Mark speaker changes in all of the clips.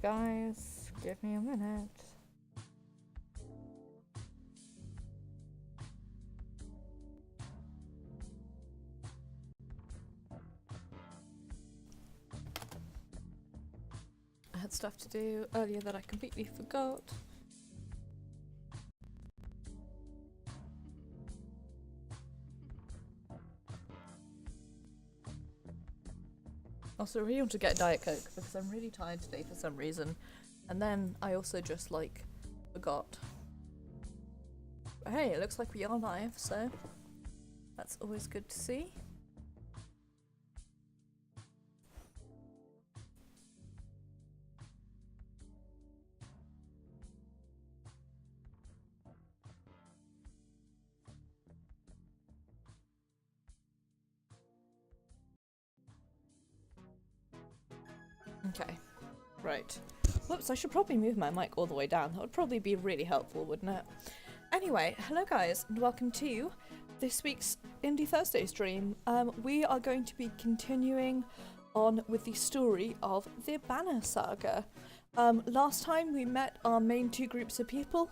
Speaker 1: Guys, give me a minute. I had stuff to do earlier that I completely forgot. Also, I really want to get a Diet Coke because I'm really tired today for some reason. And then I also just, like, forgot. But hey, it looks like we are live, so that's always good to see. Okay, right. Whoops, I should probably move my mic all the way down. That would probably be really helpful, wouldn't it? Anyway, hello guys, and welcome to this week's Indie Thursday stream. We are going to be continuing on with the story of the Banner Saga. Last time we met our main two groups of people.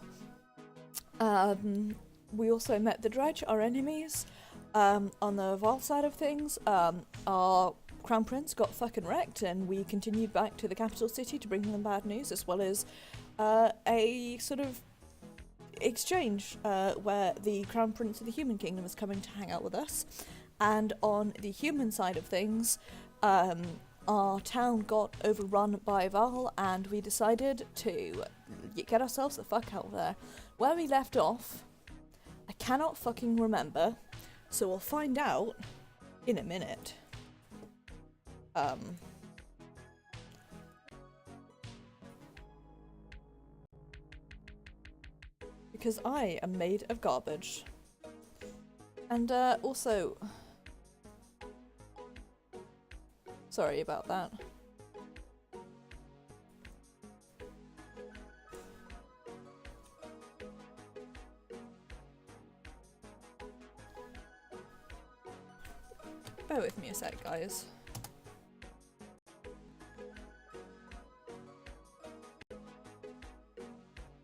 Speaker 1: We also met the Dredge, our enemies. On the Val side of things, our Crown Prince got fucking wrecked, and we continued back to the capital city to bring them bad news, as well as a sort of exchange where the Crown Prince of the Human Kingdom is coming to hang out with us. And on the human side of things, our town got overrun by Val, and we decided to get ourselves the fuck out of there. Where we left off, I cannot fucking remember, so we'll find out in a minute. Because I am made of garbage. And also, sorry about that. Bear with me a sec, guys.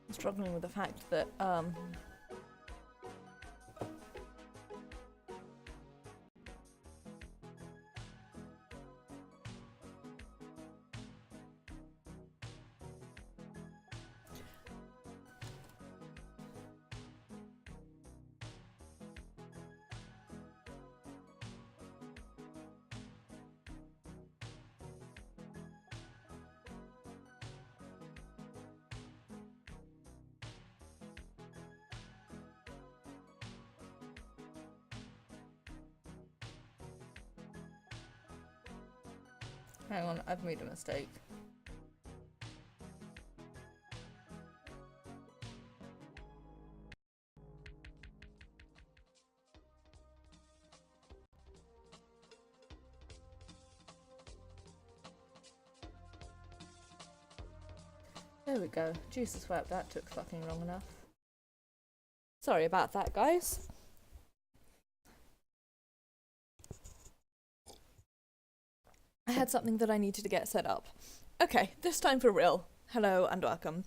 Speaker 1: I'm struggling with the fact that hang on, I've made a mistake. There we go. Jesus wept, that took fucking long enough. Sorry about that, guys. I had something that I needed to get set up. Okay, this time for real. Hello and welcome.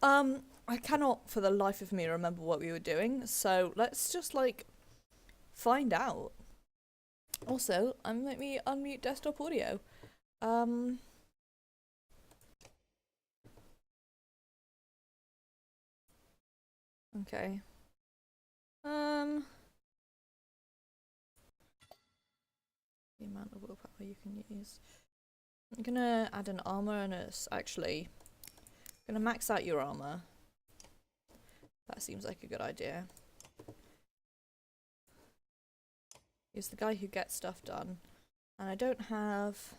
Speaker 1: I cannot for the life of me remember what we were doing, so let's just, like, find out. Also, let me unmute desktop audio. Okay. The amount of willpower you can use. I'm gonna add an armor and actually gonna max out your armor. That seems like a good idea. He's the guy who gets stuff done. And I don't have...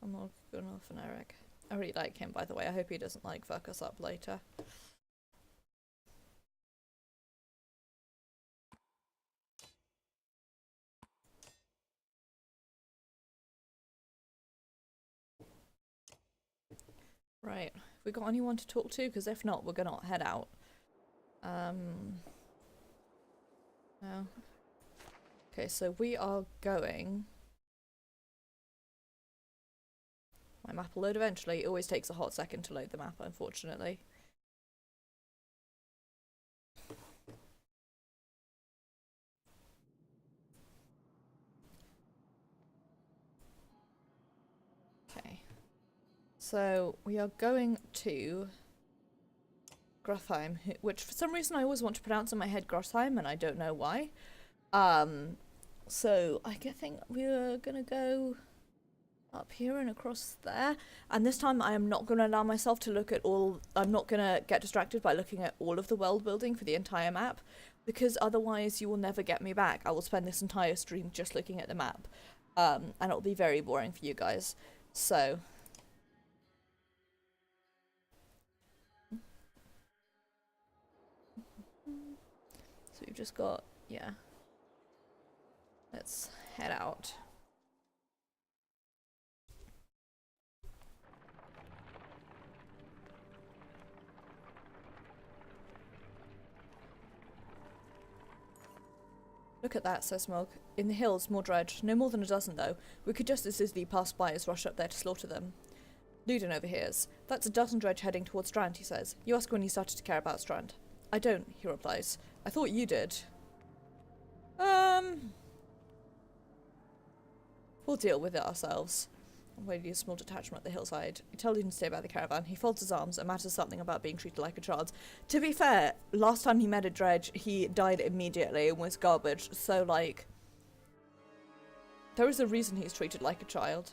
Speaker 1: I'm not good enough for Eric. I really like him, by the way. I hope he doesn't, like, fuck us up later. Right, we got anyone to talk to? Because if not, we're gonna head out. No. Okay, so we are going... My map will load eventually. It always takes a hot second to load the map, unfortunately. Okay. So we are going to Grothheim, which for some reason I always want to pronounce in my head Grothheim, and I don't know why. So I think we're gonna go up here and across there, and this time I am not going to allow myself to look at all. I'm not going to get distracted by looking at all of the world building for the entire map, because otherwise you will never get me back. I will spend this entire stream just looking at the map, and it'll be very boring for you guys. So we've just got, yeah, let's head out. Look at that, says Smog. In the hills, more dredge. No more than a dozen, though. We could just as easily pass by as rush up there to slaughter them. Ludin overhears. That's a dozen dredge heading towards Strand, he says. You ask when he started to care about Strand. I don't, he replies. I thought you did. We'll deal with it ourselves. I'm waiting for a small detachment at the hillside. You tell him to stay by the caravan. He folds his arms and mutters something about being treated like a child. To be fair, last time he met a dredge, he died immediately and was garbage. So, like, there is a reason he's treated like a child.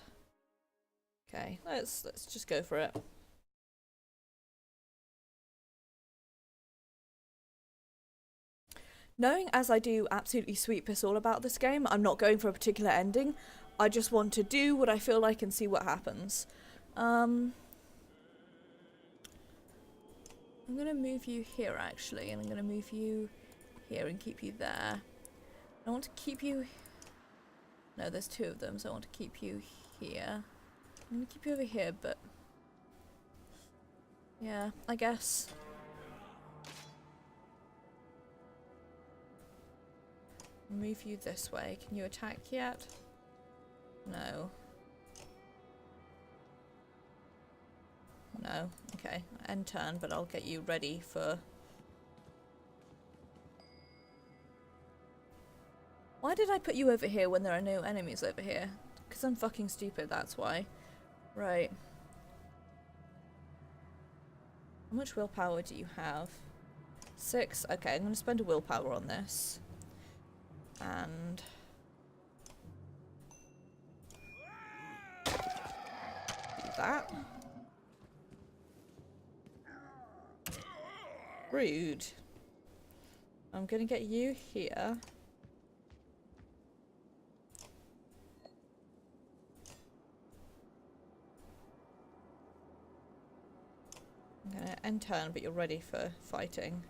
Speaker 1: Okay, let's just go for it. Knowing as I do absolutely sweet piss all about this game, I'm not going for a particular ending. I just want to do what I feel like and see what happens. I'm going to move you here, actually, and I'm going to move you here and keep you there. I want to keep you... No, there's two of them, so I want to keep you here. I'm going to keep you over here, but... yeah, I guess... move you this way. Can you attack yet? No. No. Okay. End turn, but I'll get you ready for... Why did I put you over here when there are no enemies over here? Because I'm fucking stupid, that's why. Right. How much willpower do you have? 6? Okay, I'm going to spend a willpower on this. And... do that. Rude. I'm gonna get you here. I'm gonna end turn, but you're ready for fighting.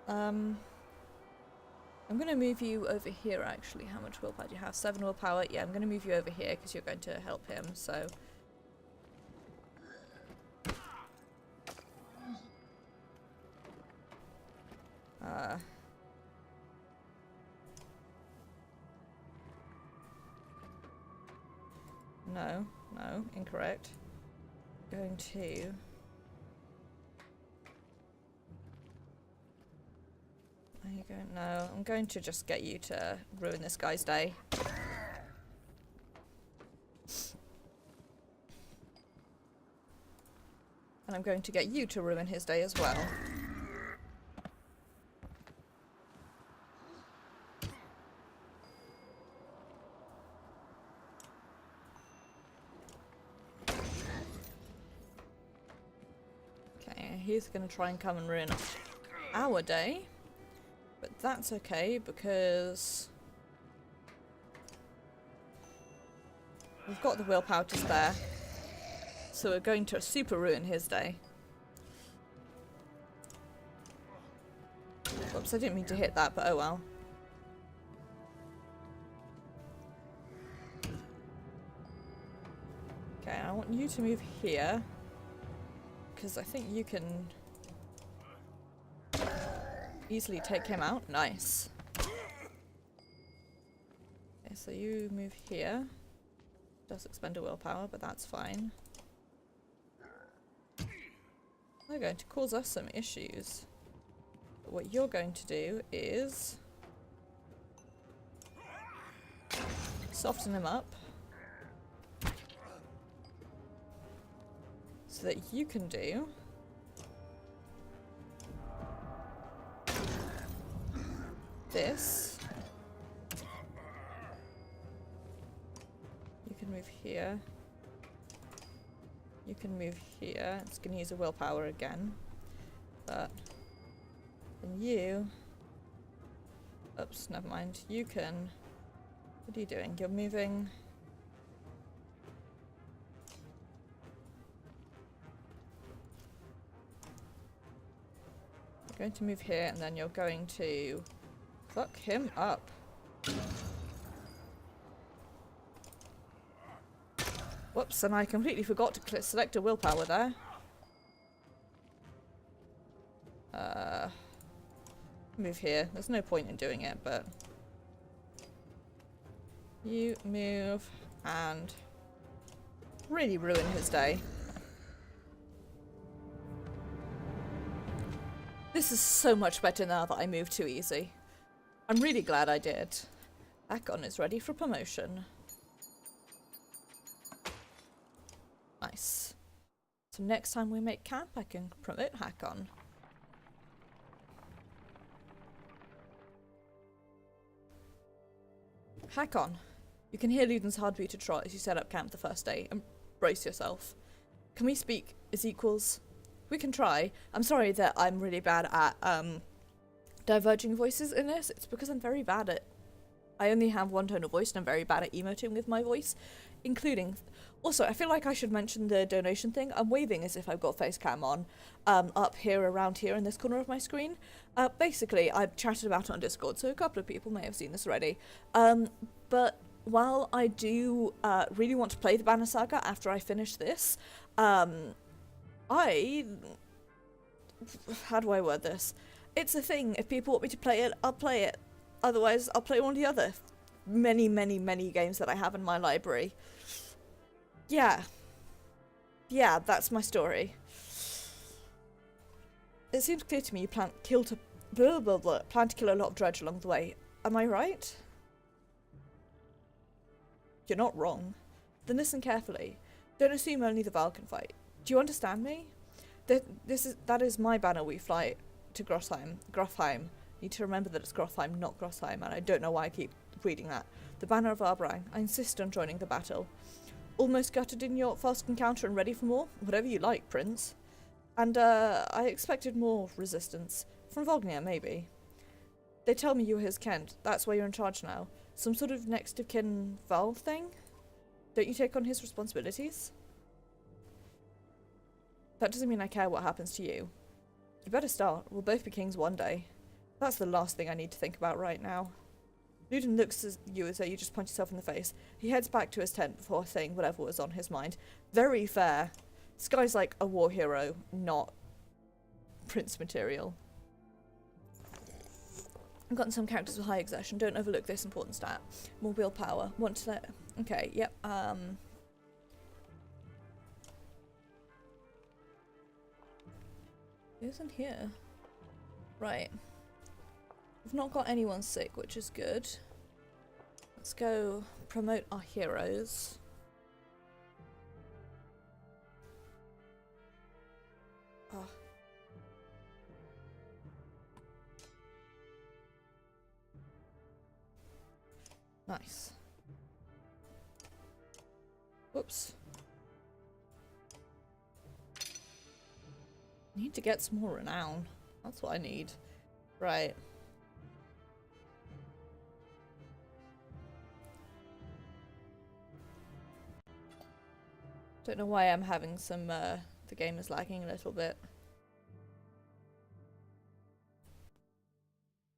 Speaker 1: I'm going to move you over here, actually. How much willpower do you have? 7 willpower. Yeah, I'm going to move you over here because you're going to help him, so... No, incorrect. Going to... There you go. No, I'm going to just get you to ruin this guy's day. And I'm going to get you to ruin his day as well. Okay, he's going to try and come and ruin our day. But that's okay, because we've got the willpower to spare. So we're going to super ruin his day. Oops, I didn't mean to hit that, but oh well. Okay, I want you to move here, because I think you can... easily take him out. Nice. Okay, so you move here. Does expend a willpower, but that's fine. They're going to cause us some issues. But what you're going to do is soften him up so that you can do this. You can move here. You can move here. It's going to use a willpower again. But then you... Oops, never mind. You can... What are you doing? You're moving... You're going to move here and then you're going to... Fuck him up. Whoops, and I completely forgot to select a willpower there. Move here. There's no point in doing it, but... You move and really ruin his day. This is so much better now that I moved too easy. I'm really glad I did. Hakon is ready for promotion. Nice. So next time we make camp, I can promote Hakon. Hakon, you can hear Luden's heartbeat trot as you set up camp the first day. Brace yourself. Can we speak as equals? We can try. I'm sorry that I'm really bad at diverging voices in this. It's because I'm very bad at... I only have one tone of voice and I'm very bad at emoting with my voice, including... Also, I feel like I should mention the donation thing. I'm waving as if I've got face cam on, up here, around here in this corner of my screen. Basically, I've chatted about it on Discord, so a couple of people may have seen this already. But while I do really want to play the Banner Saga after I finish this, how do I word this? It's a thing. If people want me to play it, I'll play it. Otherwise, I'll play one of the other many, many, many games that I have in my library. Yeah. Yeah, that's my story. It seems clear to me you plan to kill a lot of dredge along the way. Am I right? You're not wrong. Then listen carefully. Don't assume only the Val can fight. Do you understand me? That is my banner we fly to Grothheim. You need to remember that it's Grothheim, not Grothheim, and I don't know why I keep reading that. The banner of Arbrang. I insist on joining the battle. Almost gutted in your first encounter and ready for more? Whatever you like, Prince. And, I expected more resistance. From Vognir, maybe. They tell me you were his Kent. That's why you're in charge now. Some sort of next of kin Val thing? Don't you take on his responsibilities? That doesn't mean I care what happens to you. You better start. We'll both be kings one day. That's the last thing I need to think about right now. Luden looks at you as though you just punch yourself in the face. He heads back to his tent before saying whatever was on his mind. Very fair. This guy's like a war hero, not prince material. I've gotten some characters with high exertion. Don't overlook this important stat. More willpower. Want to let... Okay, yep, Who's in here? Right. We've not got anyone sick, which is good. Let's go promote our heroes. Oh. Nice. Whoops. Need to get some more renown. That's what I need. Right. Don't know why I'm having some, the game is lagging a little bit.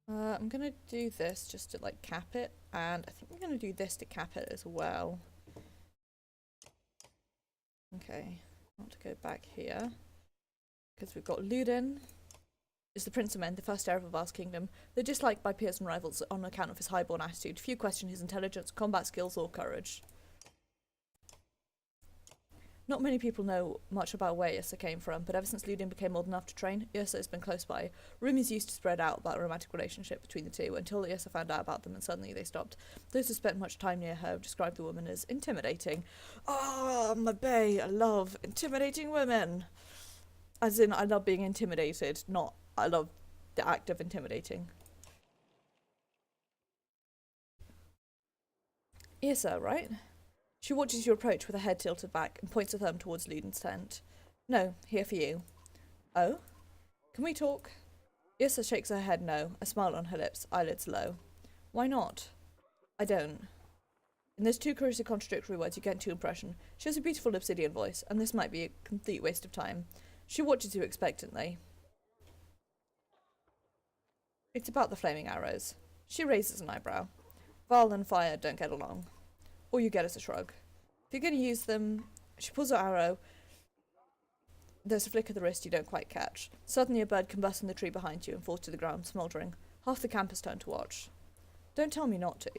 Speaker 1: I'm gonna do this just to, like, cap it, and I think I'm gonna do this to cap it as well. Okay, I want to go back here, because we've got Luden, is the Prince of Men, the first heir of a vast kingdom. They're disliked by peers and rivals on account of his highborn attitude. Few question his intelligence, combat skills, or courage. Not many people know much about where Issa came from, but ever since Ludin became old enough to train, Issa has been close by. Rumours used to spread out about a romantic relationship between the two, until Issa found out about them and suddenly they stopped. Those who spent much time near her have described the woman as intimidating. Ah, my bae, I love intimidating women. As in, I love being intimidated, not I love the act of intimidating. Issa, right? She watches you approach with her head tilted back and points a thumb towards Ludin's tent. No, here for you. Oh? Can we talk? Issa shakes her head no, a smile on her lips, eyelids low. Why not? I don't. In those two curiously contradictory words you get two impression. She has a beautiful obsidian voice, and this might be a complete waste of time. She watches you expectantly. It's about the flaming arrows. She raises an eyebrow. Val and fire don't get along. All you get is a shrug. If you're going to use them... She pulls her arrow. There's a flick of the wrist you don't quite catch. Suddenly a bird combusts in the tree behind you and falls to the ground, smouldering. Half the campus turn to watch. Don't tell me not to.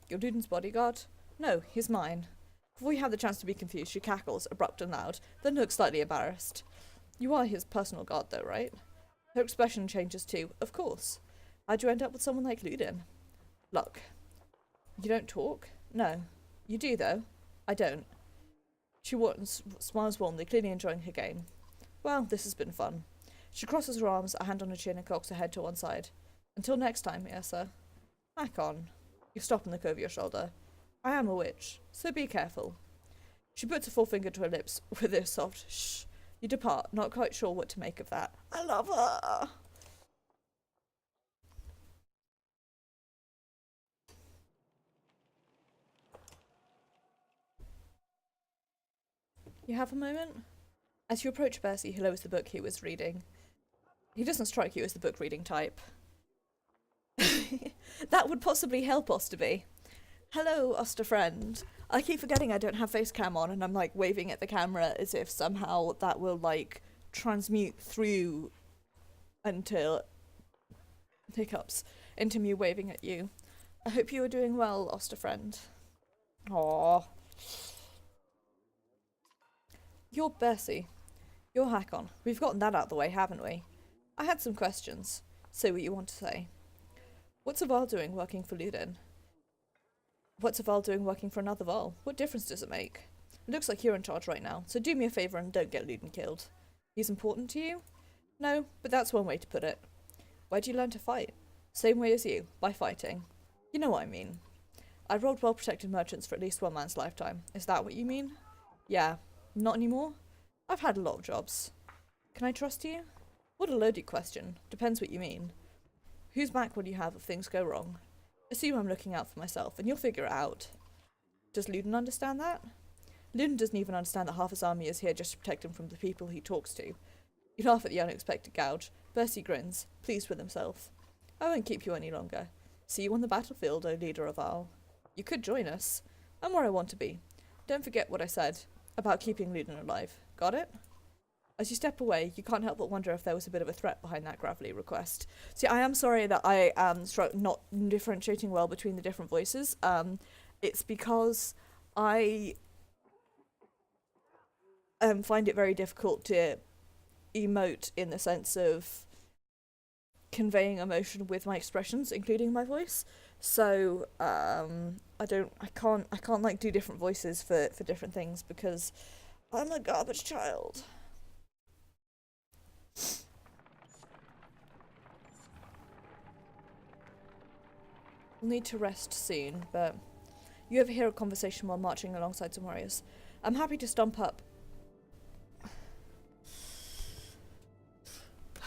Speaker 1: You're Ludin's bodyguard? No, he's mine. Before you have the chance to be confused, she cackles, abrupt and loud, then looks slightly embarrassed. You are his personal guard though, right? Her expression changes too. Of course. How'd you end up with someone like Ludin? Luck. You don't talk? No. You do, though. I don't. She smiles warmly, clearly enjoying her game. Well, this has been fun. She crosses her arms, a hand on her chin, and cocks her head to one side. Until next time, Issa. Back on. You stop and look over your shoulder. I am a witch, so be careful. She puts a forefinger to her lips with a soft shh. You depart, not quite sure what to make of that. I love her! You have a moment? As you approach Percy, he lowers the book he was reading. He doesn't strike you as the book-reading type. That would possibly help Osterby. Hello, Oster friend. I keep forgetting I don't have face cam on, and I'm like waving at the camera as if somehow that will like transmute through until hiccups into me waving at you. I hope you are doing well, Oster friend. Aww. You're Percy. You're Hakon. We've gotten that out of the way, haven't we? I had some questions. Say what you want to say. What's a Varl doing working for Ludin? What's a Varl doing working for another Varl? What difference does it make? It looks like you're in charge right now, so do me a favour and don't get Ludin killed. He's important to you? No, but that's one way to put it. Where'd you learn to fight? Same way as you, by fighting. You know what I mean. I rolled well-protected merchants for at least one man's lifetime. Is that what you mean? Yeah. Not anymore? I've had a lot of jobs. Can I trust you? What a loaded question. Depends what you mean. Whose back will you have if things go wrong? Assume I'm looking out for myself, and you'll figure it out. Does Ludin understand that? Ludin doesn't even understand that half his army is here just to protect him from the people he talks to. You laugh at the unexpected gouge. Percy grins, pleased with himself. I won't keep you any longer. See you on the battlefield, O leader of Arl. You could join us. I'm where I want to be. Don't forget what I said about keeping Ludin alive. Got it? As you step away, you can't help but wonder if there was a bit of a threat behind that gravelly request. See, I am sorry that I am not differentiating well between the different voices. It's because I find it very difficult to emote in the sense of conveying emotion with my expressions, including my voice. So I can't like do different voices for different things because I'm a garbage child. We'll need to rest soon, but you overhear a conversation while marching alongside some warriors. I'm happy to stomp up.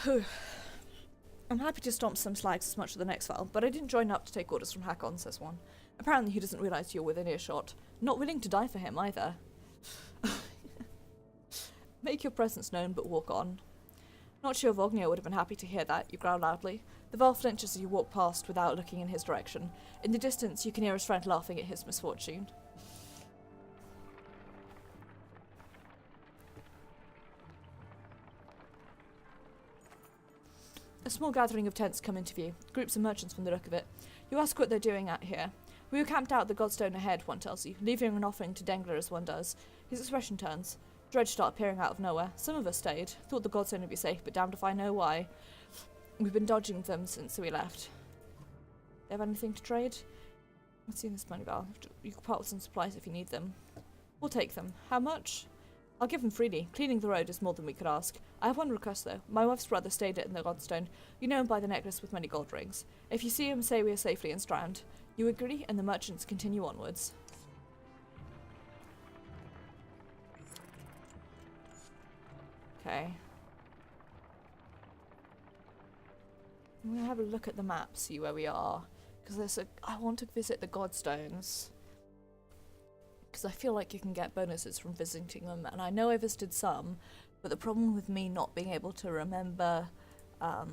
Speaker 1: I'm happy to stomp some slags as much as the next file, but I didn't join up to take orders from Hakon, says one. Apparently he doesn't realise you're within earshot. Not willing to die for him, either. Make your presence known, but walk on. Not sure Vognir would have been happy to hear that, you growl loudly. The Varl flinches as you walk past without looking in his direction. In the distance, you can hear his friend laughing at his misfortune. A small gathering of tents come into view, groups of merchants from the look of it. You ask what they're doing out here. We were camped out at the Godstone ahead, one tells you, leaving an offering to Dengler as one does. His expression turns. Dredge start appearing out of nowhere. Some of us stayed. Thought the Godstone would be safe, but damned if I know why. We've been dodging them since we left. They have anything to trade? Let's see this money bar. You can part with some supplies if you need them. We'll take them. How much? I'll give them freely. Cleaning the road is more than we could ask. I have one request, though. My wife's brother stayed in the Godstone. You know him by the necklace with many gold rings. If you see him, say we are safely in Strand. You agree, and the merchants continue onwards. Okay. I'm going to have a look at the map, see where we are. Because I want to visit the Godstones. Because I feel like you can get bonuses from visiting them, and I know I visited some, but the problem with me not being able to remember, I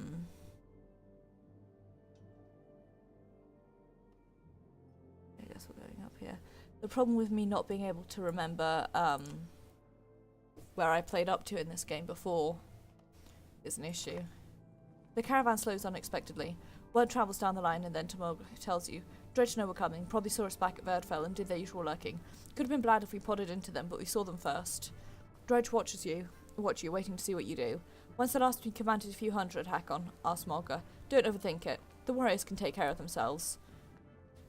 Speaker 1: guess we're going up here. The problem with me not being able to remember, where I played up to in this game before is an issue. The caravan slows unexpectedly. Word travels down the line and then Tomog tells you. Dredge know we're coming, probably saw us back at Verdfell and did their usual lurking. Could have been bad if we potted into them, but we saw them first. Dredge watch you, waiting to see what you do. Once the last we commanded a few hundred, Hakon, asked Smolga. Don't overthink it. The warriors can take care of themselves.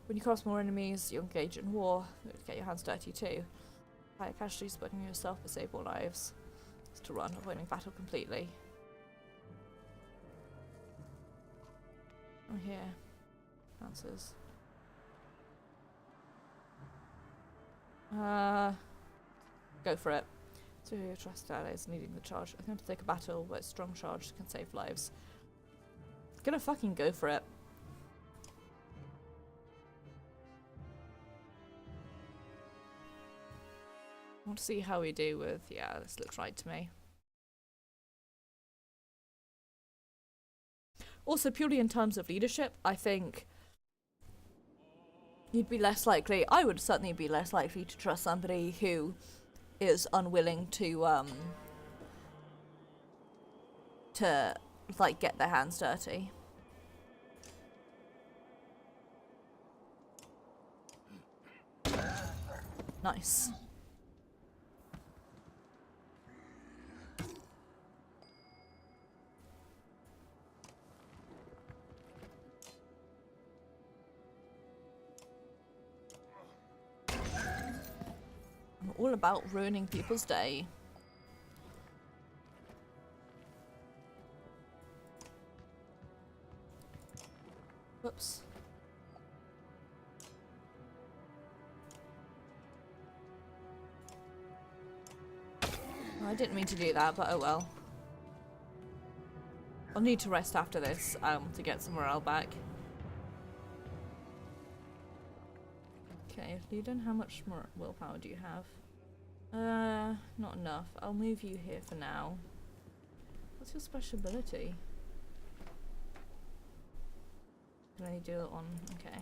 Speaker 1: When you cross more enemies, you engage in war. Get your hands dirty too. Higher casualties, burning yourself to save more lives. It's to run, avoiding battle completely. Oh, here. Answers. Go for it. So your trusted allies needing the charge. I'm going to take a battle where strong charge can save lives. Gonna fucking go for it. I want to see how we do with, yeah, this looks right to me. Also, purely in terms of leadership, I think you'd be less likely, I would certainly be less likely to trust somebody who is unwilling to like, get their hands dirty. Nice. I'm all about ruining people's day. Whoops. I didn't mean to do that, but oh well. I'll need to rest after this, to get some morale back. Okay, Luden, how much more willpower do you have? Not enough. I'll move you here for now. What's your special ability? Can I do it on... okay.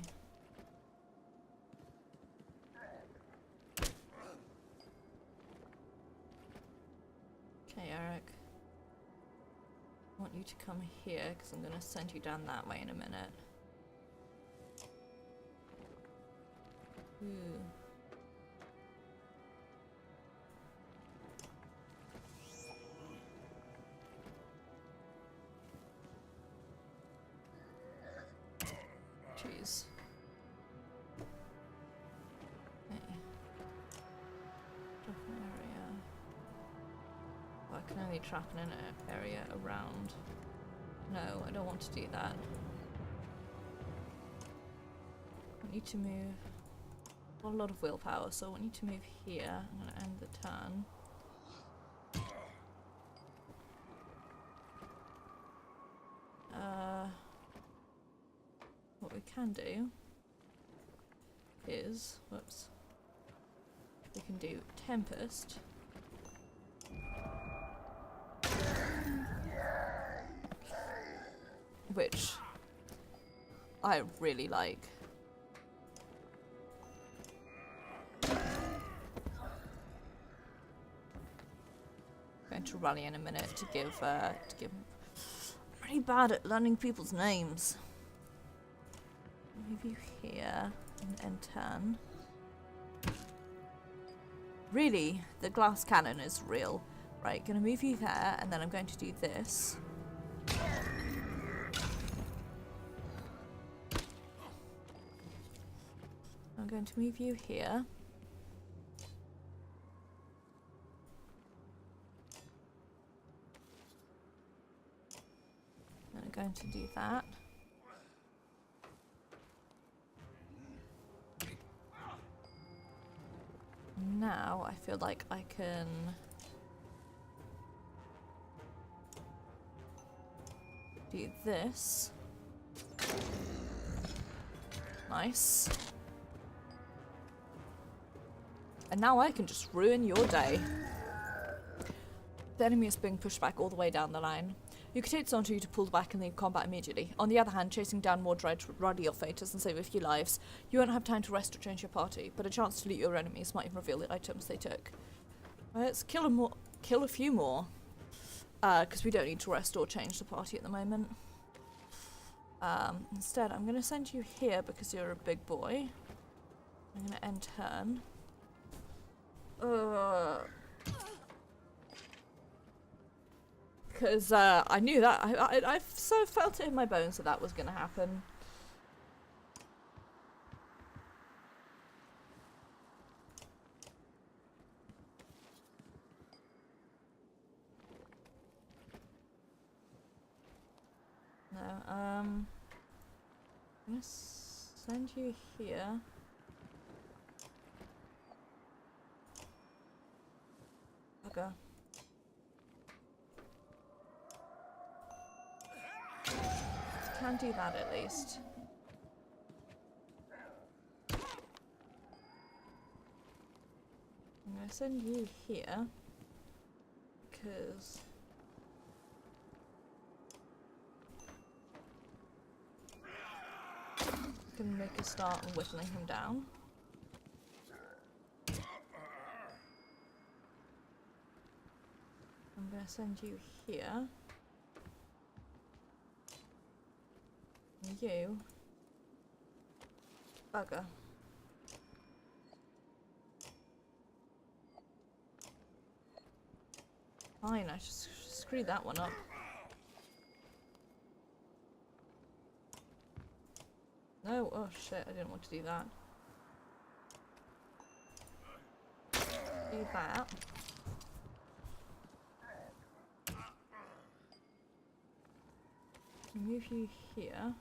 Speaker 1: Okay, Eric. I want you to come here, because I'm going to send you down that way in a minute. Ooh. Jeez. Okay. Drop an area. Well, I can only trap in an area around. No, I don't want to do that. I need to move. A lot of willpower, so I want you to move here. I'm going to end the turn. What we can do is, whoops, we can do Tempest. Which I really like. I'm going to rally in a minute to give I'm very bad at learning people's names. Move you here and turn. Really, the glass cannon is real. Right, gonna move you there, and then I'm going to do this. I'm going to move you here. And I'm going to do that. Now I feel like I can do this. Nice. And now I can just ruin your day. The enemy is being pushed back all the way down the line. You can take this onto you to pull back and leave combat immediately. On the other hand, chasing down more dredge would ruddy your fate and save a few lives. You won't have time to rest or change your party, but a chance to loot your enemies might even reveal the items they took. Let's kill a few more. Because we don't need to rest or change the party at the moment. Instead, I'm going to send you here because you're a big boy. I'm going to end turn. Because I knew that. I so felt it in my bones that that was going to happen. No, I'm going to send you here. Okay. Can do that at least. I'm gonna send you here because I can make a start on whittling him down. I'm gonna send you here. You bugger. Fine, I just screwed that one up. No, oh shit, I didn't want to do that. Do that. Move you here.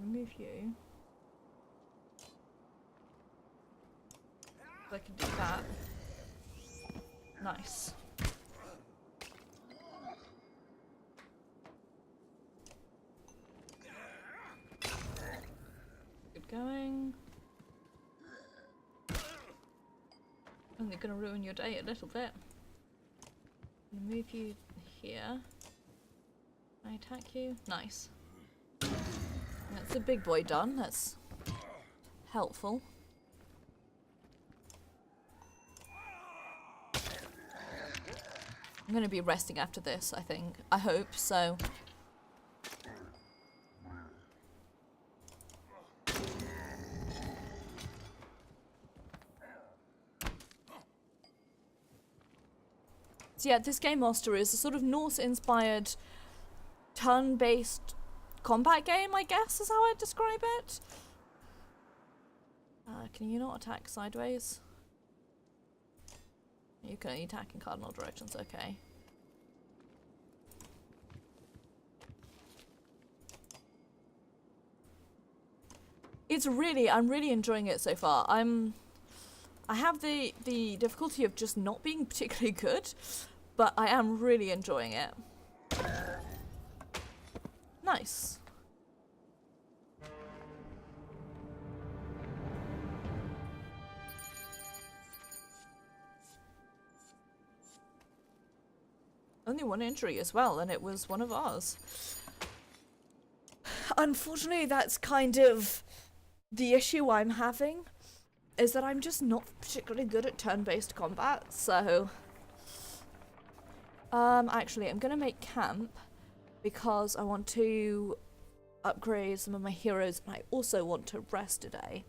Speaker 1: Move you. I can do that. Nice. Good going. Only gonna ruin your day a little bit. Move you here. I attack you. Nice. That's a big boy done. That's helpful. I'm going to be resting after this, I think. I hope so. So yeah, this Game Master is a sort of Norse-inspired turn-based combat game, I guess, is how I'd describe it. Can you not attack sideways? You can only attack in cardinal directions, okay. It's really, I'm really enjoying it so far. I have the difficulty of just not being particularly good, but I am really enjoying it. Nice. Only one injury as well, and it was one of ours. Unfortunately, that's kind of the issue I'm having, is that I'm just not particularly good at turn-based combat, so... actually, I'm gonna make camp, because I want to upgrade some of my heroes, and I also want to rest today.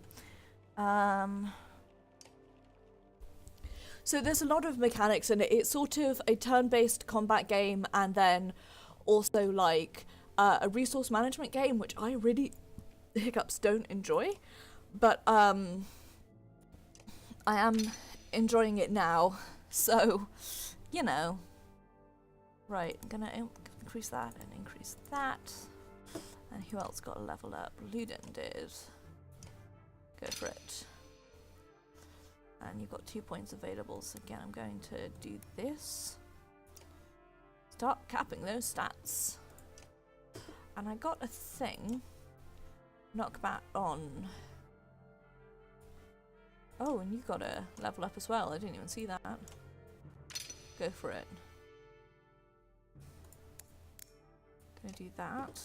Speaker 1: So there's a lot of mechanics in it. It's sort of a turn-based combat game, and then also like a resource management game, which I really, hiccups, don't enjoy. But I am enjoying it now, so you know. Right, I'm gonna increase that and increase that. And who else got a level up? Luden did. Go for it. And you've got 2 points available, so again I'm going to do this. Start capping those stats. And I got a thing. Knockback on. Oh, and you got a level up as well. I didn't even see that. Go for it. Gonna do that.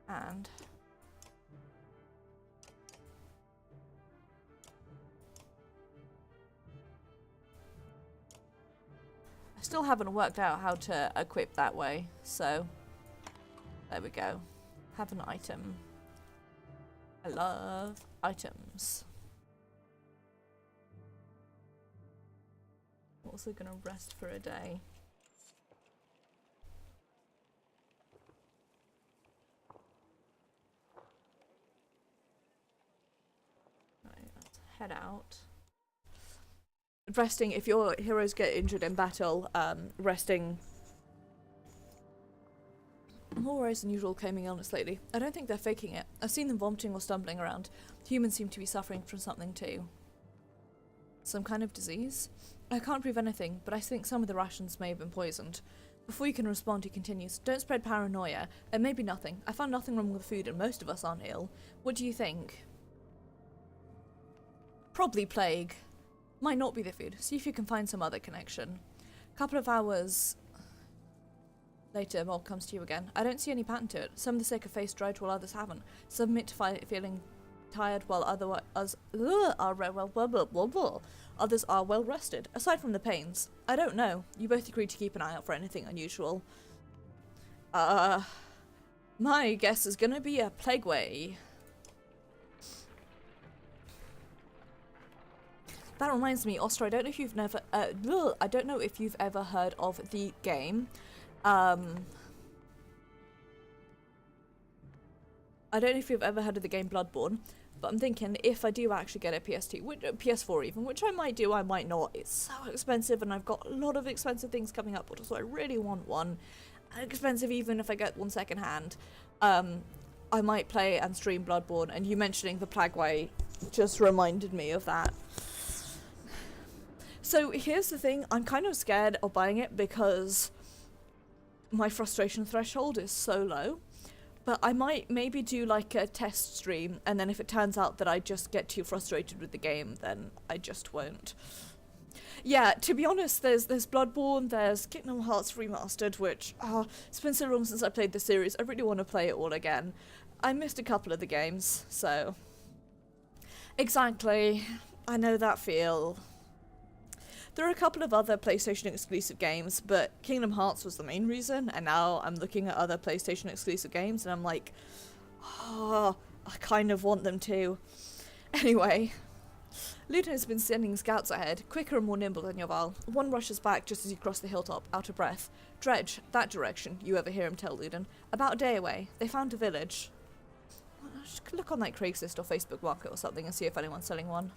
Speaker 1: And I still haven't worked out how to equip that way, so there we go. Have an item. I love items. Also gonna rest for a day. Right, let's head out. Resting, if your heroes get injured in battle, resting more worries than usual claiming illness lately. I don't think they're faking it. I've seen them vomiting or stumbling around. Humans seem to be suffering from something too. Some kind of disease? I can't prove anything, but I think some of the rations may have been poisoned. Before you can respond, he continues, don't spread paranoia. It may be nothing. I found nothing wrong with the food and most of us aren't ill. What do you think? Probably plague. Might not be the food. See if you can find some other connection. Couple of hours later, Mob comes to you again. I don't see any pattern to it. Some of the sick are face dried while others haven't. Some admit to feeling tired while others are well rested. Aside from the pains, I don't know. You both agreed to keep an eye out for anything unusual. My guess is gonna be a plague way. That reminds me, Ostra, I don't know if you've ever heard of the game. I don't know if you've ever heard of the game Bloodborne, but I'm thinking if I do actually get a PS2, PS4 even, which I might do, I might not. It's so expensive, and I've got a lot of expensive things coming up, so I really want one. And expensive even if I get one second hand. I might play and stream Bloodborne, and you mentioning the Plague Way just reminded me of that. So here's the thing, I'm kind of scared of buying it because my frustration threshold is so low, but I might maybe do like a test stream, and then if it turns out that I just get too frustrated with the game, then I just won't. Yeah, to be honest, there's Bloodborne, there's Kingdom Hearts Remastered, which, it's been so long since I played the series, I really want to play it all again. I missed a couple of the games, so... Exactly, I know that feel. There are a couple of other PlayStation exclusive games, but Kingdom Hearts was the main reason, and now I'm looking at other PlayStation exclusive games, and I'm like, oh, I kind of want them too. Anyway, Luden has been sending scouts ahead, quicker and more nimble than Yoval. One rushes back just as you cross the hilltop, out of breath. Dredge, that direction, you ever hear him tell Luden. About a day away, they found a village. Just look on like Craigslist or Facebook Market or something and see if anyone's selling one.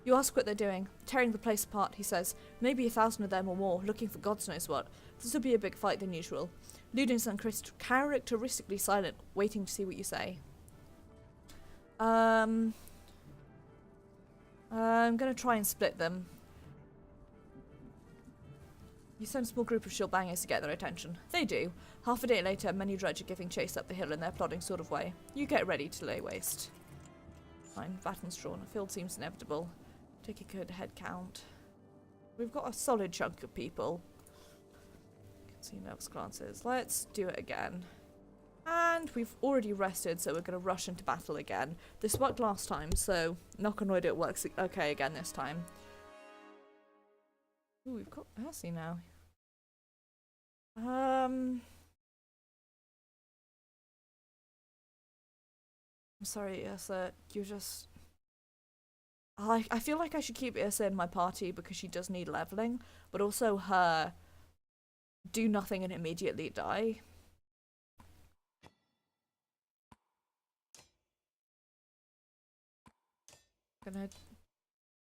Speaker 1: You ask what they're doing. Tearing the place apart, he says. Maybe 1,000 of them or more, looking for God knows what. This will be a big fight than usual. Luden's uncharacteristically silent, waiting to see what you say. I'm gonna try and split them. You send a small group of shilbangers to get their attention. They do. Half a day later, many dredge are giving chase up the hill in their plodding sort of way. You get ready to lay waste. Fine, baton's drawn. A field seems inevitable. Take a good head count. We've got a solid chunk of people. You can see nervous glances. Let's do it again. And we've already rested, so we're going to rush into battle again. This worked last time, so knock on wood it works okay again this time. Ooh, we've got Percy now. I'm sorry, Ursa, you're just... I feel like I should keep Ursa in my party because she does need leveling, but also her do nothing and immediately die. Gonna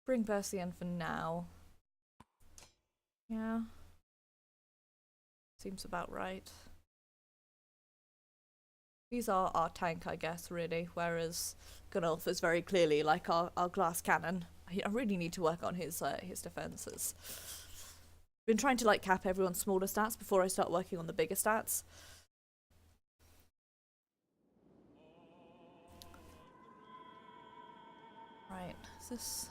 Speaker 1: bring Percy in for now. Yeah. Seems about right. He's our tank, I guess, really, whereas Gunnulf is very clearly like our glass cannon. I really need to work on his defences. Been trying to like cap everyone's smaller stats before I start working on the bigger stats. Right, is this...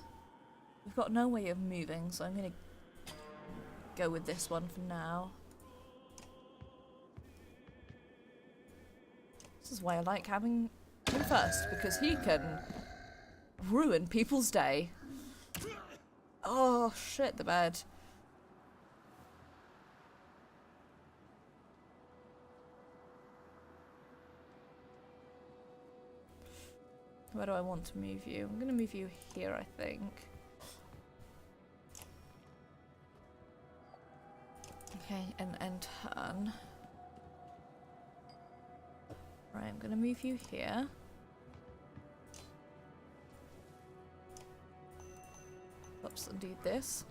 Speaker 1: We've got no way of moving, so I'm gonna go with this one for now. This is why I like having him first, because he can ruin people's day. Oh shit, the bed. Where do I want to move you? I'm going to move you here, I think. Okay, and turn. Right, I'm going to move you here. Oops, and do this.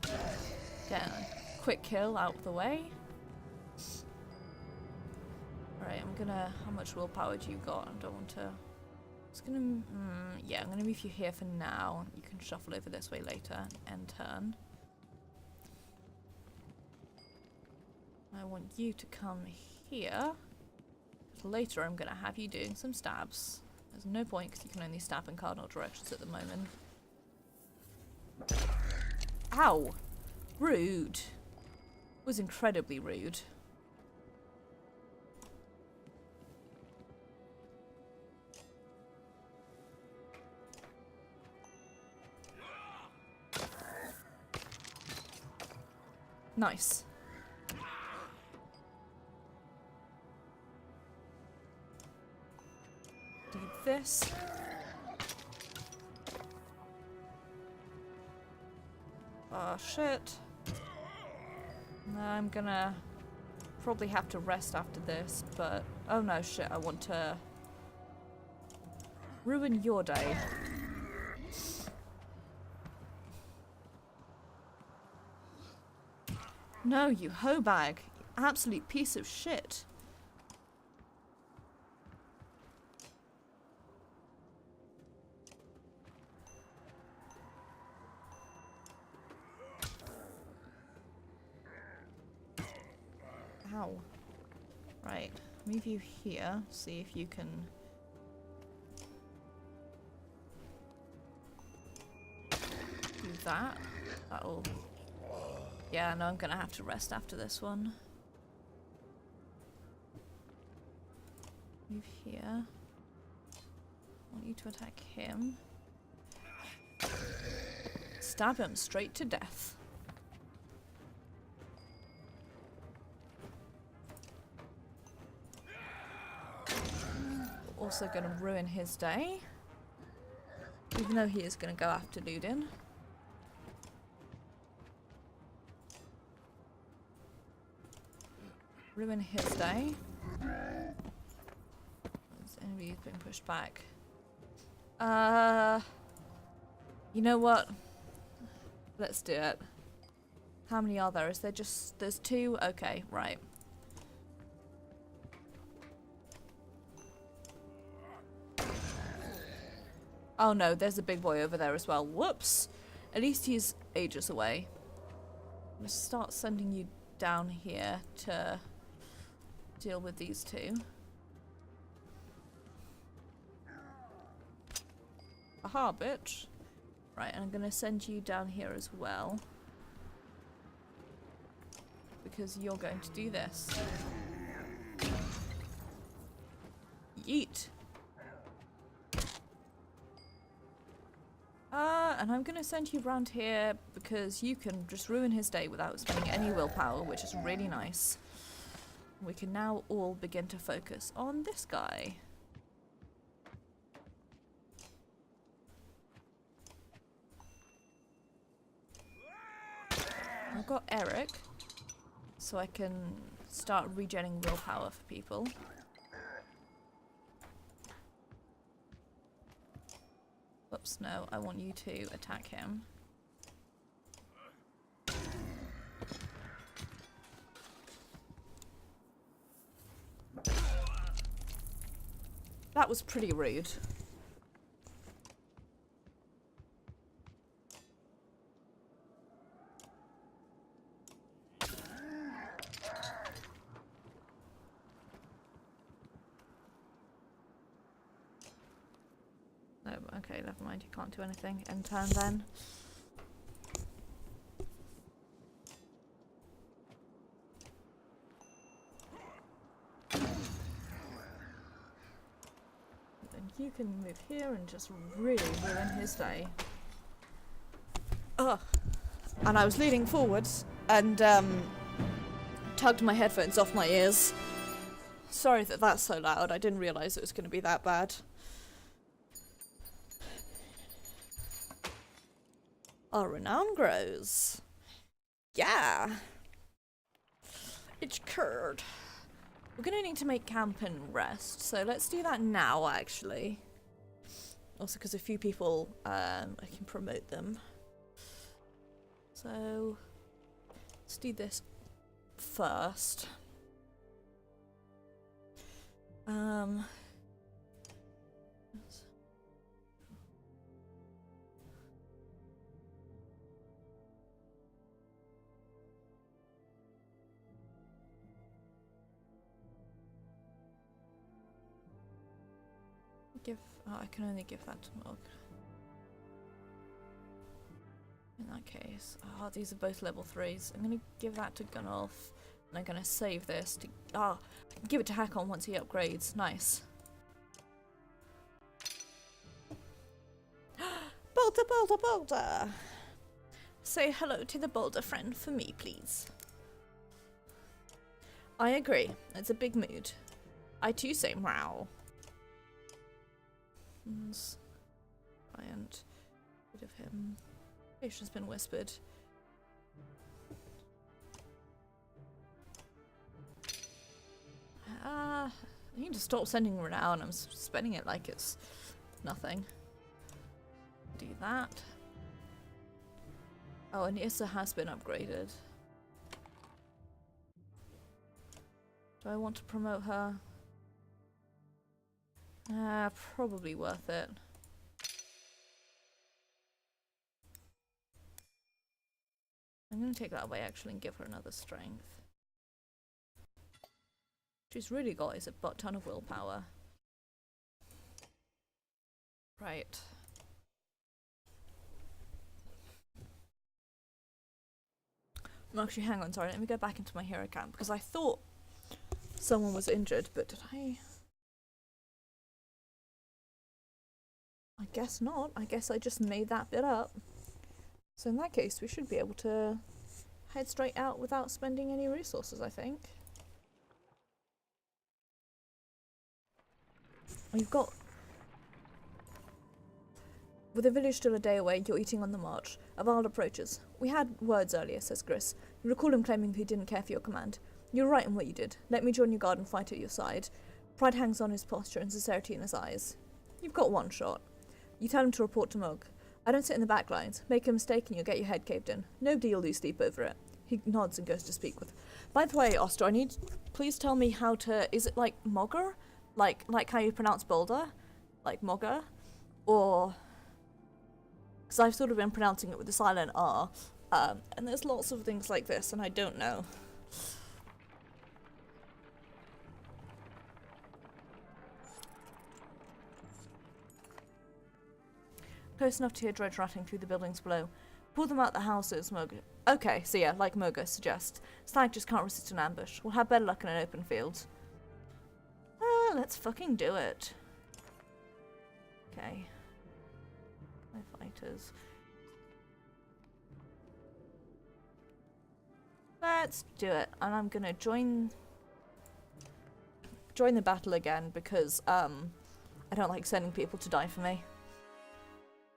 Speaker 1: Get a quick kill out of the way. Right, I'm gonna... How much willpower do you got? I don't want to... It's gonna... yeah, I'm gonna move you here for now. You can shuffle over this way later and turn. I want you to come here. Later I'm gonna have you doing some stabs. There's no point because you can only stab in cardinal directions at the moment. Ow! Rude. Was incredibly rude. Nice. Do this. Oh shit. No, I'm gonna probably have to rest after this, but oh no, shit, I want to ruin your day. No, you hoe bag. You absolute piece of shit. Ow. Right, move you here, see if you can... do that. That'll... Yeah, no, I'm gonna have to rest after this one. Move here. I want you to attack him. Stab him straight to death. Also gonna ruin his day. Even though he is gonna go after Ludin. Ruin his day. This enemy's been pushed back. You know what? Let's do it. How many are there? Is there just... There's two? Okay, right. Oh no, there's a big boy over there as well. Whoops! At least he's ages away. I'm gonna start sending you down here to deal with these two. Aha, bitch. Right, and I'm gonna send you down here as well. Because you're going to do this. Yeet. And I'm gonna send you round here because you can just ruin his day without spending any willpower, which is really nice. We can now all begin to focus on this guy. I've got Eric, so I can start regenerating willpower for people. Oops, no, I want you to attack him. That was pretty rude. No, okay, never mind, you can't do anything. End turn then. You can move here and just really ruin his day. Ugh. And I was leaning forwards and tugged my headphones off my ears. Sorry that that's so loud. I didn't realise it was going to be that bad. Our renown grows. Yeah. It's curd. We're gonna need to make camp and rest, so let's do that now, actually. Also, because a few people, I can promote them. So, let's do this first. I can only give that to Mog. In that case, these are both level 3s. I'm gonna give that to Gunnulf, and I'm gonna save this to give it to Hakon once he upgrades. Nice. Boulder, boulder, boulder. Say hello to the boulder friend for me, please. I agree. It's a big mood. I too say meow. And rid of him. Patient's been whispered. I need to stop sending renown. I'm spending it like it's nothing. Do that. Oh, and Issa has been upgraded. Do I want to promote her? Probably worth it. I'm gonna take that away actually and give her another strength. She's really got is a butt ton of willpower. Right. No, actually, hang on, sorry, let me go back into my hero camp because I thought someone was injured, but did I? I guess not. I guess I just made that bit up. So in that case, we should be able to head straight out without spending any resources, I think. You've got... With the village still a day away, you're eating on the march. Avald approaches. We had words earlier, says Gris. You recall him claiming he didn't care for your command. You were right in what you did. Let me join your guard and fight at your side. Pride hangs on his posture and sincerity in his eyes. You've got one shot. You tell him to report to Mog. I don't sit in the back lines. Make a mistake and you'll get your head caved in. Nobody will lose sleep over it. He nods and goes to speak with... By the way, Oster, I need... Please tell me how to... Is it like Mogger? Like how you pronounce boulder? Like Mogger? Or... Because I've sort of been pronouncing it with a silent R. And there's lots of things like this and I don't know. Close enough to hear dredge rattling through the buildings below. Pull them out the houses, Moga. Okay, so yeah, like Moga suggests. Stag just can't resist an ambush. We'll have better luck in an open field. let's fucking do it. Okay. My fighters. Let's do it. And I'm gonna join the battle again because I don't like sending people to die for me.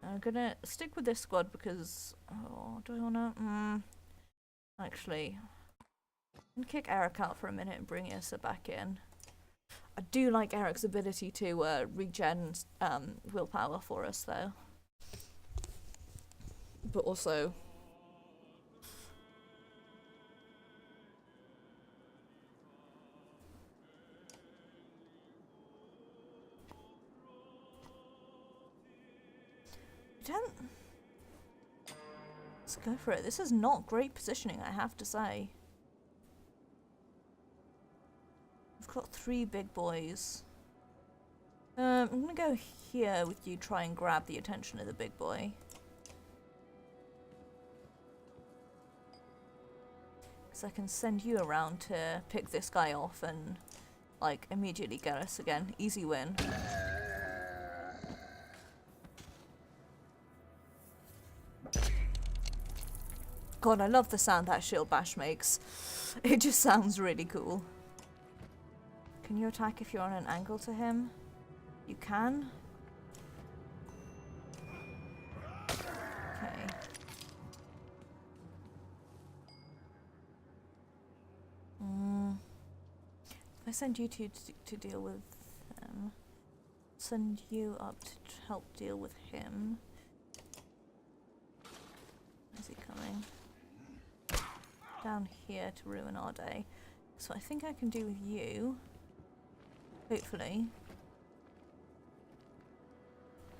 Speaker 1: I'm gonna stick with this squad because do I wanna actually I can kick Eric out for a minute and bring Issa back in. I do like Eric's ability to regen willpower for us though. But also let's go for it. This is not great positioning, I have to say. We've got 3 big boys. I'm gonna go here with you, try and grab the attention of the big boy. Because I can send you around to pick this guy off and, like, immediately get us again. Easy win. God, I love the sound that shield bash makes. It just sounds really cool. Can you attack if you're on an angle to him? You can. Okay. If I send you to deal with them, send you up to help deal with him. Is he coming? Down here to ruin our day. So I think I can do with you. Hopefully.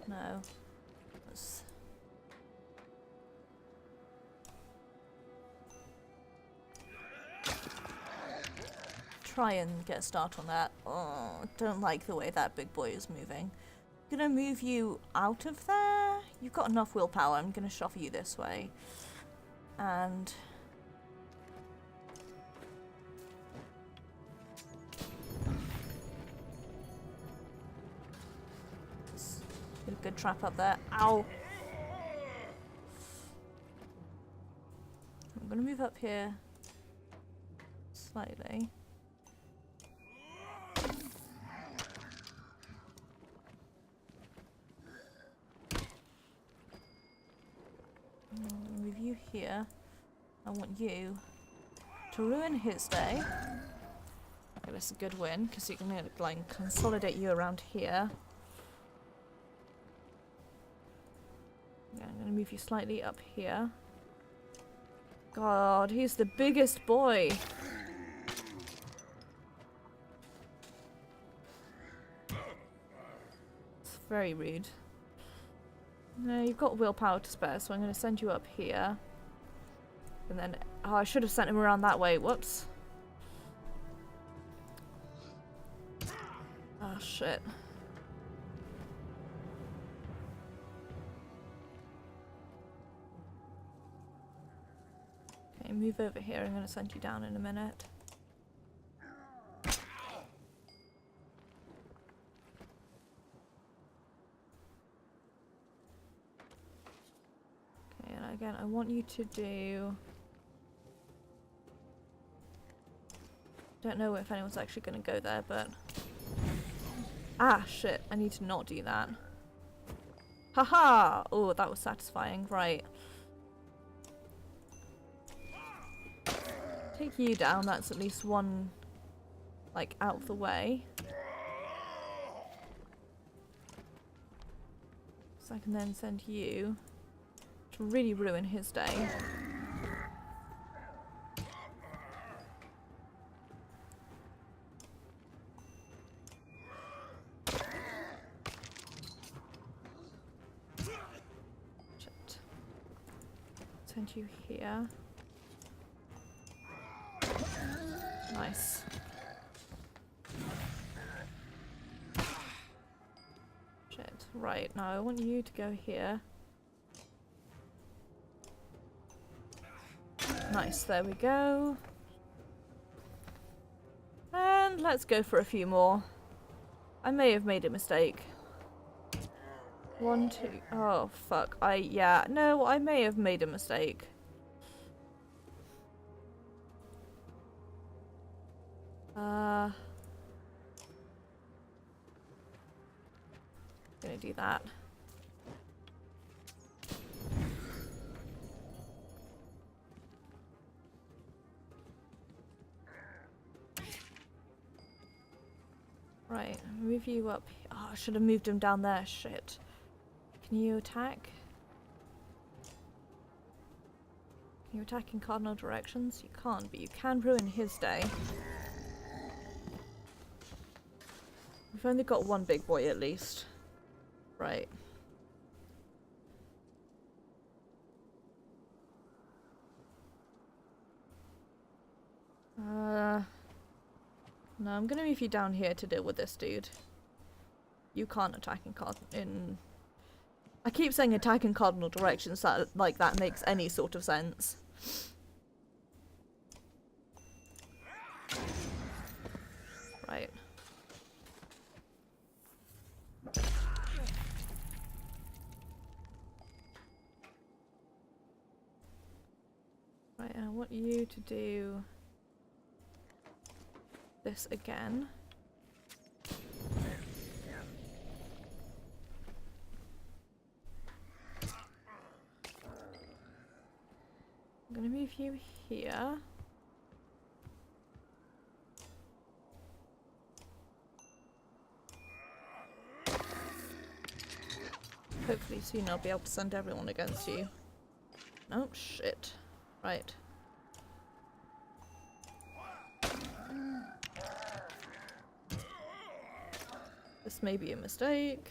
Speaker 1: No. Let's try and get a start on that. Oh, don't like the way that big boy is moving. Gonna move you out of there. You've got enough willpower. I'm gonna shove you this way. And get a good trap up there. Ow! I'm gonna move up here slightly. Move you here. I want you to ruin his day. Okay, that's a good win because you can like consolidate you around here. Yeah, I'm gonna move you slightly up here. God, he's the biggest boy. It's very rude. No, you've got willpower to spare, so I'm going to send you up here. And then... oh, I should have sent him around that way. Whoops. Oh, shit. Okay, move over here. I'm going to send you down in a minute. Again, I want you to do... don't know if anyone's actually going to go there, but... ah, shit. I need to not do that. Haha! Oh, that was satisfying. Right. Take you down. That's at least one, like, out of the way. So I can then send you... to really ruin his day. Shit. Send you here. Nice. Shit. Right, now I want you to go here. Nice, there we go. And let's go for a few more. I may have made a mistake. 1, 2... Oh, fuck. Yeah. No, I may have made a mistake. Gonna do that. Right, move you up. Oh, I should have moved him down there. Shit. Can you attack? Can you attack in cardinal directions? You can't, but you can ruin his day. We've only got one big boy at least. Right. No, I'm gonna move you down here to deal with this dude. You can't attack in I keep saying attack in cardinal directions, that makes any sort of sense. Right. Right, I want you to do this again. I'm gonna move you here. Hopefully soon I'll be able to send everyone against you. Oh shit. Right. This may be a mistake.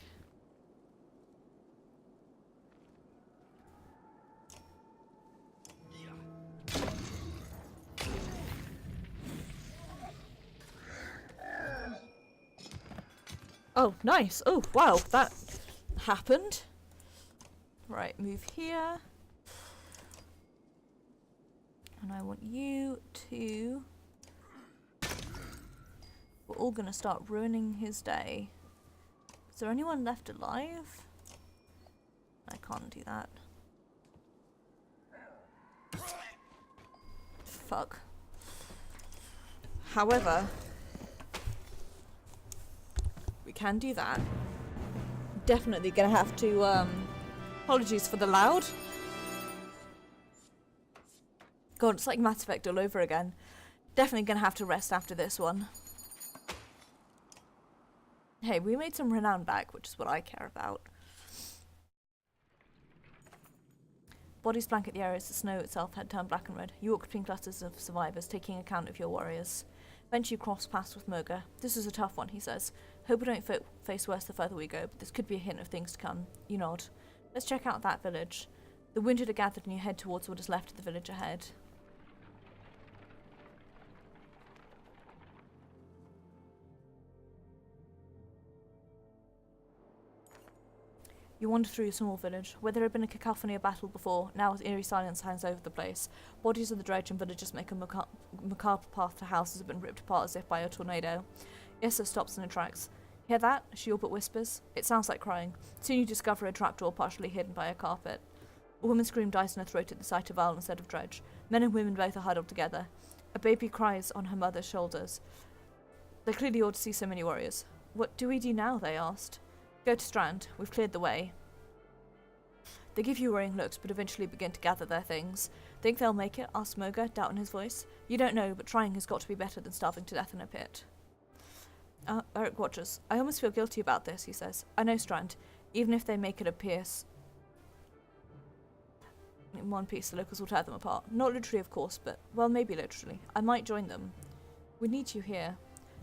Speaker 1: Oh, nice. Oh, wow, that happened. Right, move here. And I want you to... We're all gonna start ruining his day. Is there anyone left alive? I can't do that. Fuck. However, we can do that. Definitely gonna have to, apologies for the loud. God, it's like Mass Effect all over again. Definitely gonna have to rest after this one. Hey, we made some renown back, which is what I care about. Bodies blanket the areas the snow itself had turned black and red. You walk between clusters of survivors, taking account of your warriors. Eventually you cross paths with Moga. This is a tough one, he says. Hope we don't face worse the further we go, but this could be a hint of things to come. You nod. Let's check out that village. The wounded are gathered and you head towards what is left of the village ahead. You wander through a small village. Where there had been a cacophony of battle before, now eerie silence hangs over the place. Bodies of the dredge and villagers make a macabre path to houses have been ripped apart as if by a tornado. Issa stops in her tracks. Hear that? She all but whispers. It sounds like crying. Soon you discover a trapdoor partially hidden by a carpet. A woman's scream dies in her throat at the sight of Val instead of Dredge. Men and women both are huddled together. A baby cries on her mother's shoulders. They clearly ought to see so many warriors. What do we do now? They asked. Go to Strand. We've cleared the way. They give you worrying looks, but eventually begin to gather their things. Think they'll make it? Asked Moga, doubt in his voice. You don't know, but trying has got to be better than starving to death in a pit. Eric watches. I almost feel guilty about this, he says. I know, Strand. Even if they make it appear in one piece, the locals will tear them apart. Not literally, of course, but, well, maybe literally. I might join them. We need you here.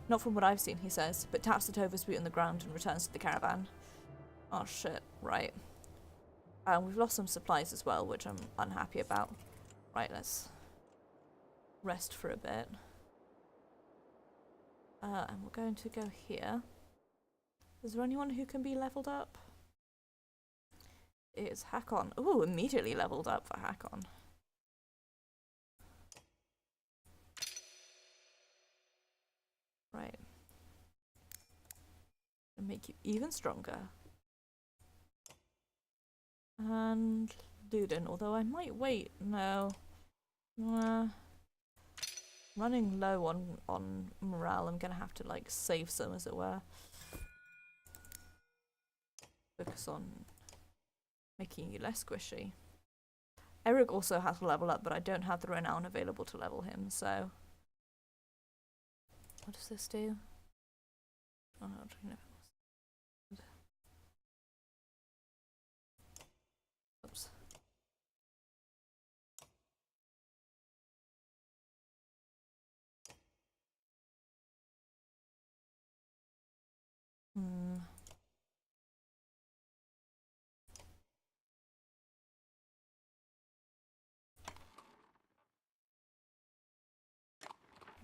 Speaker 1: Not from what I've seen, he says, but taps the Tova's boot on the ground and returns to the caravan. Oh shit, right. We've lost some supplies as well, which I'm unhappy about. Right, let's rest for a bit. And we're going to go here. Is there anyone who can be leveled up? It's Hakon. Ooh, immediately leveled up for Hakon. Right. And make you even stronger. And Luden, although I might wait. No. Running low on morale, I'm gonna have to like save some, as it were. Focus on making you less squishy. Eric also has to level up, but I don't have the renown available to level him, so... What does this do? Oh, I don't know. Oops.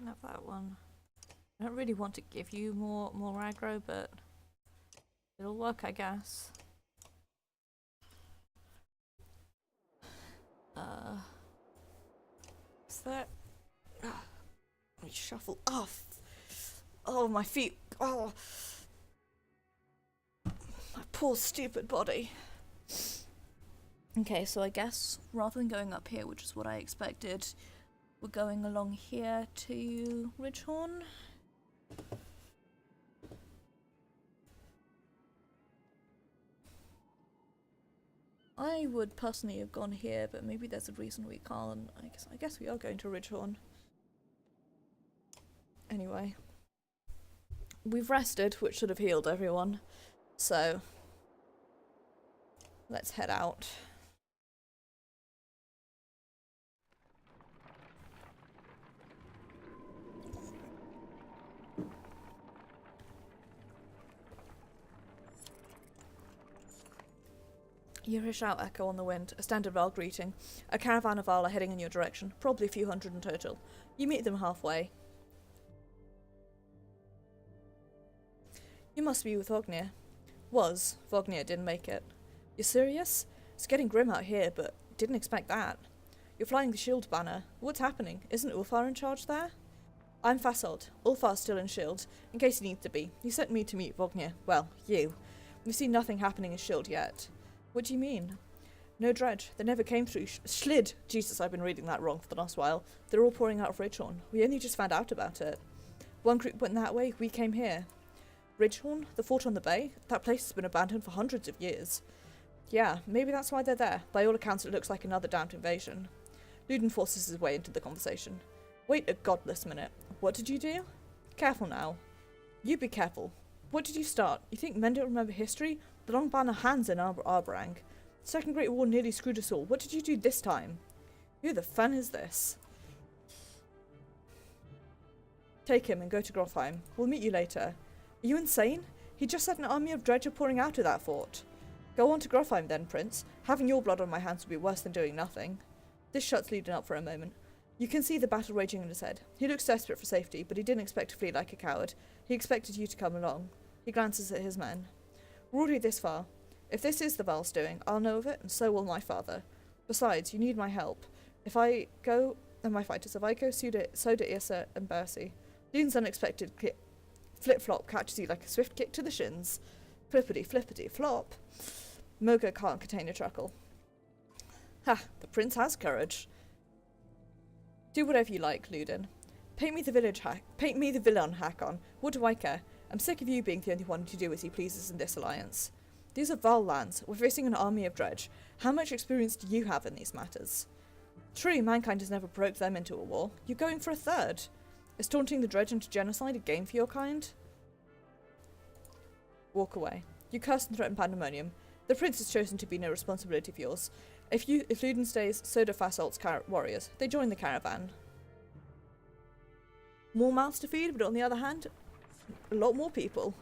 Speaker 1: Have that one. I don't really want to give you more aggro, but it'll work, I guess. Is that? Let me shuffle off. Oh, my feet. Oh, my poor stupid body. Okay, so I guess rather than going up here, which is what I expected, we're going along here to Ridgehorn. I would personally have gone here, but maybe there's a reason we can't. I guess we are going to Ridgehorn. Anyway. We've rested, which should have healed everyone. So, let's head out. You hear a shout echo on the wind, a standard Val greeting. A caravan of Val are heading in your direction, probably a few hundred in total. You meet them halfway. You must be with Vognir. Was. Vognir didn't make it. You're serious? It's getting grim out here, but didn't expect that. You're flying the shield banner. What's happening? Isn't Ulfar in charge there? I'm Fasold. Ulfar's still in shield, in case he needs to be. He sent me to meet Vognir. Well, you. We've seen nothing happening in shield yet. What do you mean? No dredge. They never came through. Schlid. Jesus, I've been reading that wrong for the last while. They're all pouring out of Ridgehorn. We only just found out about it. One group went that way, we came here. Ridgehorn? The fort on the bay? That place has been abandoned for hundreds of years. Yeah, maybe that's why they're there. By all accounts, it looks like another damned invasion. Luden forces his way into the conversation. Wait a godless minute. What did you do? Careful now. You be careful. What did you start? You think men don't remember history? The long ban of hands in Arborang. The Second Great War nearly screwed us all. What did you do this time? Who the fun is this? Take him and go to Grofheim. We'll meet you later. Are you insane? He just said an army of dredge are pouring out of that fort. Go on to Grofheim then, Prince. Having your blood on my hands would be worse than doing nothing. This shuts Luden up for a moment. You can see the battle raging in his head. He looks desperate for safety, but he didn't expect to flee like a coward. He expected you to come along. He glances at his men. We're already this far. If this is the Val's doing, I'll know of it, and so will my father. Besides, you need my help. If I go, and my fighters, Soda, Irsa, and Bercy. Luden's unexpected flip-flop catches you like a swift kick to the shins. Flippity-flop. Moga can't contain a chuckle. Ha! The prince has courage. Do whatever you like, Luden. Paint me the villain Hakon. What do I care? I'm sick of you being the only one to do as he pleases in this alliance. These are Val lands. We're facing an army of dredge. How much experience do you have in these matters? True, mankind has never provoked them into a war. You're going for a third. Is taunting the dredge into genocide a game for your kind? Walk away. You curse and threaten pandemonium. The prince has chosen to be no responsibility of yours. If Luden stays, so do Fasolt's warriors. They join the caravan. More mouths to feed, but on the other hand, a lot more people.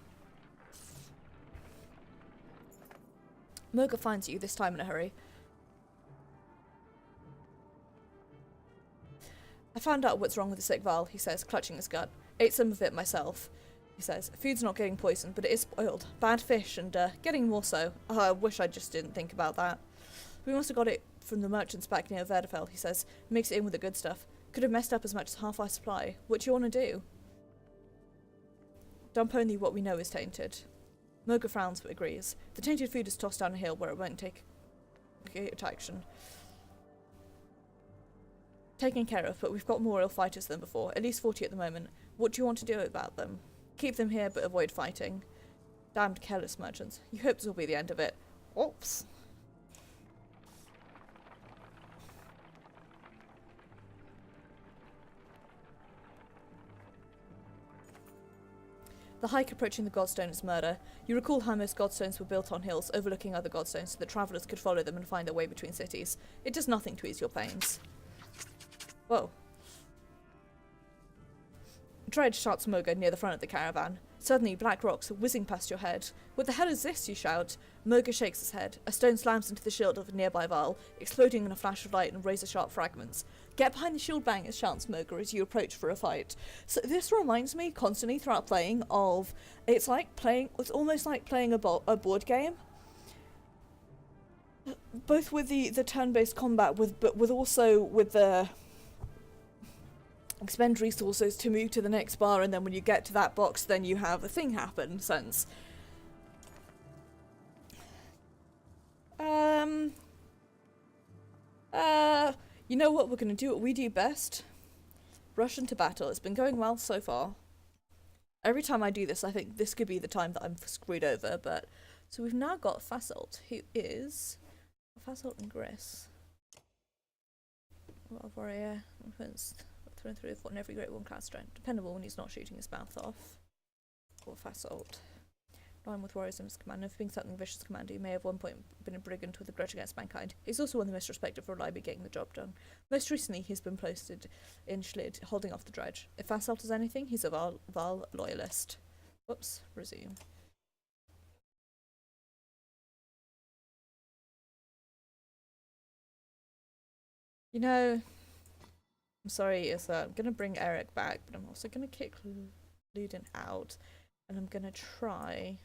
Speaker 1: Moga finds you, this time in a hurry. I found out what's wrong with the sick Val, he says, clutching his gut. Ate some of it myself. He says, food's not getting poisoned, but it is spoiled. Bad fish, and getting more so. Oh, I wish I just didn't think about that. We must have got it from the merchants back near Verdefell, he says. Mix it in with the good stuff. Could have messed up as much as half our supply. What do you want to do? Dump only what we know is tainted. Moga frowns but agrees. The tainted food is tossed down a hill where it won't take action. Taken care of, but we've got more real fighters than before. At least 40 at the moment. What do you want to do about them? Keep them here, but avoid fighting. Damned careless merchants. You hope this will be the end of it. Oops. The hike approaching the Godstone is murder. You recall how most Godstones were built on hills overlooking other Godstones so that travellers could follow them and find their way between cities. It does nothing to ease your pains. Whoa. Dredge shouts Moga near the front of the caravan. Suddenly, black rocks are whizzing past your head. What the hell is this, you shout? Moga shakes his head. A stone slams into the shield of a nearby Varl, exploding in a flash of light and razor-sharp fragments. Get behind the shield bangers, shouts Moga as you approach for a fight. So this reminds me constantly throughout playing of... it's almost like playing a board game. Both with the turn-based combat, but also with the... expend resources to move to the next bar, and then when you get to that box, then you have a thing happen sense. You know what, we're gonna do what we do best. Rush into battle. It's been going well so far. Every time I do this, I think this could be the time that I'm screwed over, but... So we've now got Fasolt, who is... Fasolt and Gris. What a warrior. Through and through, fought in every great one class strength. Dependable when he's not shooting his mouth off. Or Fasolt. Rhyme with warriors in his command. If being something vicious commander, he may have one point been a brigand with a grudge against mankind. He's also one of the most respected for reliably getting the job done. Most recently, he's been posted in Schlid, holding off the dredge. If Fasolt is anything, he's a Val loyalist. Whoops, resume. You know... I'm sorry, Issa. I'm gonna bring Eric back, but I'm also gonna kick Luden out. And I'm gonna try...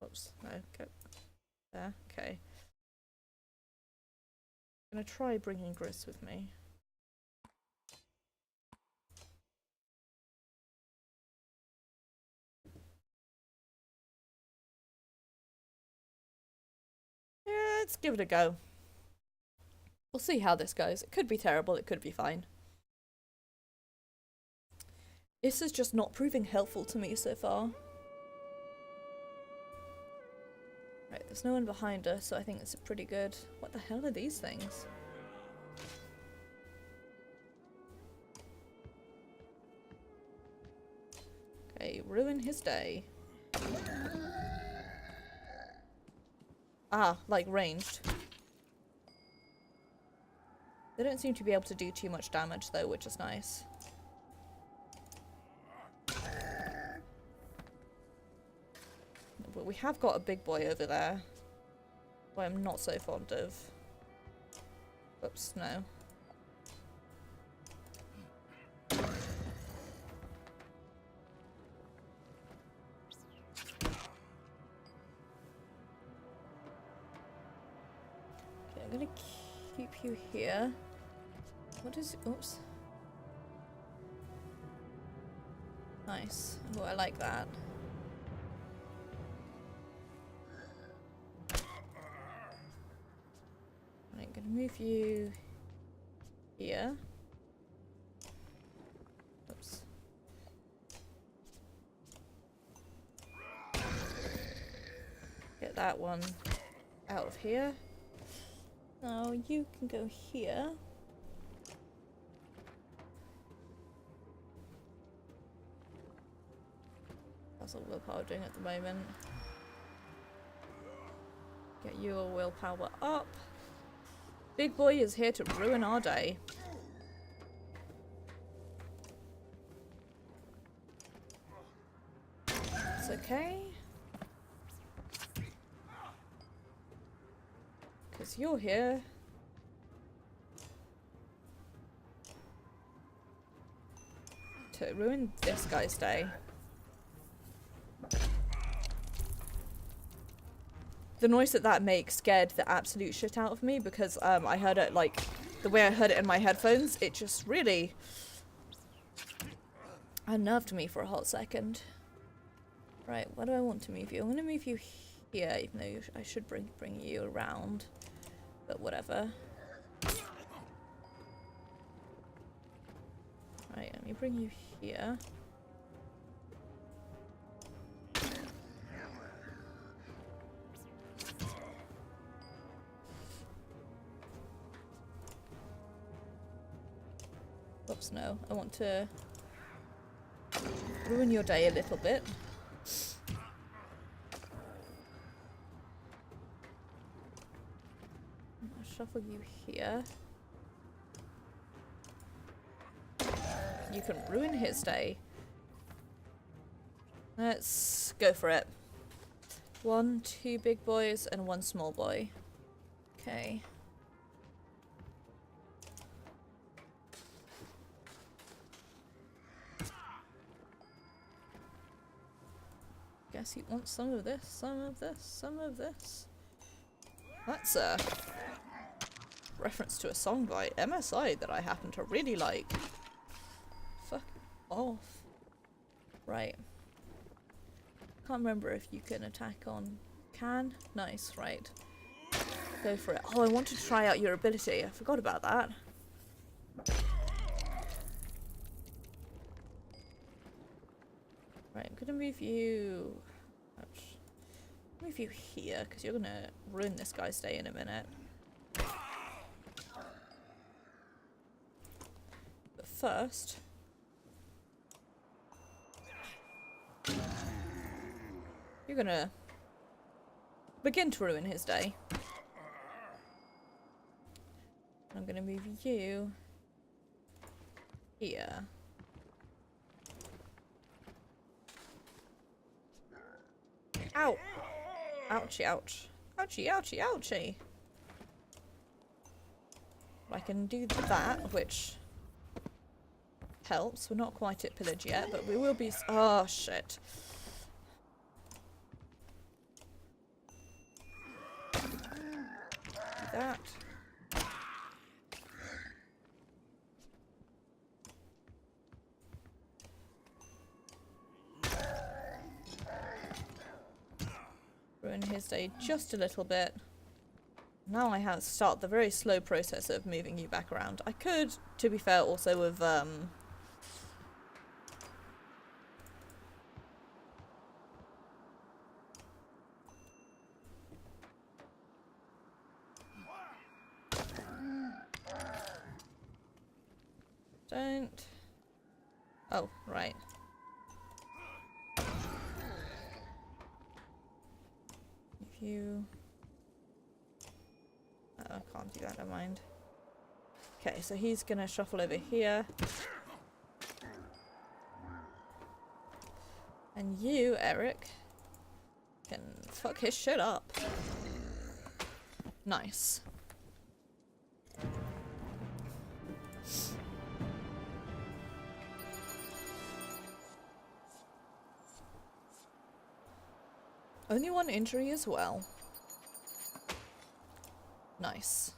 Speaker 1: Oops, no, go there, okay. I'm gonna try bringing Gris with me. Yeah, let's give it a go. We'll see how this goes. It could be terrible, it could be fine. Issa's just not proving helpful to me so far. Right, there's no one behind us, so I think it's pretty good. What the hell are these things? Okay, ruin his day. Ah, like ranged. They don't seem to be able to do too much damage though, which is nice. But we have got a big boy over there, who I'm not so fond of. Oops, no. Okay, I'm gonna keep you here. What is... oops. Nice. Oh, I like that. I'm gonna move you here. Oops. Get that one out of here. Now you can go here. That's all willpower doing at the moment. Get your willpower up. Big boy is here to ruin our day. It's okay. Because you're here. To ruin this guy's day. The noise that makes scared the absolute shit out of me because I heard it like the way I heard it in my headphones. It just really unnerved me for a hot second. Right, where do I want to move you? I'm going to move you here, even though I should bring you around. But whatever. Right, let me bring you here. Oops, no. I want to ruin your day a little bit. I'll shuffle you here. You can ruin his day. Let's go for it. 1, 2 big boys and 1 small boy. Okay. Guess he wants some of this, some of this, some of this. That's a reference to a song by MSI that I happen to really like. Fuck off. Right. Can't remember if you can attack on... Can? Nice, right. Go for it. Oh, I want to try out your ability. I forgot about that. Right, I'm gonna move you... Move you here, because you're gonna ruin this guy's day in a minute. But first... You're gonna begin to ruin his day. I'm gonna move you here. Ow! Ouchie, ouch. Ouchie, ouchie, ouchie. I can do that, which helps. We're not quite at pillage yet, but we will be... Oh, shit. Do that. Ruin his day just a little bit. Now I have to start the very slow process of moving you back around. I could, to be fair, also with don't. Oh, right. If you... Oh, I can't do that, never mind. Okay, so he's gonna shuffle over here. And you, Eric, can fuck his shit up. Nice. Only 1 injury as well. Nice.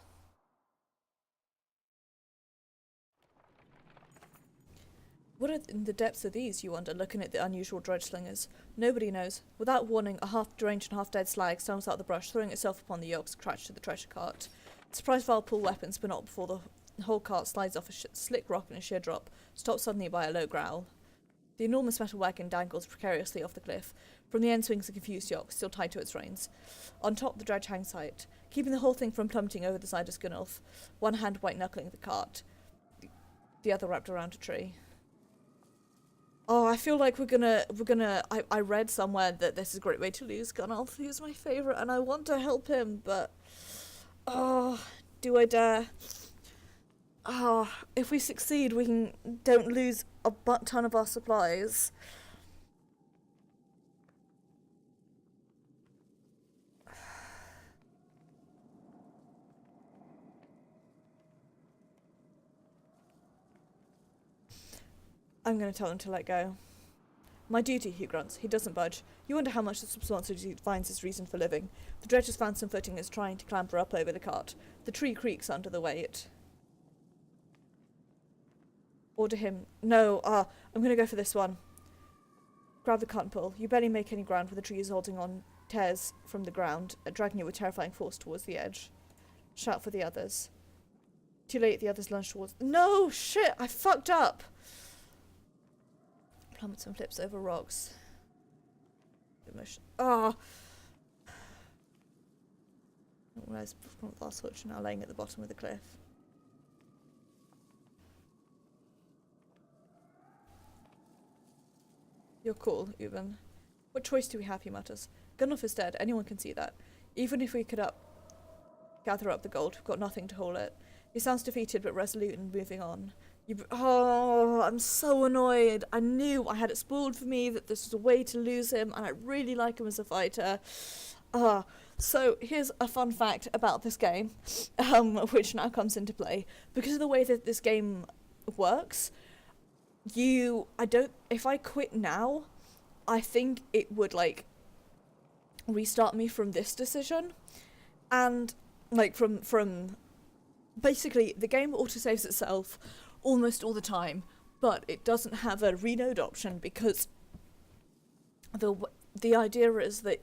Speaker 1: What are in the depths of these, you wonder, looking at the unusual dredge slingers? Nobody knows. Without warning, a half-deranged and half-dead slag stumbles out the brush, throwing itself upon the yokes attached to the treasure cart. Surprise Val pull weapons, but not before the whole cart slides off a slick rock in a sheer drop, stopped suddenly by a low growl. The enormous metal wagon dangles precariously off the cliff. From the end swings a confused yoke, still tied to its reins. On top, the dredge hangs tight, keeping the whole thing from plummeting over the side of Skunolf, one hand white-knuckling the cart, the other wrapped around a tree. Oh, I feel like we're gonna, I read somewhere that this is a great way to lose Gunolf, who's my favourite, and I want to help him, but... Oh, do I dare? Oh, if we succeed, we don't lose a ton of our supplies. I'm going to tell him to let go. My duty, he grunts. He doesn't budge. You wonder how much this responsibility finds his reason for living. The dredge has found some footing and is trying to clamber up over the cart. The tree creaks under the weight. Order him. No, I'm going to go for this one. Grab the cotton pole. You barely make any ground with the trees holding on tears from the ground, dragging you with terrifying force towards the edge. Shout for the others. Too late, the others lunge towards... No! Shit! I fucked up! Plummets and flips over rocks. Emotion. Ah! Where's last hutch now laying at the bottom of the cliff? You're cool, Uben. What choice do we have, he mutters. Gunnulf is dead, anyone can see that. Even if we could gather up the gold, we've got nothing to hold it. He sounds defeated but resolute and moving on. Oh, I'm so annoyed. I knew I had it spoiled for me that this was a way to lose him, and I really like him as a fighter. So here's a fun fact about this game, which now comes into play. Because of the way that this game works, if I quit now, I think it would, like, restart me from this decision. And, like, from basically, the game autosaves itself almost all the time, but it doesn't have a reload option because the idea is that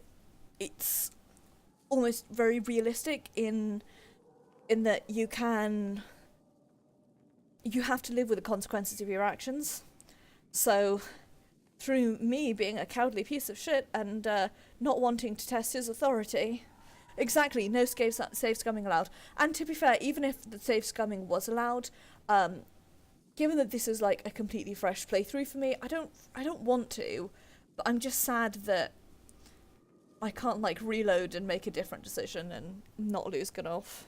Speaker 1: it's almost very realistic in that you have to live with the consequences of your actions. So through me being a cowardly piece of shit and not wanting to test his authority, exactly, no save scumming allowed. And to be fair, even if the save scumming was allowed, given that this is like a completely fresh playthrough for me, I don't want to, but I'm just sad that I can't, like, reload and make a different decision and not lose Gunnulf.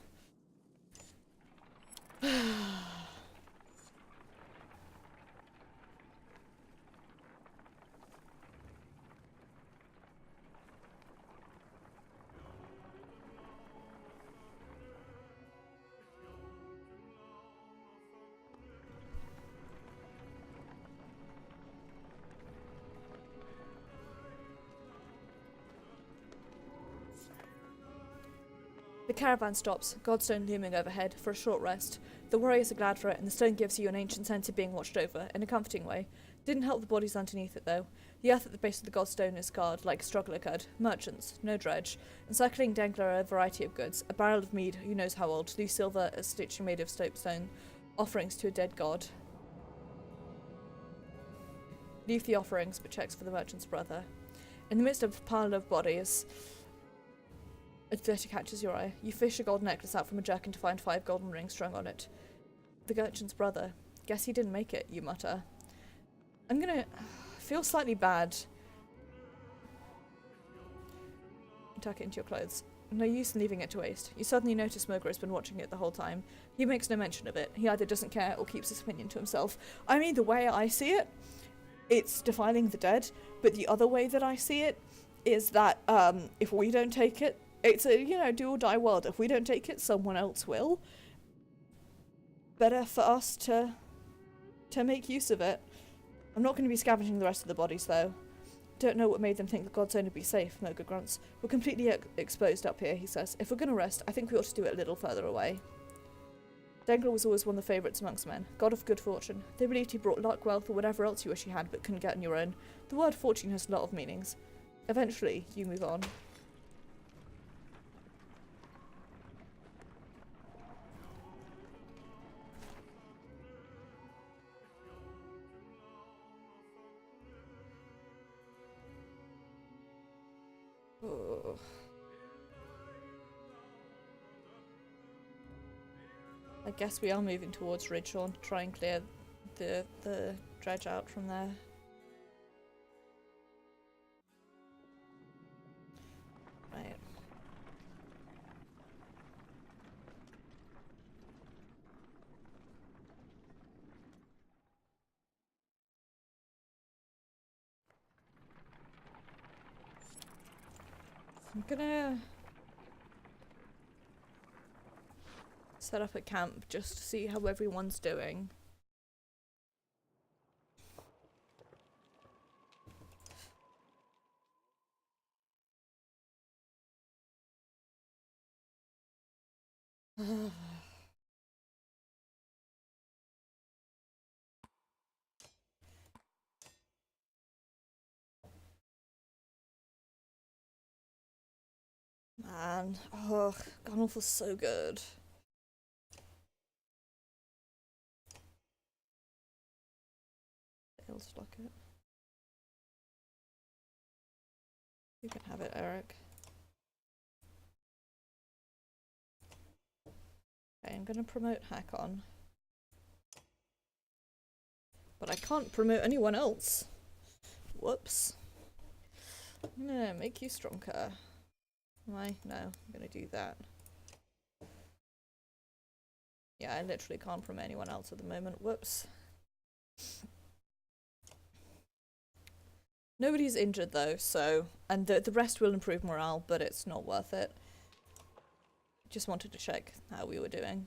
Speaker 1: The caravan stops, Godstone looming overhead, for a short rest. The warriors are glad for it, and the stone gives you an ancient sense of being watched over, in a comforting way. Didn't help the bodies underneath it, though. The earth at the base of the Godstone is scarred, like a struggle occurred. Merchants, no dredge. Encircling Dengler are a variety of goods. A barrel of mead, who knows how old, loose silver, a stitching made of stone, offerings to a dead god. Leave the offerings, but checks for the merchant's brother. In the midst of a pile of bodies, a dirty catches your eye. You fish a gold necklace out from a jerkin to find 5 golden rings strung on it. The merchant's brother. Guess he didn't make it, you mutter. I'm gonna feel slightly bad. Tuck it into your clothes. No use in leaving it to waste. You suddenly notice Smoker has been watching it the whole time. He makes no mention of it. He either doesn't care or keeps his opinion to himself. I mean, the way I see it, it's defiling the dead, but the other way that I see it is that if we don't take it, it's a, do or die world. If we don't take it, someone else will. Better for us to make use of it. I'm not going to be scavenging the rest of the bodies, though. Don't know what made them think the God's would be safe, Moga grunts. We're completely exposed up here, he says. If we're going to rest, I think we ought to do it a little further away. Dengler was always one of the favourites amongst men. God of good fortune. They believed he brought luck, wealth, or whatever else you wish you had but couldn't get on your own. The word fortune has a lot of meanings. Eventually, you move on. Oh. I guess we are moving towards Ridgehorn to try and clear the dredge out from there. Right. I'm gonna set up a camp just to see how everyone's doing. man. Oh, Gunnel feels so good. It'll lock it. You can have it, Eric. Okay, I'm gonna promote Hakon. But I can't promote anyone else. Whoops. I'm gonna make you stronger. Am I? No, I'm gonna do that. Yeah, I literally can't promote anyone else at the moment. Whoops. Nobody's injured though, so... And the rest will improve morale, but it's not worth it. Just wanted to check how we were doing.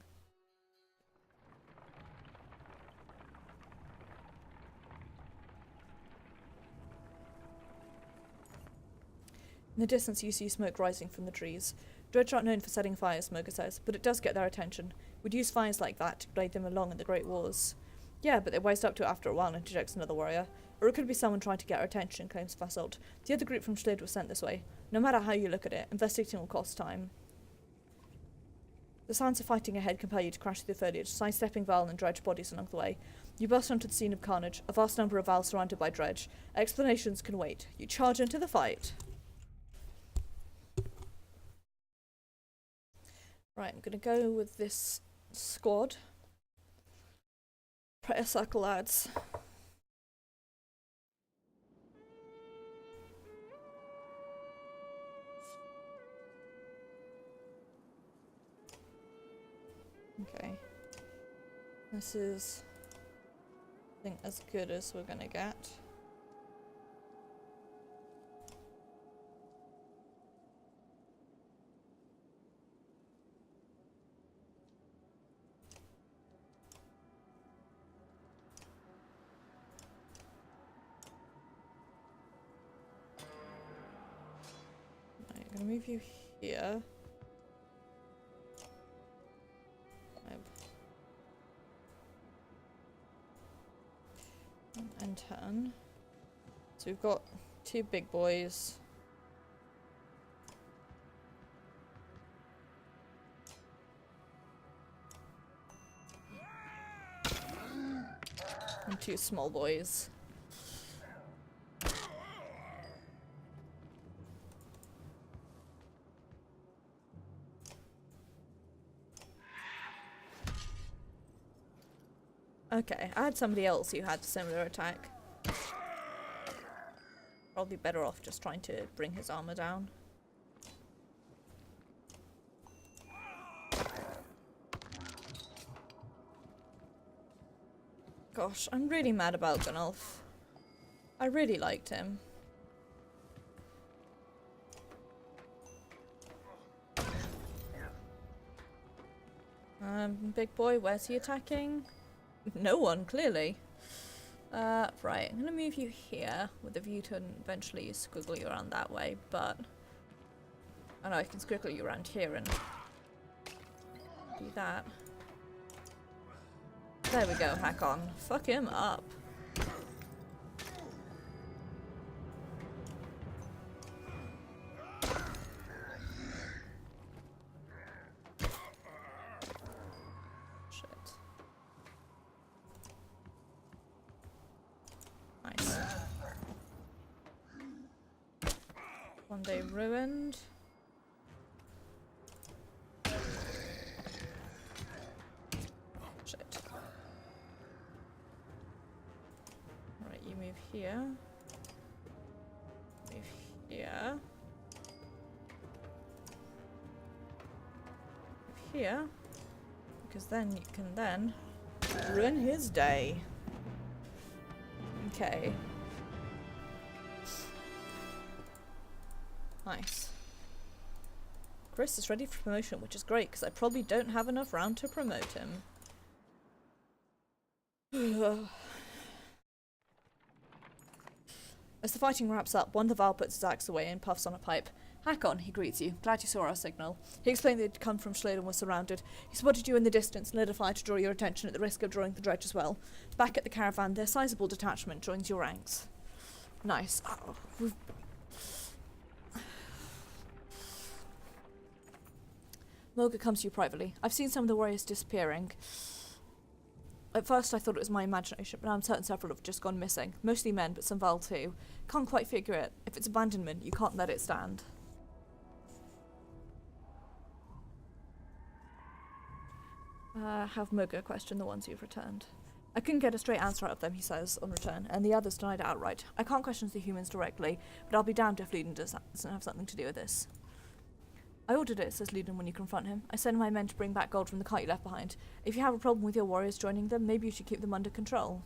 Speaker 1: In the distance you see smoke rising from the trees. Dredge aren't known for setting fires, Smoker says, but it does get their attention. We'd use fires like that to guide them along in the Great Wars. Yeah, but they wised up to it after a while, interjects another warrior. Or it could be someone trying to get our attention, claims Fasult. The other group from Schlid was sent this way. No matter how you look at it, investigating will cost time. The sounds of fighting ahead compel you to crash through the foliage, sidestepping Val and Dredge bodies along the way. You burst onto the scene of carnage, a vast number of Val surrounded by Dredge. Explanations can wait. You charge into the fight. Right, I'm gonna go with this squad. Prayer circle, lads. Okay. This is, I think, as good as we're gonna get. Right, I'm gonna move you here. And turn. So we've got two big boys. And two small boys. Okay, I had somebody else who had a similar attack. Probably better off just trying to bring his armor down. Gosh, I'm really mad about Gunnulf. I really liked him. Big boy, where's he attacking? No one, clearly. Right, I'm gonna move you here with a view to eventually squiggle you around that way, but... I know I can squiggle you around here and do that. There we go, Hakon. Fuck him up. One day ruined. Shit. Right, you move here. Move here. Move here. Because then you can then ruin his day. Okay. Nice. Chris is ready for promotion, which is great, because I probably don't have enough round to promote him. As the fighting wraps up, one of the Val puts his axe away and puffs on a pipe. Hakon, he greets you. Glad you saw our signal. He explained they'd come from Schlade and were surrounded. He spotted you in the distance and lit a fire to draw your attention at the risk of drawing the Dredge as well. Back at the caravan, their sizable detachment joins your ranks. Nice. Oh, Moga comes to you privately. I've seen some of the warriors disappearing. At first I thought it was my imagination, but I'm certain several have just gone missing. Mostly men, but some Val too. Can't quite figure it. If it's abandonment, you can't let it stand. Have Moga question the ones you've returned. I couldn't get a straight answer out of them, he says, on return, and the others denied it outright. I can't question the humans directly, but I'll be damned if Luden doesn't have something to do with this. I ordered it, says Luden when you confront him. I sent my men to bring back gold from the cart you left behind. If you have a problem with your warriors joining them, maybe you should keep them under control.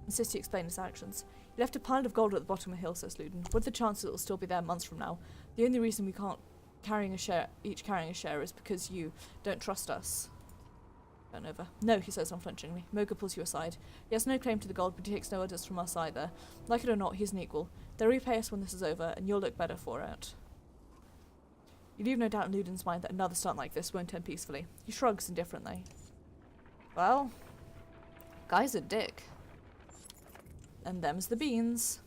Speaker 1: Insists he explain his actions. You left a pile of gold at the bottom of the hill, says Luden. What are the chances it will still be there months from now? The only reason we can't each carrying a share is because you don't trust us. Turn over. No, he says unflinchingly. Moga pulls you aside. He has no claim to the gold, but he takes no orders from us either. Like it or not, he's an equal. They'll repay us when this is over, and you'll look better for it. You leave no doubt in Luden's mind that another stunt like this won't end peacefully. He shrugs indifferently. Well, guy's a dick. And them's the beans.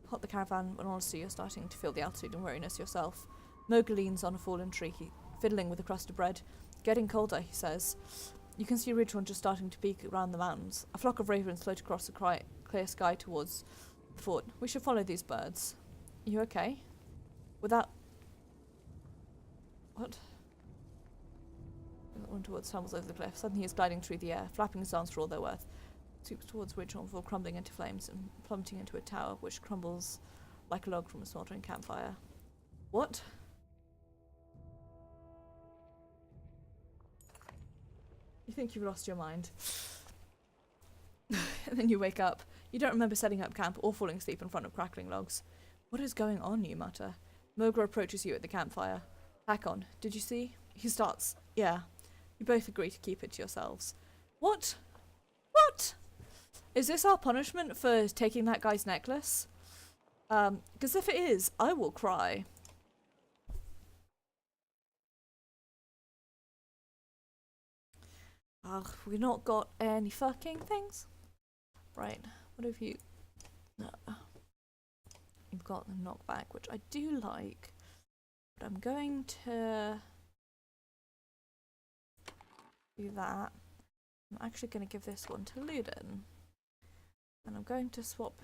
Speaker 1: Hot the caravan, when honestly you're starting to feel the altitude and weariness yourself. Moga leans on a fallen tree, fiddling with a crust of bread. Getting colder, he says. You can see Ridgeron just starting to peek around the mountains. A flock of ravens float across the clear sky towards the fort. We should follow these birds. Are you okay? Without... What? One towards tumbles over the cliff. Suddenly he is gliding through the air, flapping his arms for all they're worth. Swoops towards Ridgeron before crumbling into flames and plummeting into a tower which crumbles like a log from a smoldering campfire. What? You think you've lost your mind. And then you wake up. You don't remember setting up camp or falling asleep in front of crackling logs. What is going on, you mutter. Moga approaches you at the campfire. Hakon, did you see? He starts. Yeah. You both agree to keep it to yourselves. What? What? Is this our punishment for taking that guy's necklace? Because if it is, I will cry. Ugh, we've not got any fucking things. Right, what have you... No. You've got the knockback, which I do like. But I'm going to... do that. I'm actually going to give this one to Luden. And I'm going to swap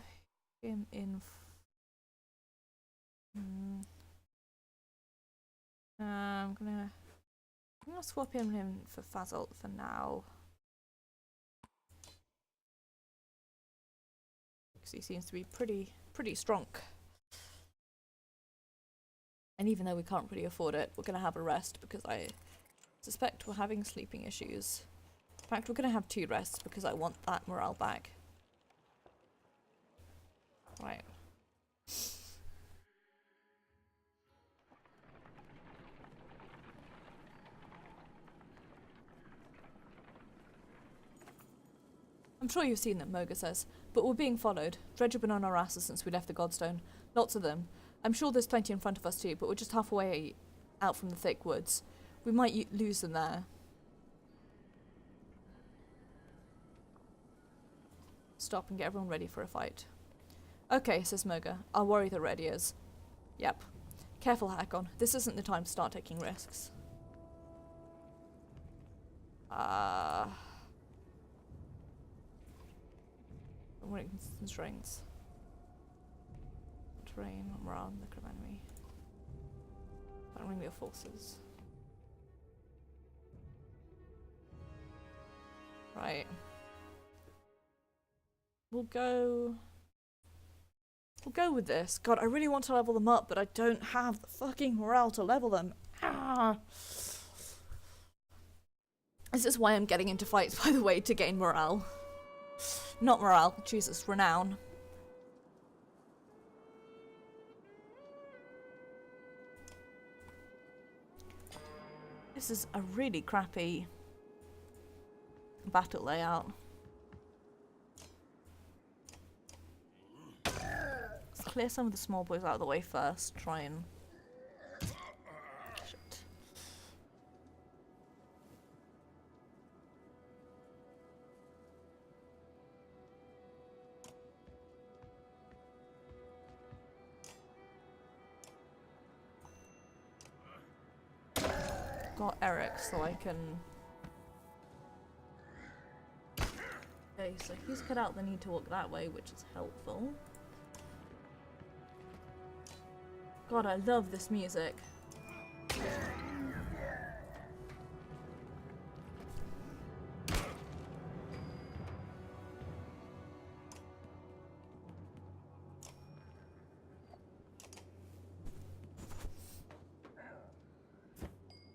Speaker 1: him in... I'm gonna swap him in for Fazult for now. Because he seems to be pretty strong. And even though we can't really afford it, we're gonna have a rest because I suspect we're having sleeping issues. In fact, we're gonna have 2 rests because I want that morale back. Right. I'm sure you've seen them, Moga says, but we're being followed. Dredge have been on our asses since we left the Godstone. Lots of them. I'm sure there's plenty in front of us too, but we're just halfway out from the thick woods. We might lose them there. Stop and get everyone ready for a fight. Okay, says Moga. I'll worry the readiers. Yep. Careful, Hakon. This isn't the time to start taking risks. Constraints. Terrain, morale, look of enemy. Battering your forces. Right. We'll go with this. God, I really want to level them up, but I don't have the fucking morale to level them. Ah. This is why I'm getting into fights, by the way, to gain morale. Not morale, Jesus, renown. This is a really crappy battle layout. Let's clear some of the small boys out of the way first, try and... Shit. got Eric, so I can... Okay, so he's cut out the need to walk that way, which is helpful. God, I love this music.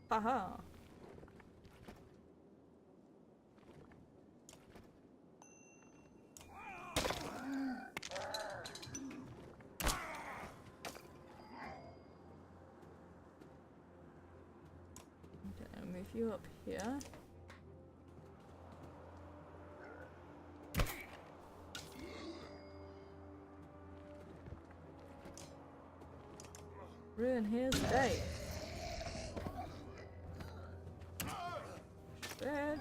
Speaker 1: Haha. Okay, I'll move you up here. Ruin his day. Shit.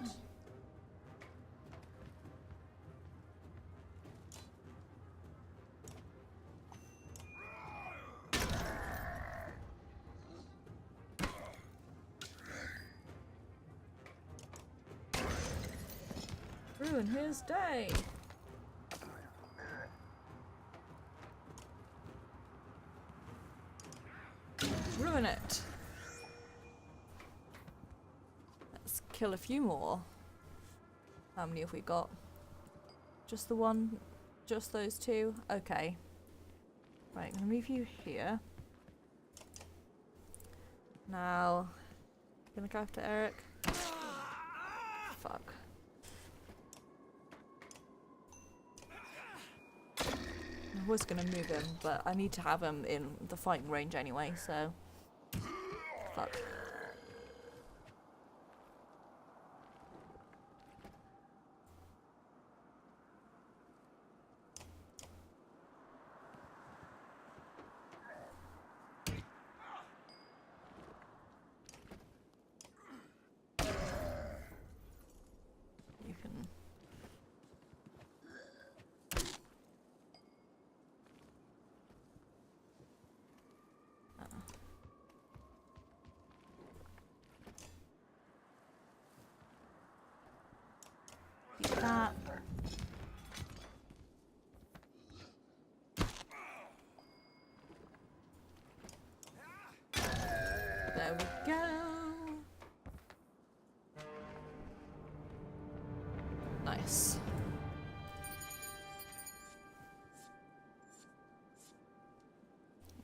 Speaker 1: Ruin his day. Ruin it. Let's kill a few more. How many have we got? Just the one? Just those two? Okay. Right, I'm gonna move you here. Now, gonna go after Eric. Fuck. I was gonna move him, but I need to have him in the fighting range anyway, so... Fuck. You can... Eat that. There we go. Nice.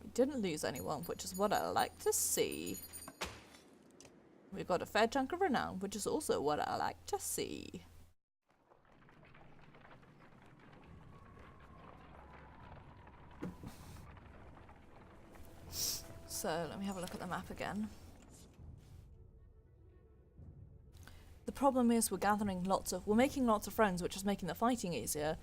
Speaker 1: We didn't lose anyone, which is what I like to see. We got a fair chunk of renown, which is also what I like to see. So let me have a look at the map again. The problem is we're making lots of friends, which is making the fighting easier.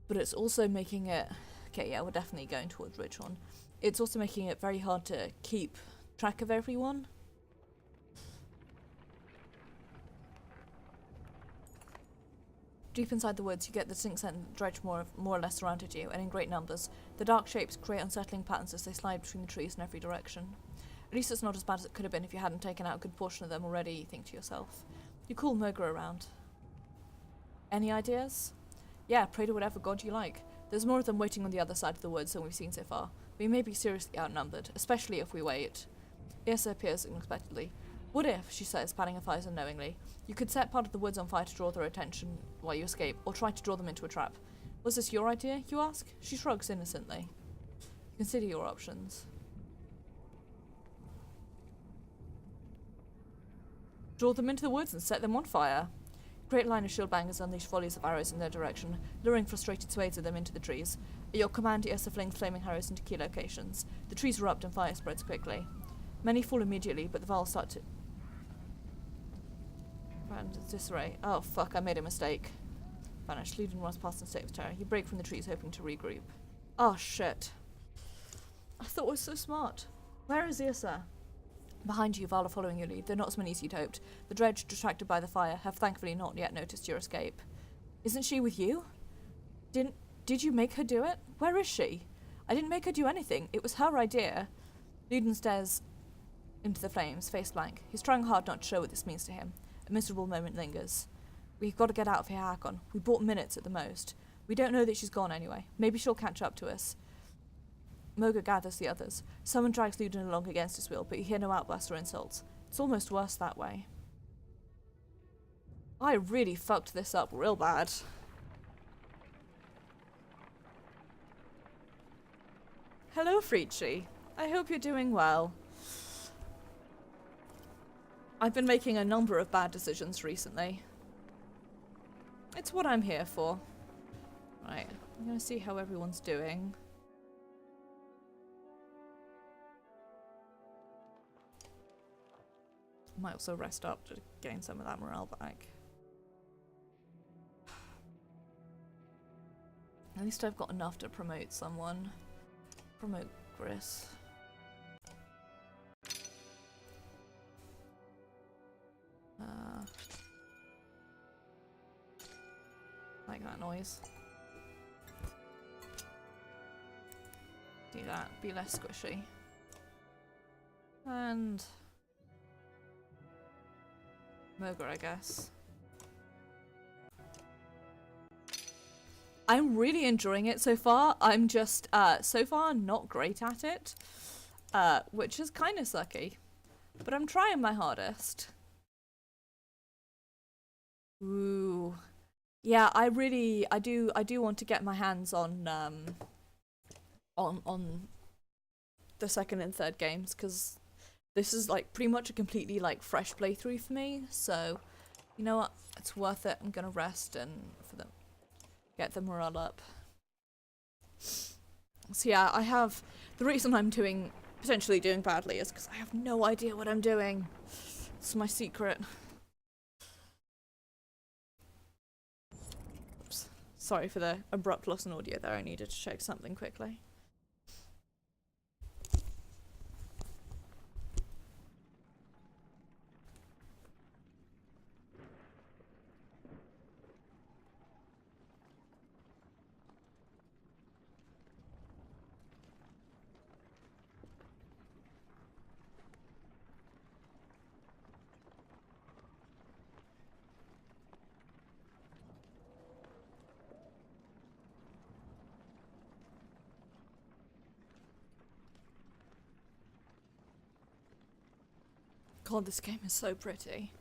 Speaker 1: But it's also making it... Okay, yeah, we're definitely going towards Richmond. It's also making it very hard to keep track of everyone. Deep inside the woods, you get the distinct scent that dredge more or less surrounded you, and in great numbers. The dark shapes create unsettling patterns as they slide between the trees in every direction. At least it's not as bad as it could have been if you hadn't taken out a good portion of them already, you think to yourself. You call Moga around. Any ideas? Yeah, pray to whatever god you like. There's more of them waiting on the other side of the woods than we've seen so far. We may be seriously outnumbered, especially if we wait. Issa appears unexpectedly. What if, she says, patting her thighs unknowingly, you could set part of the woods on fire to draw their attention while you escape, or try to draw them into a trap? Was this your idea, you ask? She shrugs innocently. Consider your options. Draw them into the woods and set them on fire. Great line of shield bangers unleash volleys of arrows in their direction, luring frustrated swathes of them into the trees. At your command, Issa flings flaming arrows into key locations. The trees erupt and fire spreads quickly. Many fall immediately, but the vials start to... disarray. Oh fuck, I made a mistake. Vanished, leaving runs past in a state of terror. You break from the trees, hoping to regroup. Oh shit. I thought I was so smart. Where is Issa? Behind you, Vala following your lead, though not as many as you'd hoped. The dredge, distracted by the fire, have thankfully not yet noticed your escape. Isn't she with you? Did you make her do it? Where is she? I didn't make her do anything. It was her idea. Luden stares into the flames, face blank. He's trying hard not to show what this means to him. A miserable moment lingers. We've got to get out of here, Hakon. We bought minutes at the most. We don't know that she's gone anyway. Maybe she'll catch up to us. Moga gathers the others. Someone drags Luden along against his will, but you hear no outbursts or insults. It's almost worse that way. I really fucked this up real bad. Hello, Frici. I hope you're doing well. I've been making a number of bad decisions recently. It's what I'm here for. Right, I'm gonna see how everyone's doing. Might also rest up to gain some of that morale back. At least I've got enough to promote someone. Promote Gris. Like that noise. Do that, be less squishy. And Moga, I guess. I'm really enjoying it so far. I'm just, so far not great at it. Which is kind of sucky. But I'm trying my hardest. Ooh. Yeah, I do want to get my hands on the second and third games, because this is like pretty much a completely like fresh playthrough for me. So, you know what? It's worth it. I'm gonna rest and for them get the morale up. So yeah, I have the reason I'm potentially doing badly is because I have no idea what I'm doing. It's my secret. Oops. Sorry for the abrupt loss in audio there. I needed to check something quickly. God, this game is so pretty.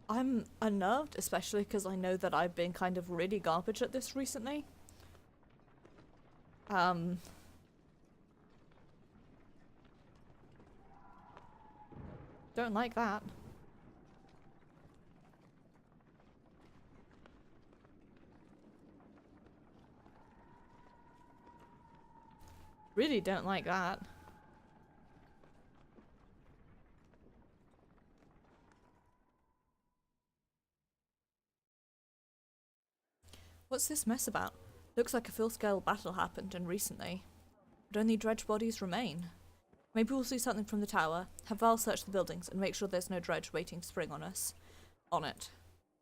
Speaker 1: I'm unnerved, especially because I know that I've been kind of really garbage at this recently. Don't like that. Really don't like that. What's this mess about? Looks like a full-scale battle happened, and recently. But only dredge bodies remain. Maybe we'll see something from the tower, have Val search the buildings, and make sure there's no dredge waiting to spring on us. On it.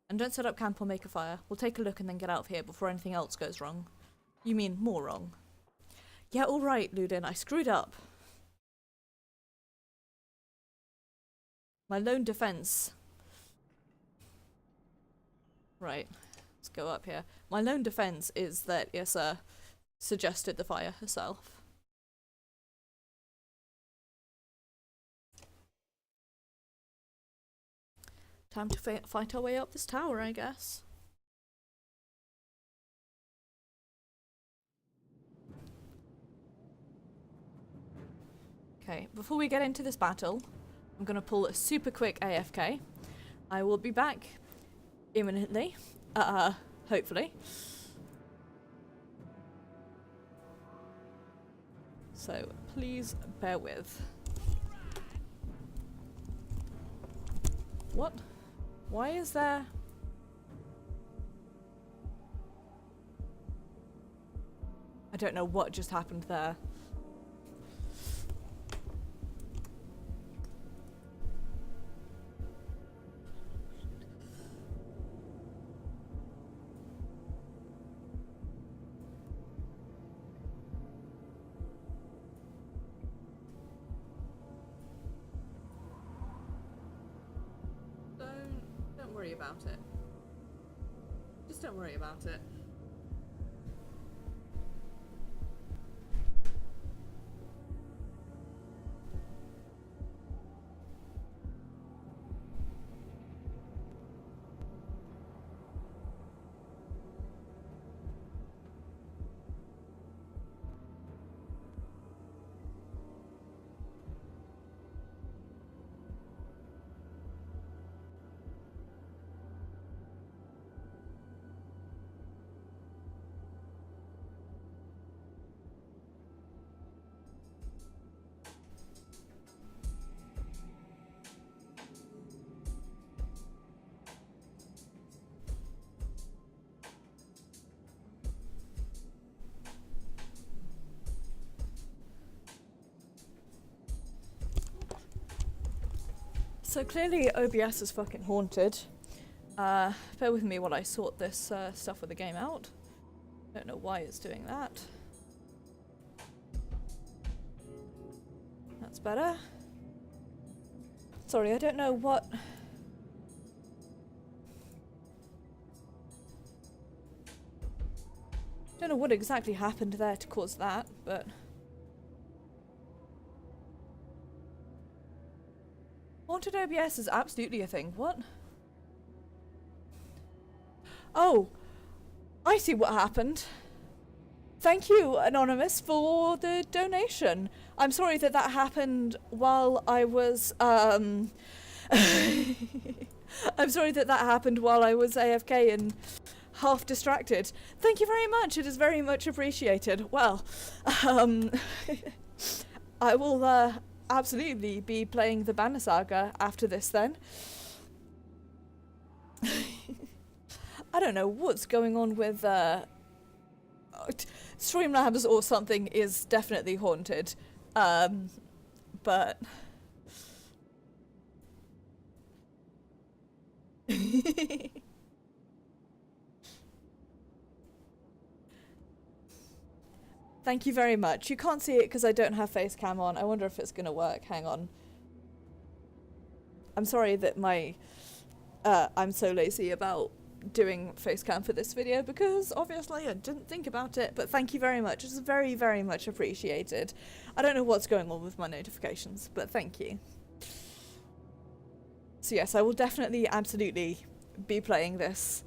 Speaker 1: And don't set up camp or make a fire. We'll take a look and then get out of here before anything else goes wrong. You mean more wrong? Yeah, alright, Luden, I screwed up. My lone defense. Right. Let's go up here. My lone defense is that Issa suggested the fire herself. Time to fight our way up this tower, I guess. Okay, before we get into this battle, I'm gonna pull a super quick AFK. I will be back imminently. Hopefully. So, please bear with. What? Why is there... I don't know what just happened there. Don't worry about it. Just don't worry about it. So clearly OBS is fucking haunted. Bear with me while I sort this stuff with the game out. Don't know why it's doing that. That's better. Sorry, I don't know what... Don't know what exactly happened there to cause that, but... Haunted OBS is absolutely a thing. What? Oh! I see what happened. Thank you, Anonymous, for the donation. I'm sorry that that happened while I was, I'm sorry that that happened while I was AFK and half distracted. Thank you very much. It is very much appreciated. Well, I will, absolutely be playing the Banner Saga after this then. I don't know what's going on with Streamlabs or something is definitely haunted. But thank you very much. You can't see it because I don't have face cam on. I wonder if it's gonna work. Hang on. I'm sorry that I'm so lazy about doing face cam for this video because obviously I didn't think about it, but thank you very much. It's very, very much appreciated. I don't know what's going on with my notifications, but thank you. So yes, I will definitely, absolutely be playing this.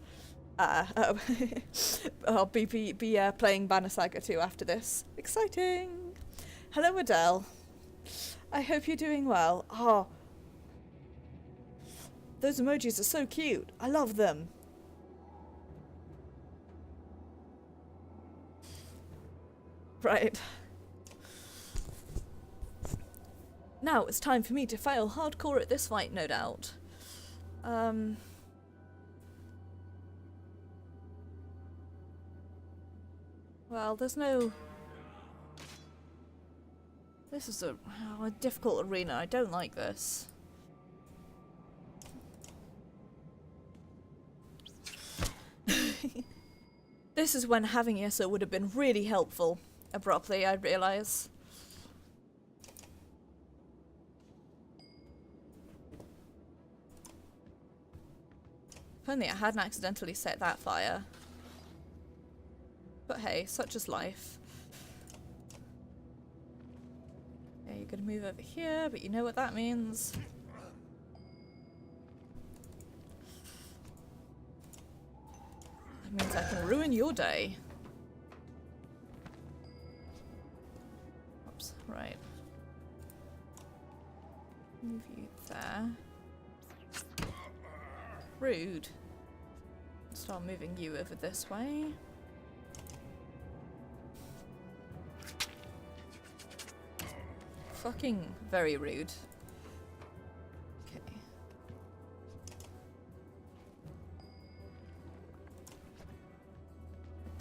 Speaker 1: I'll be playing Banner Saga 2 after this. Exciting! Hello, Adele. I hope you're doing well. Oh, those emojis are so cute. I love them. Right. Now it's time for me to fail hardcore at this fight, no doubt. Well, there's no... This is a difficult arena. I don't like this. This is when having Yessa would have been really helpful. Abruptly, I realise. If only I hadn't accidentally set that fire. But hey, such is life. Yeah, you're gonna move over here, but you know what that means. That means I can ruin your day. Oops, right. Move you there. Rude. Start moving you over this way. Fucking very rude. Okay.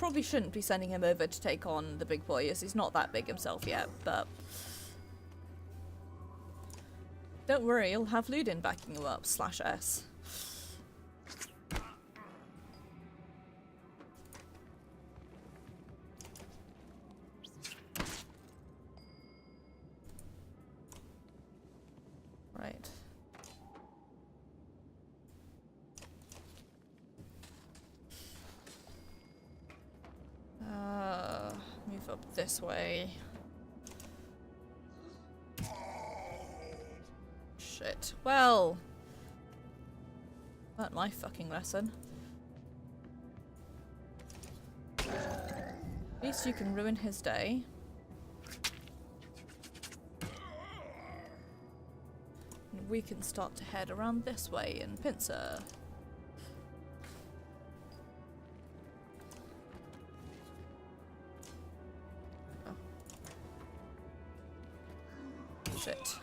Speaker 1: probably shouldn't be sending him over to take on the big boy, as he's not that big himself yet, but... Don't worry, he'll have Ludin backing him up, /S. Right. Move up this way. Shit. Well, learnt my fucking lesson. At least you can ruin his day. And we can start to head around this way in pincer. Shit.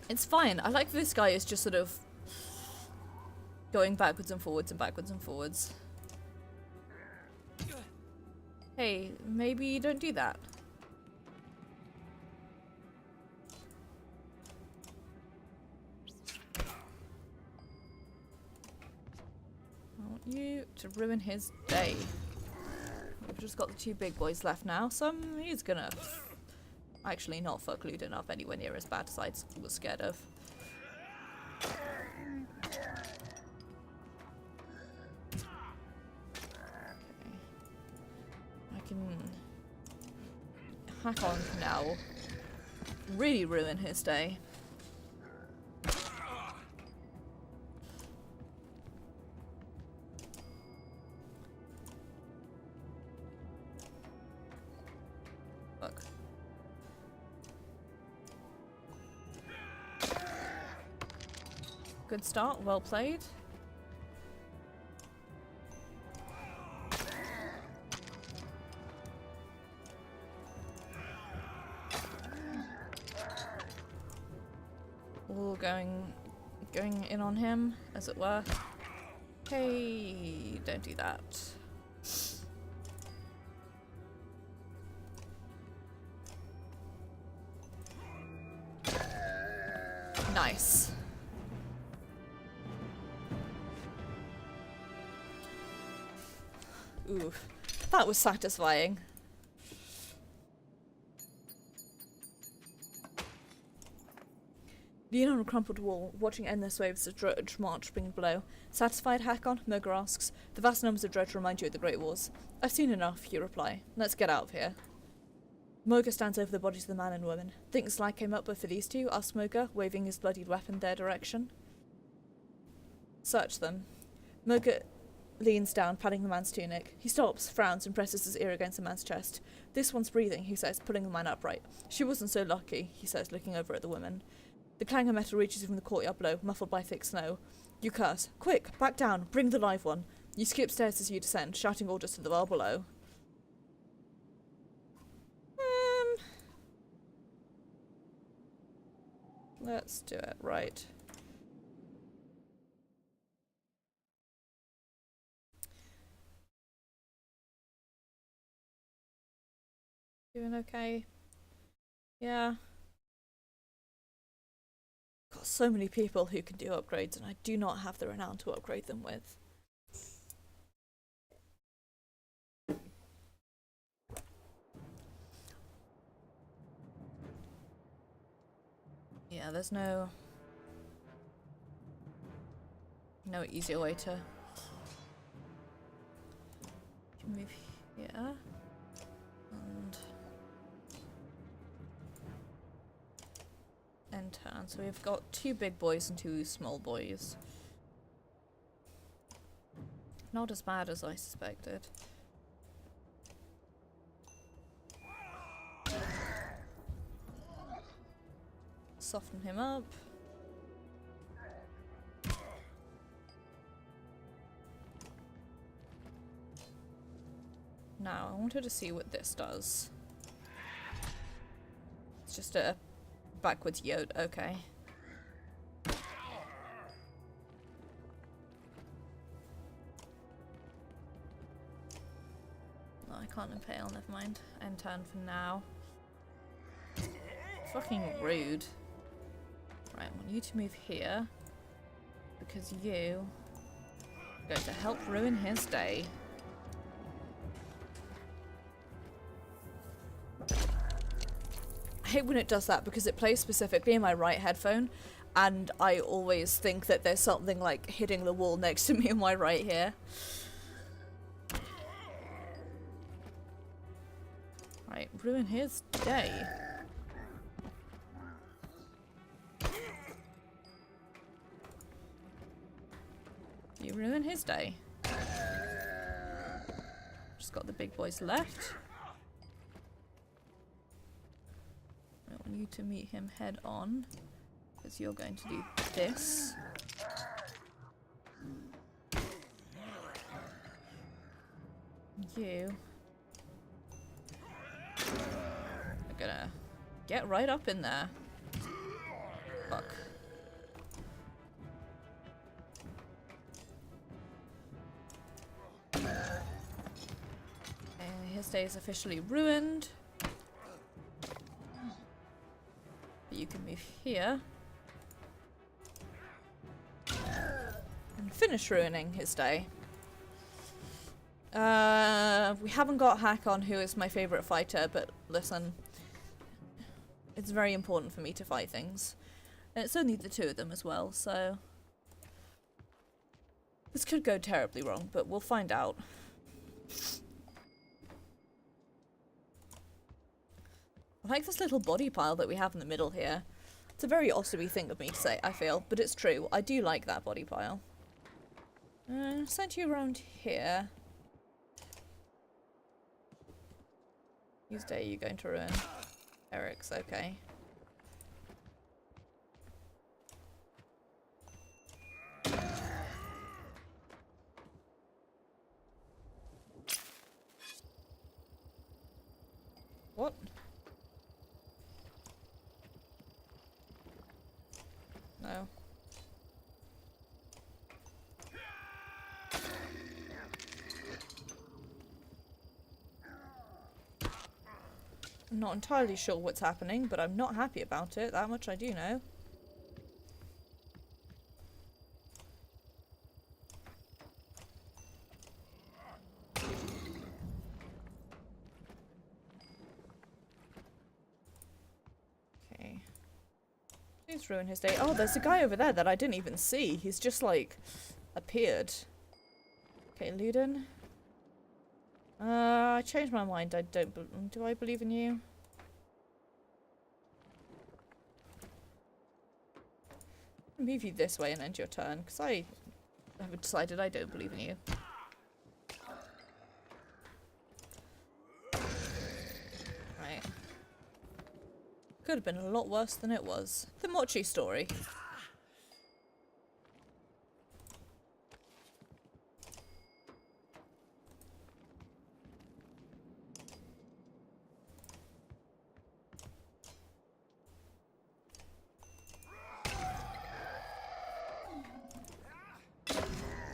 Speaker 1: It's fine. I like this guy is just sort of going backwards and forwards and backwards and forwards. Hey, maybe you don't do that. I want you to ruin his day. We've just got the two big boys left now, so he's gonna actually not fuck Ludin up anywhere near as bad as I was scared of. Okay. I can hack on now. Really ruin his day. Fuck. Good start, well played. All going in on him, as it were. Hey, don't do that. Nice. Ooh, that was satisfying. Lean on a crumpled wall, watching endless waves of Drudge march below. Satisfied, Hakon? Moga asks. The vast numbers of Drudge remind you of the Great Wars. I've seen enough, you reply. Let's get out of here. Moga stands over the bodies of the man and woman. Think Slag came up but for these two? Asks Moga, waving his bloodied weapon their direction. Search them. Moga leans down, patting the man's tunic. He stops, frowns, and presses his ear against the man's chest. This one's breathing, he says, pulling the man upright. She wasn't so lucky, he says, looking over at the woman. The clang of metal reaches from the courtyard below, muffled by thick snow. You curse. Quick, back down, bring the live one. You skip stairs as you descend, shouting orders to the bar below. Let's do it, right. Doing okay? Yeah. Got so many people who can do upgrades, and I do not have the renown to upgrade them with. Yeah, there's no easier way to move here and turn. So we've got two big boys and two small boys. Not as bad as I suspected. Soften him up. wanted to see what this does. It's just a backwards yod. Okay. No, I can't impale. Never mind. End turn for now. Fucking rude. Right, I want you to move here. Because you are going to help ruin his day. I hate when it does that because it plays specifically in my right headphone and I always think that there's something like hitting the wall next to me in my right ear. Right, ruin his day. You ruin his day. Just got the big boys left. I want you to meet him head on, because you're going to do this. You are gonna get right up in there. Fuck. His day is officially ruined. But you can move here. And finish ruining his day. We haven't got hack on who is my favourite fighter, but listen. It's very important for me to fight things. And it's only the two of them as well, so... This could go terribly wrong, but we'll find out. I like this little body pile that we have in the middle here. It's a very Osabi thing of me to say, I feel, but it's true. I do like that body pile. Send you around here. Whose day are you going to ruin? Eric's, okay. What? No. I'm not entirely sure what's happening, but I'm not happy about it. That much I do know. Okay. Please ruin his day. Oh, there's a guy over there that I didn't even see. He's just, like, appeared. Okay, Luden. I changed my mind. I don't. Do I believe in you? I'll move you this way and end your turn, because I have decided I don't believe in you. Right. Could have been a lot worse than it was. The Mochi story.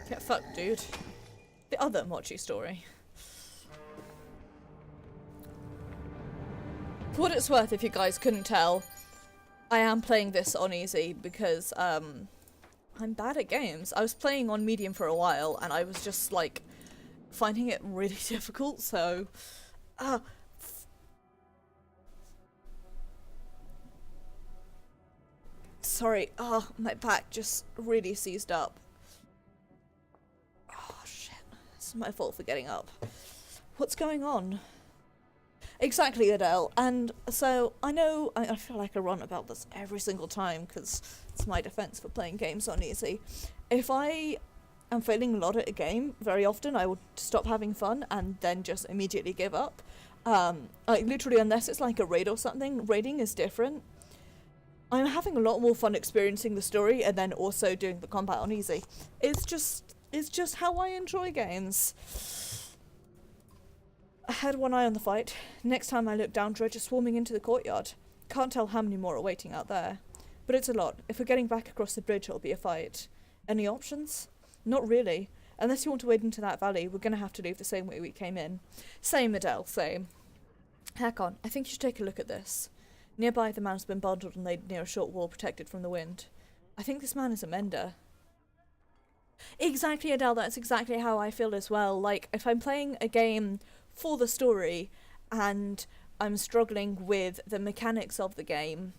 Speaker 1: Get fucked, dude. The other Mochi story. For what it's worth, if you guys couldn't tell, I am playing this on easy because, I'm bad at games. I was playing on medium for a while and I was just, like, finding it really difficult, so... Sorry, my back just really seized up. It's my fault for getting up. What's going on? Exactly, Adele. And so, I know, I feel like I run about this every single time because it's my defense for playing games on easy. If I am failing a lot at a game, very often I will stop having fun and then just immediately give up. Like literally, unless it's like a raid or something, raiding is different. I'm having a lot more fun experiencing the story and then also doing the combat on easy. It's just how I enjoy games. I had one eye on the fight. Next time I look down, dredge are swarming into the courtyard. Can't tell how many more are waiting out there. But it's a lot. If we're getting back across the bridge, it'll be a fight. Any options? Not really. Unless you want to wade into that valley, we're going to have to leave the same way we came in. Same, Adele, same. Hakon, I think you should take a look at this. Nearby, the man's been bundled and laid near a short wall protected from the wind. I think this man is a mender. Exactly, Adele, that's exactly how I feel as well. Like, if I'm playing a game for the story and I'm struggling with the mechanics of the game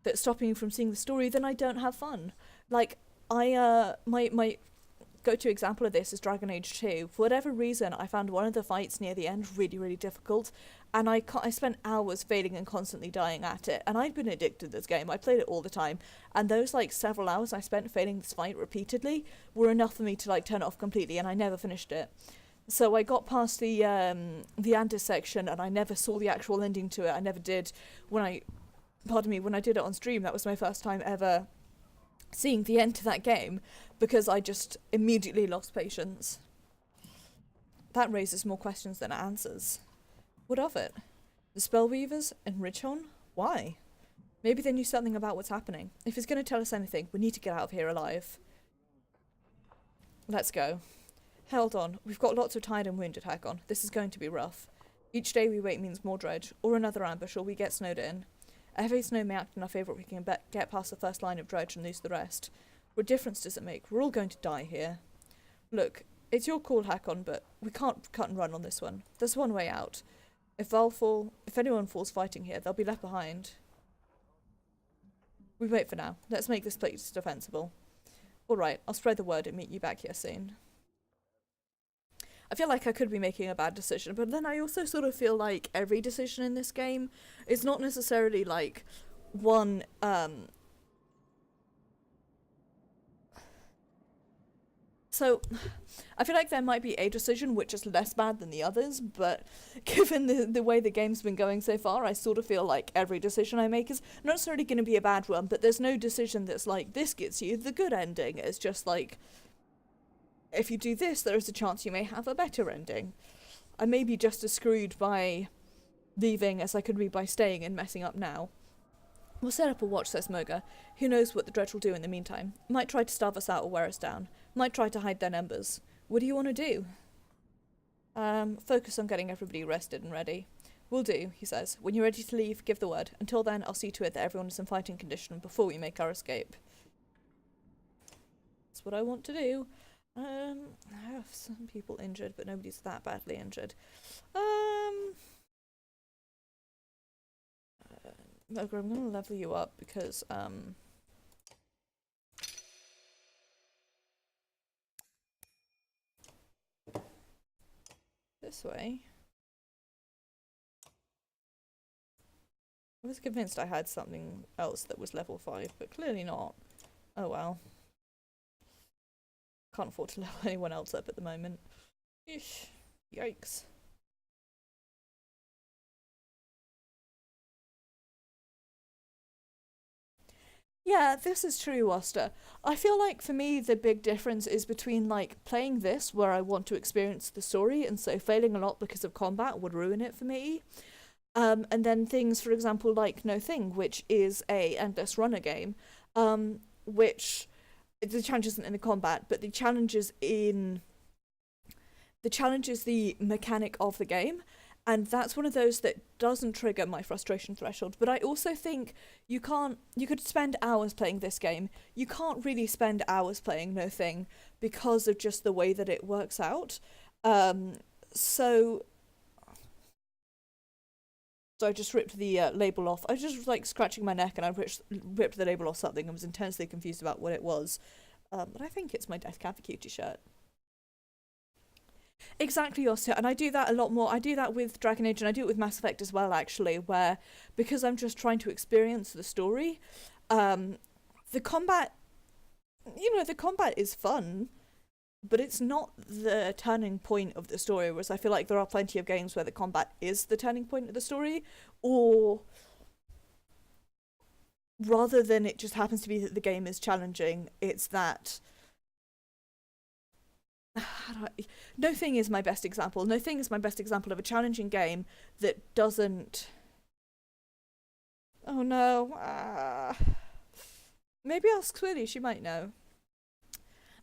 Speaker 1: that's stopping me from seeing the story, then I don't have fun. Like, my go-to example of this is Dragon Age 2. For whatever reason, I found one of the fights near the end really, really difficult, and I spent hours failing and constantly dying at it, and I'd been addicted to this game. I played it all the time, and those, like, several hours I spent failing this fight repeatedly were enough for me to, like, turn it off completely, and I never finished it. So I got past the Andis section, and I never saw the actual ending to it. I never did. When I did it on stream, that was my first time ever seeing the end to that game, because I just immediately lost patience. That raises more questions than it answers. What of it? The Spellweavers and Richon? Why? Maybe they knew something about what's happening. If it's going to tell us anything, we need to get out of here alive. Let's go. Held on. We've got lots of tired and wounded, Hakon. This is going to be rough. Each day we wait means more dredge, or another ambush, or we get snowed in. A heavy snow may act in our favour if we can get past the first line of dredge and lose the rest. What difference does it make? We're all going to die here. Look, it's your call, Hakon, but we can't cut and run on this one. There's one way out. If anyone falls fighting here, they'll be left behind. We wait for now. Let's make this place defensible. Alright, I'll spread the word and meet you back here soon. I feel like I could be making a bad decision, but then I also sort of feel like every decision in this game is not necessarily like one, so I feel like there might be a decision which is less bad than the others, but given the way the game's been going so far, I sort of feel like every decision I make is not necessarily going to be a bad one, but there's no decision that's like, this gets you the good ending. It's just like, if you do this, there is a chance you may have a better ending. I may be just as screwed by leaving as I could be by staying and messing up now. We'll set up a watch, says Moga. Who knows what the dredge will do in the meantime. Might try to starve us out or wear us down. Might try to hide their numbers. What do you want to do? Focus on getting everybody rested and ready. Will do, he says. When you're ready to leave, give the word. Until then, I'll see to it that everyone is in fighting condition before we make our escape. That's what I want to do. I have some people injured, but nobody's that badly injured. Moga, I'm gonna level you up because, this way. I was convinced I had something else that was level 5, but clearly not. Oh well. Can't afford to level anyone else up at the moment. Eesh. Yikes. Yeah, this is true, Oster. I feel like for me the big difference is between like playing this where I want to experience the story and so failing a lot because of combat would ruin it for me. And then things, for example, like No Thing, which is a endless runner game, which the challenge isn't in the combat, but the challenge is the mechanic of the game, and that's one of those that doesn't trigger my frustration threshold. But I also think you could spend hours playing this game. You can't really spend hours playing No Thing because of just the way that it works out. So I just ripped the label off. I was just like scratching my neck and I ripped the label off something and was intensely confused about what it was. But I think it's my Death Cab for Cutie shirt. Exactly, Oster, and I do that a lot more. I do that with Dragon Age and I do it with Mass Effect as well, actually, where because I'm just trying to experience the story, the combat, the combat is fun, but it's not the turning point of the story, whereas I feel like there are plenty of games where the combat is the turning point of the story, or rather than it just happens to be that the game is challenging, it's that No Thing is my best example. No Thing is my best example of a challenging game that doesn't. Oh no. Maybe ask Swilly, she might know.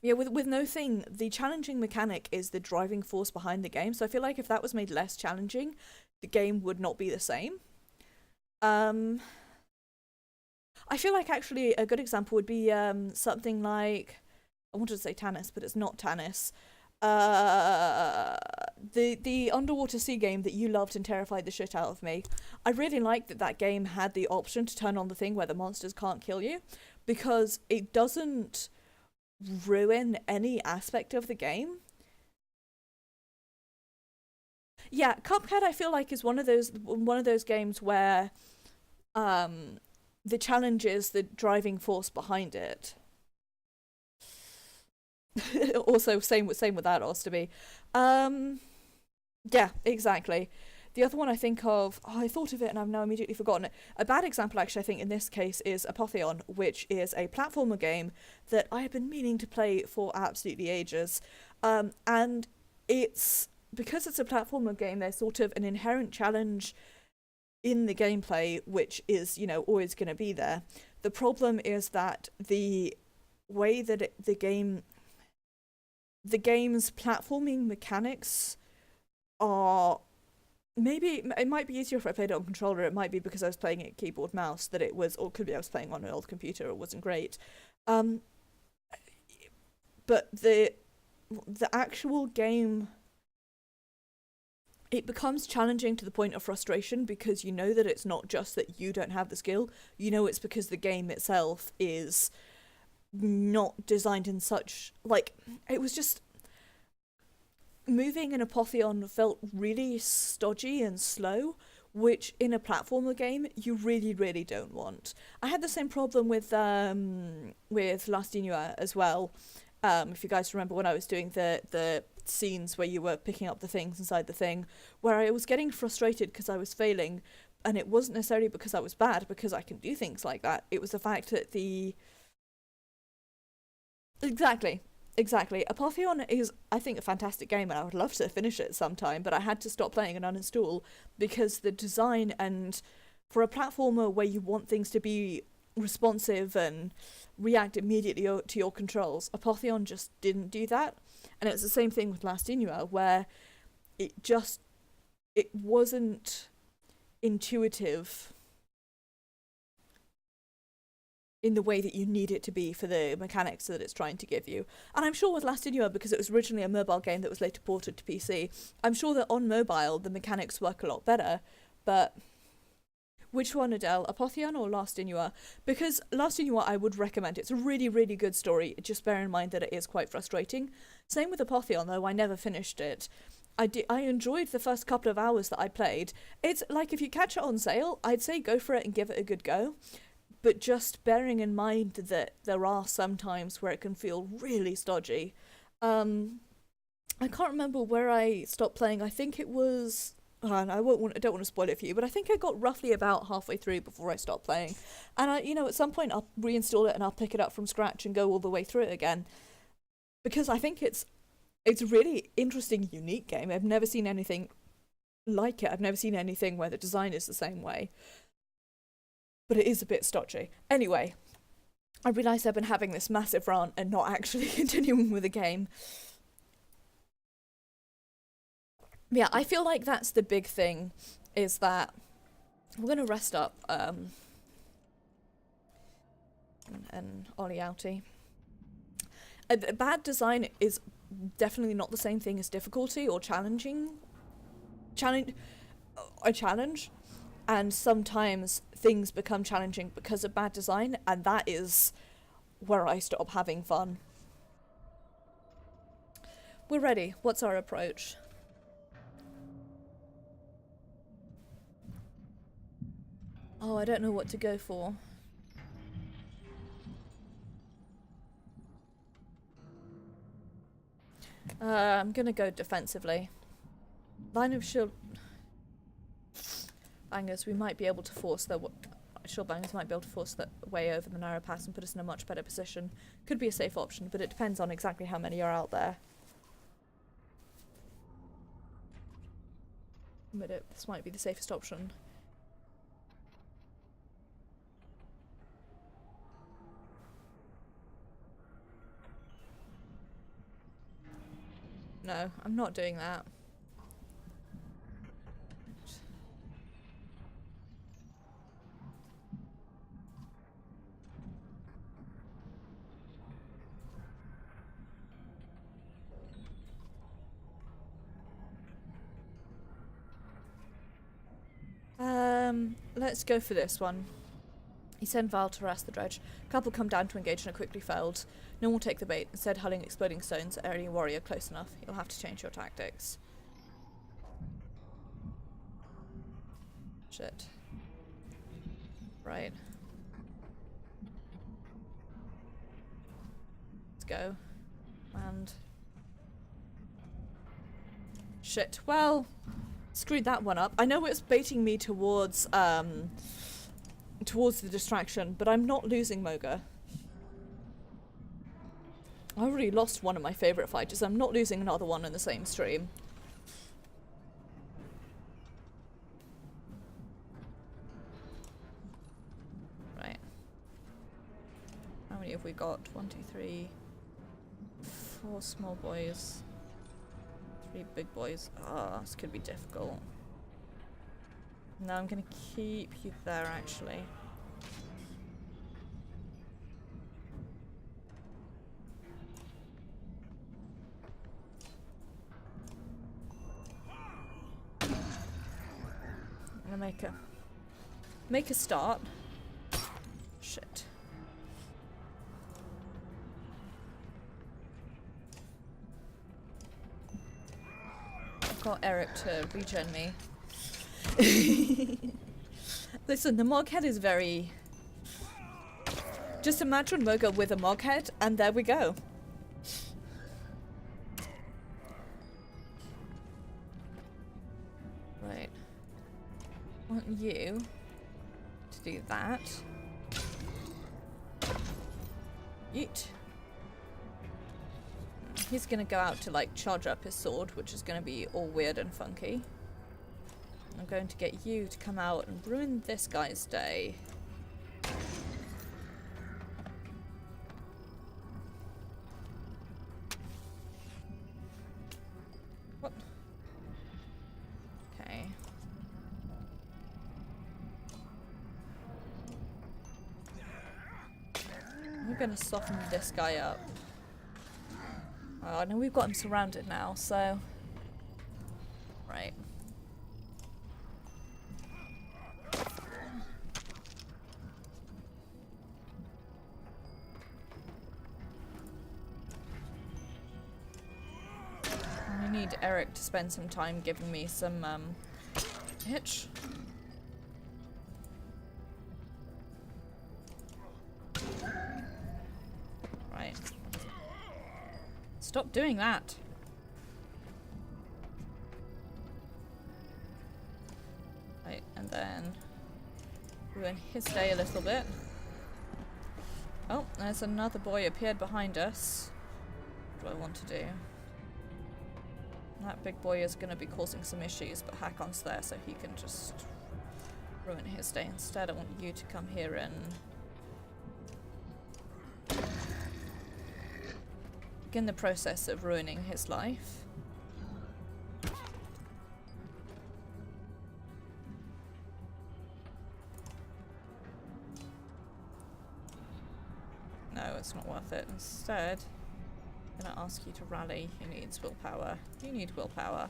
Speaker 1: Yeah, with No Thing, the challenging mechanic is the driving force behind the game. So I feel like if that was made less challenging, the game would not be the same. Um, I feel like actually a good example would be something like, I wanted to say Tannis, but it's not Tannis. Uh, the underwater sea game that you loved and terrified the shit out of me. I really like that that game had the option to turn on the thing where the monsters can't kill you, because it doesn't ruin any aspect of the game. Yeah, Cuphead I feel like is one of those games where um the challenge is the driving force behind it. Also, same with that, Ostomy. Um, yeah, exactly. The other one I think of, oh, I thought of it and I've now immediately forgotten it. A bad example, actually, I think in this case is Apotheon, which is a platformer game that I have been meaning to play for absolutely ages. And it's because it's a platformer game, there's sort of an inherent challenge in the gameplay, which is, always going to be there. The problem is that the way that the game's platforming mechanics are, maybe it might be easier if I played it on controller. It might be because I was playing it keyboard mouse that it was, or could be I was playing on an old computer. It wasn't great. Um, but the actual game, it becomes challenging to the point of frustration because you know that it's not just that you don't have the skill. You know it's because the game itself is not designed in such, like, it was just moving in Apotheon felt really stodgy and slow, which in a platformer game you really, really don't want. I had the same problem with Last Inua as well. If you guys remember when I was doing the scenes where you were picking up the things inside the thing, where I was getting frustrated because I was failing, and it wasn't necessarily because I was bad, because I can do things like that. It was the fact that Exactly. Exactly. Apotheon is, I think, a fantastic game, and I would love to finish it sometime, but I had to stop playing and uninstall because the design, and for a platformer where you want things to be responsive and react immediately to your controls, Apotheon just didn't do that. And it's the same thing with Last Inua, where it wasn't intuitive in the way that you need it to be for the mechanics that it's trying to give you. And I'm sure with Last Inua, because it was originally a mobile game that was later ported to PC, I'm sure that on mobile the mechanics work a lot better. But which one, Adele? Apotheon or Last Inua? Because Last Inua I would recommend. It's a really, really good story. Just bear in mind that it is quite frustrating. Same with Apotheon, though I never finished it. I enjoyed the first couple of hours that I played. It's like, if you catch it on sale, I'd say go for it and give it a good go, but just bearing in mind that there are some times where it can feel really stodgy. I can't remember where I stopped playing. I think it was. And I don't want to spoil it for you, but I think I got roughly about halfway through before I stopped playing. And at some point I'll reinstall it and I'll pick it up from scratch and go all the way through it again, because I think it's a really interesting, unique game. I've never seen anything like it. I've never seen anything where the design is the same way. But it is a bit stodgy. Anyway, I realise I've been having this massive rant and not actually continuing with the game. Yeah, I feel like that's the big thing, is that we're going to rest up and Ollie outie. Bad design is definitely not the same thing as difficulty or challenging. A challenge, and sometimes things become challenging because of bad design, and that is where I stop having fun. We're ready. What's our approach? Oh, I don't know what to go for. I'm gonna go defensively. Line of shield bangers, we might be able to force their shield bangers might be able to force their way over the narrow pass and put us in a much better position. Could be a safe option, but it depends on exactly how many are out there. Admit it, this might be the safest option. No, I'm not doing that. Let's go for this one. He sent Val to harass the dredge. Couple come down to engage and are quickly failed. No one will take the bait, instead hurling exploding stones at any warrior close enough. You'll have to change your tactics. Shit. Right. Let's go. And... shit. Well... screwed that one up. I know it's baiting me towards towards the distraction, but I'm not losing Moga. I already lost one of my favourite fighters. I'm not losing another one in the same stream. Right. How many have we got? 1, 2, 3, 4 small boys. 3 big boys. Ah, this could be difficult. No, I'm gonna keep you there, actually. I'm gonna make a start. Shit. Got Eric to regen me. Listen, the Moghead is very... just imagine Moga with a Moghead, and there we go. Right. I want you to do that. Yeet. He's gonna go out to, like, charge up his sword, which is gonna be all weird and funky. I'm going to get you to come out and ruin this guy's day. What? Okay. We're gonna soften this guy up. Oh, no, we've got him surrounded now, so... right. I need Eric to spend some time giving me some, hitch. Right. Stop doing that. Right, and then ruin his day a little bit. Oh, there's another boy appeared behind us. What do I want to do? That big boy is going to be causing some issues, but Hakon's there so he can just ruin his day. Instead, I want you to come here and begin the process of ruining his life. No, it's not worth it. Instead, I'm gonna ask you to rally. Who needs willpower? You need willpower.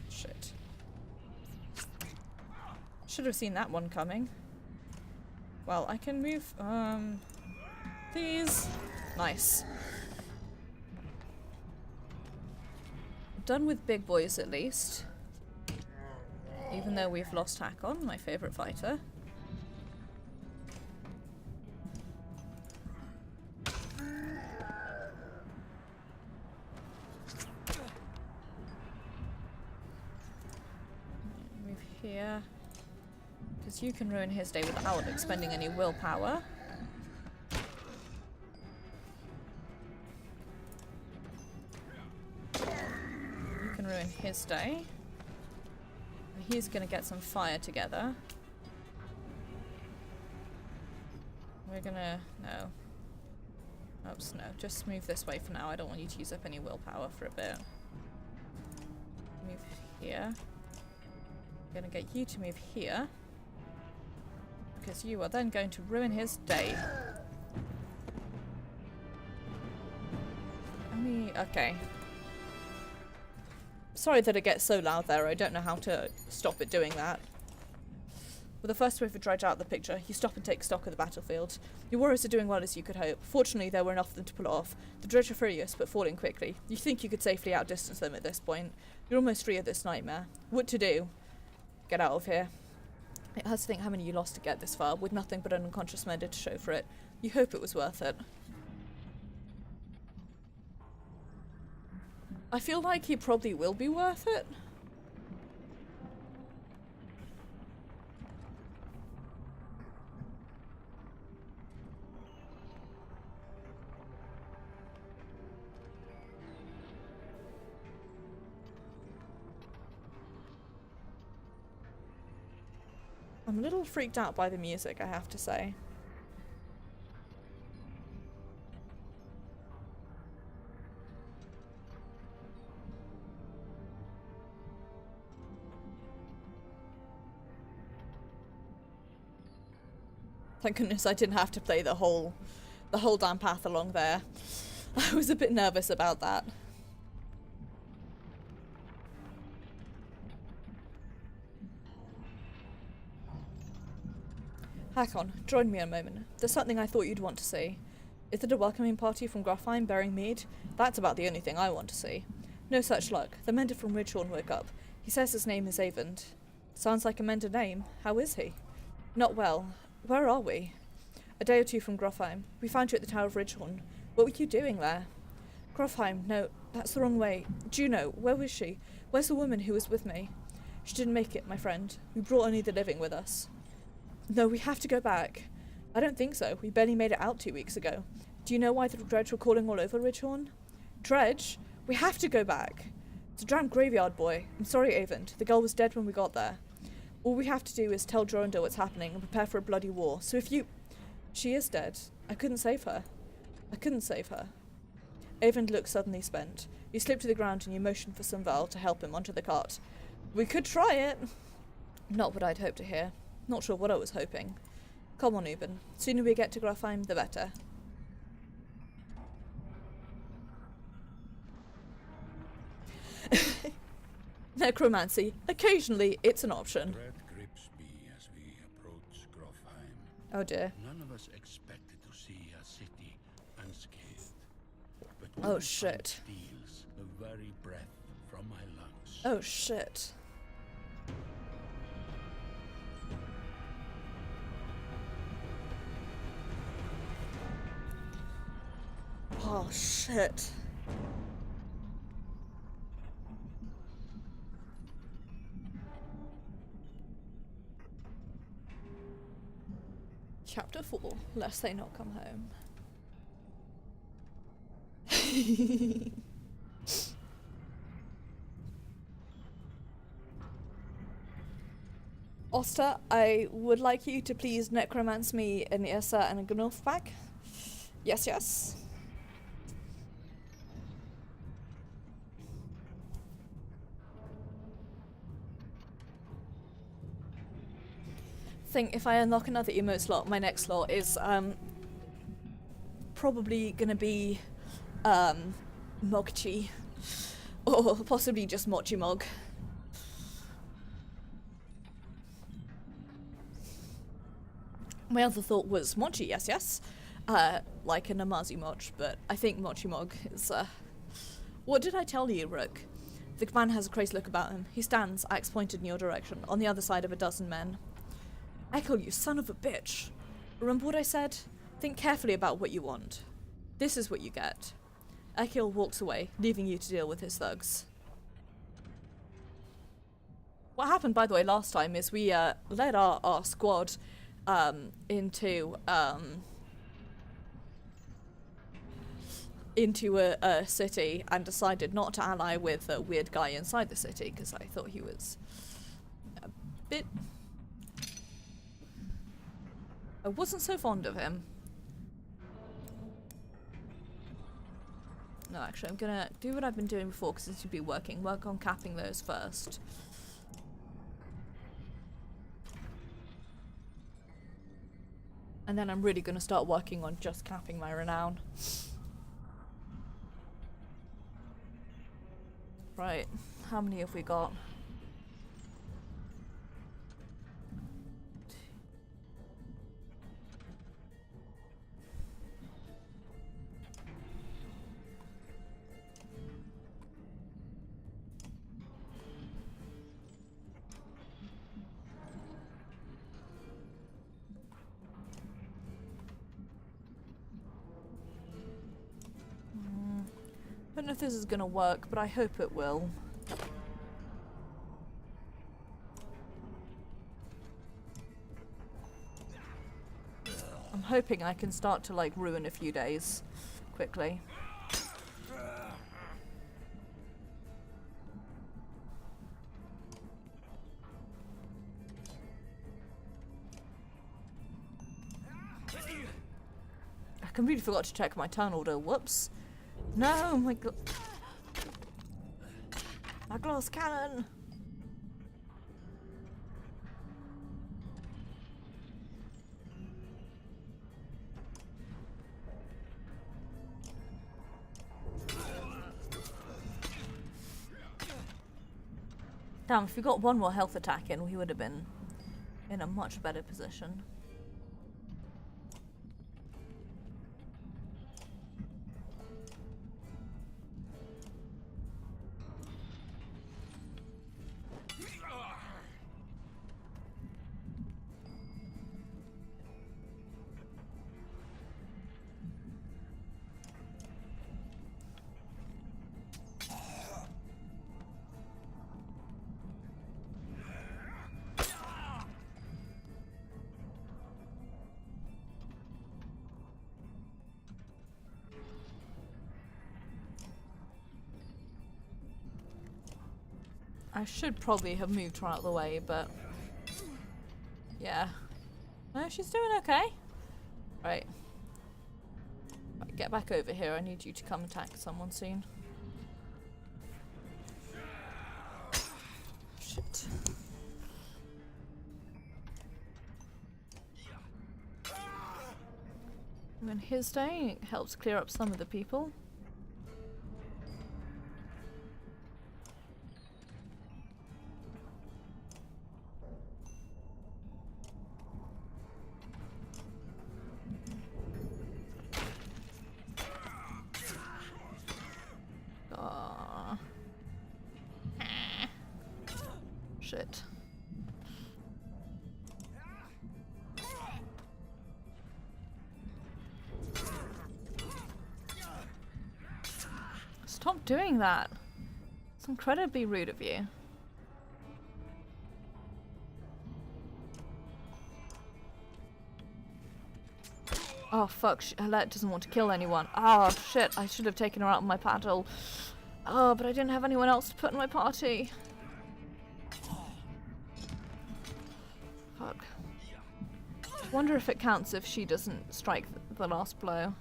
Speaker 1: Shit. Should have seen that one coming. Well, I can move, these. Nice. Done with big boys at least. Even though we've lost Hakon, my favourite fighter. Move here. Because you can ruin his day without expending any willpower.
Speaker 2: ruin his day. And he's gonna get some fire together. We're gonna... no. Oops, no. Just move this way for now. I don't want you to use up any willpower for a bit. Move here. I'm gonna get you to move here. Because you are then going to ruin his day. Okay. Sorry that it gets so loud there. I don't know how to stop it doing that. With the first wave of dredge out of the picture, you stop and take stock of the battlefield. Your warriors are doing well as you could hope. Fortunately, there were enough of them to pull it off. The dredge are furious, but falling quickly. You think you could safely outdistance them at this point. You're almost free of this nightmare. What to do? Get out of here. It hurts to think how many you lost to get this far, with nothing but an unconscious murder to show for it. You hope it was worth it. I feel like he probably will be worth it. I'm a little freaked out by the music, I have to say. Thank goodness I didn't have to play the whole damn path along there. I was a bit nervous about that. Hakon, join me a moment. There's something I thought you'd want to see. Is it a welcoming party from Grofheim bearing mead? That's about the only thing I want to see. No such luck. The mender from Ridgehorn woke up. He says his name is Avond. Sounds like a mender name. How is he? Not well. Where are we? A day or two from Grofheim. We found you at the Tower of Ridgehorn. What were you doing there? Grofheim? No, that's the wrong way. Juno, where was she? Where's the woman who was with me? She didn't make it, my friend. We brought only the living with us. No, we have to go back. I don't think so. We barely made it out 2 weeks ago. Do you know why the dredge were calling all over Ridgehorn? Dredge? We have to go back. It's a damn graveyard, boy. I'm sorry, Avond. The girl was dead when we got there. All we have to do is tell Jorundel what's happening and prepare for a bloody war. So if you... She is dead. I couldn't save her. I couldn't save her. Avond looked suddenly spent. You slipped to the ground and you motioned for Sunval to help him onto the cart. We could try it. Not what I'd hoped to hear. Not sure what I was hoping. Come on, Uben. Sooner we get to Grofheim, the better. Necromancy. Occasionally, it's an option.
Speaker 3: Dread grips me as we approach Grofheim.
Speaker 1: Oh dear.
Speaker 3: None of us expected to see a city unscathed. But
Speaker 1: Oh shit.
Speaker 3: steals the very breath from my lungs.
Speaker 1: Oh shit. Oh shit. Chapter 4. Lest they not come home. Oster, I would like you to please necromance me an Irsa and a Gnolf back. Yes, yes. Think if I unlock another emote slot, my next slot is probably gonna be Mogchi, or possibly just Mochi Mog. My other thought was Mochi, yes, yes, like a Namazi Moch, but I think Mochi Mog is. What did I tell you, Rook? The man has a crazy look about him. He stands, axe pointed in your direction, on the other side of a dozen men. Echo, you son of a bitch. Remember what I said? Think carefully about what you want. This is what you get. Ekil walks away, leaving you to deal with his thugs. What happened, by the way, last time is we led our squad into into a city and decided not to ally with a weird guy inside the city because I thought he was a bit... I wasn't so fond of him. No, actually, I'm gonna do what I've been doing before because it should be working. Work on capping those first. And then I'm really gonna start working on just capping my renown. Right, how many have we got? I don't know if this is gonna work, but I hope it will. I'm hoping I can start to like ruin a few days quickly. I completely forgot to check my turn order. Whoops. No, my glass cannon. Damn, if we got one more health attack in, we would have been in a much better position. I should probably have moved her out of the way, but yeah. No, she's doing okay. Right. Right, get back over here. I need you to come attack someone soon. Shit. When his day helps clear up some of the people. Shit. Stop doing that. It's incredibly rude of you. Oh fuck, Alette doesn't want to kill anyone. Oh shit, I should have taken her out of my paddle. Oh, but I didn't have anyone else to put in my party. Fuck. Wonder if it counts if she doesn't strike the last blow.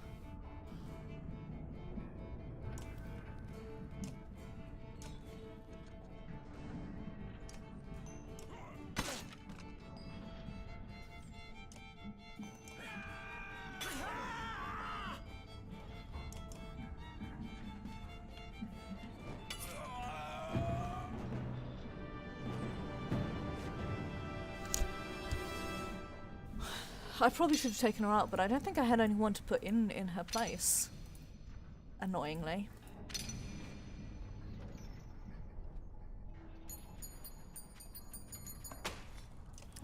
Speaker 1: I probably should have taken her out, but I don't think I had anyone to put in her place. Annoyingly.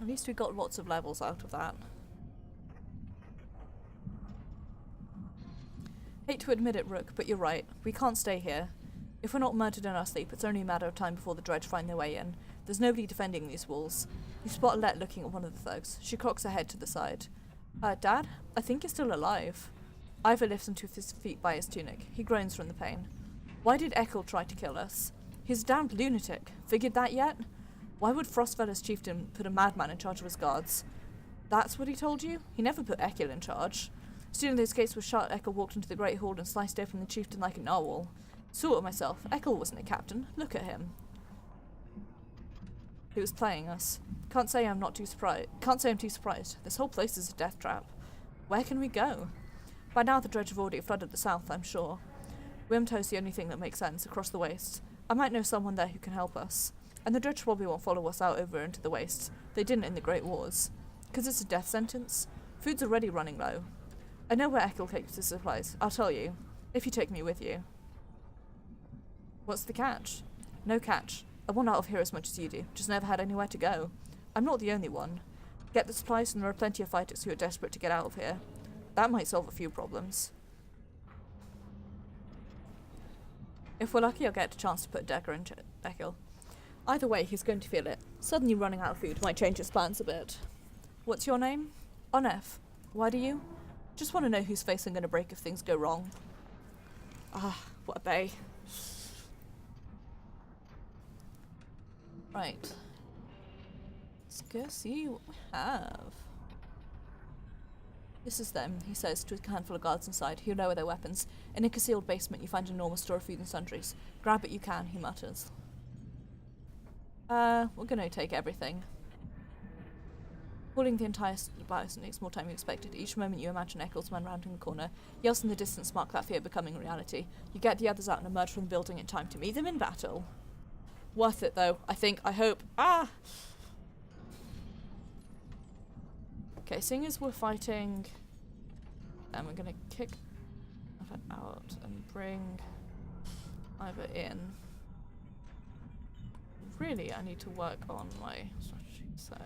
Speaker 1: At least we got lots of levels out of that. Hate to admit it, Rook, but you're right. We can't stay here. If we're not murdered in our sleep, it's only a matter of time before the Dredge find their way in. There's nobody defending these walls. You spot Alette looking at one of the thugs. She cocks her head to the side. Dad? I think you're still alive.
Speaker 2: Ivor lifts him to his feet by his tunic. He groans from the pain. Why did Ekel try to kill us? He's a damned lunatic. Figured that yet? Why would Frostfeller's chieftain put a madman in charge of his guards? That's what he told you? He never put Ekel in charge. As soon as those gates were shut, Ekel walked into the great hall and sliced open the chieftain like a narwhal. Saw it myself. Ekel wasn't a captain. Look at him. He was playing us. Can't say I'm too surprised. This whole place is a death trap. Where can we go? By now the dredge have already flooded the south, I'm sure. Wimto's the only thing that makes sense across the wastes. I might know someone there who can help us. And the dredge probably won't follow us out over into the wastes. They didn't in the Great Wars. 'Cause it's a death sentence. Food's already running low. I know where Ekel takes his supplies. I'll tell you. If you take me with you. What's the catch? No catch. I want out of here as much as you do. Just never had anywhere to go. I'm not the only one. Get the supplies and there are plenty of fighters who are desperate to get out of here. That might solve a few problems. If we're lucky, I'll get a chance to put Decker in Ekel. Either way, he's going to feel it. Suddenly running out of food might change his plans a bit. What's your name? Onef. Why do you? Just want to know whose face I'm going to break if things go wrong. Ah, what a bay. Right. Let's go see what we have. This is them, he says to a handful of guards inside, who lower their weapons. In a concealed basement you find an enormous store of food and sundries. Grab what you can, he mutters. We're gonna take everything. Pulling the entire bison takes more time than you expected. Each moment you imagine Eccles' man rounding the corner. Yells in the distance mark that fear becoming reality. You get the others out and emerge from the building in time to meet them in battle. Worth it though, I think, I hope. Ah! Okay, seeing as we're fighting, then we're gonna kick Ivor out and bring Ivor in. Really, I need to work on my strategy, so...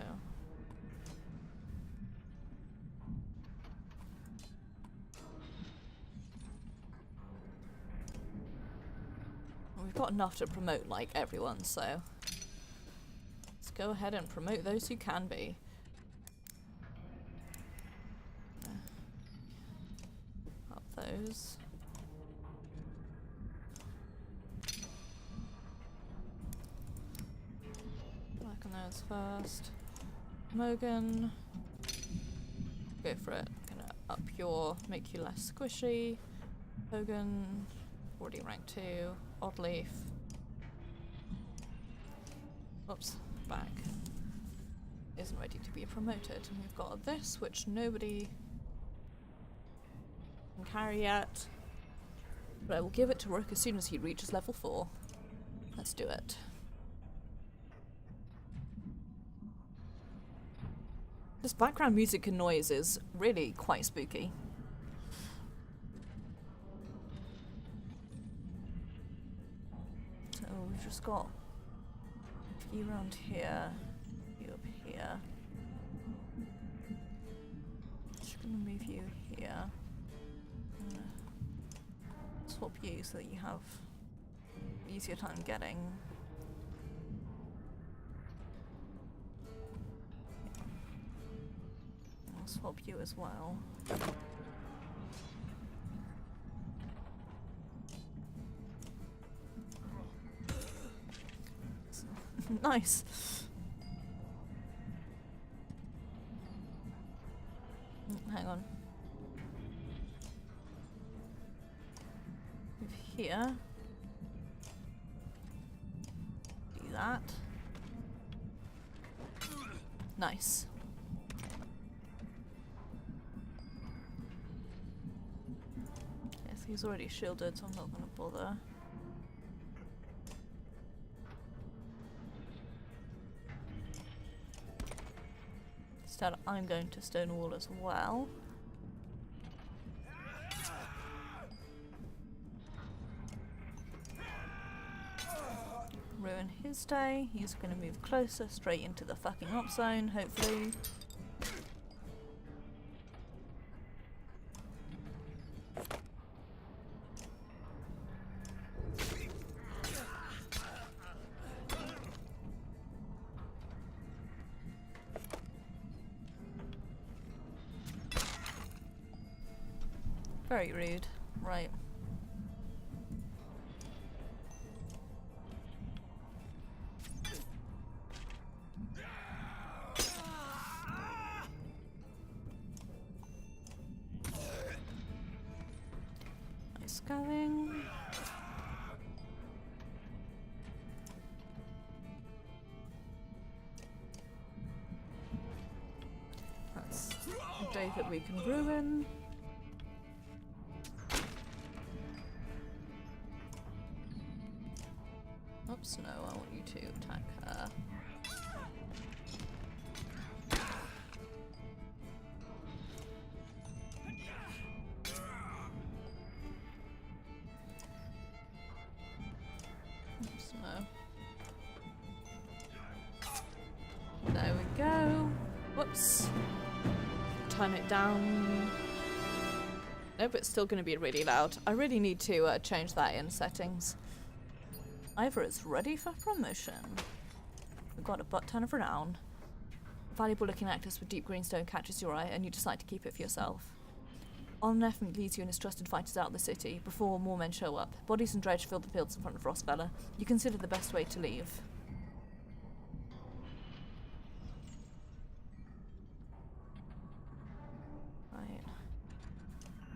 Speaker 2: We've got enough to promote, like, everyone, so... Let's go ahead and promote those who can be. Up those. Work on those first. Mogan. Go for it. Gonna up your... make you less squishy. Hogan. Already rank 2. Oddleaf. Oops, back. Isn't ready to be promoted. And we've got this, which nobody can carry yet. But I will give it to Rook as soon as he reaches level 4. Let's do it. This background music and noise is really quite spooky. So we've just got a few around here, a few up here. Just gonna move you here. I'm gonna swap you so that you have an easier time getting. I'll swap you as well. Nice. Hang on. Move here. Do that. Nice. Yes, he's already shielded, so I'm not gonna bother. Instead, I'm going to Stonewall as well. Ruin his day. He's going to move closer, straight into the fucking op zone, hopefully. Very rude. Right. Nice going. That's a day that we can ruin. Oops, no, I want you to attack her. Oops, no. There we go. Whoops.
Speaker 1: Turn it down.
Speaker 2: Nope, it's still going to be really loud. I really need to change that in settings. Ivor is ready for promotion. We've got a butt ton of renown. A valuable looking necklace with deep green stone catches your eye and you decide to keep it for yourself. Olnef leads you and his trusted fighters out of the city before more men show up. Bodies and dredge fill the fields in front of Frostfella. You consider the best way to leave. Right.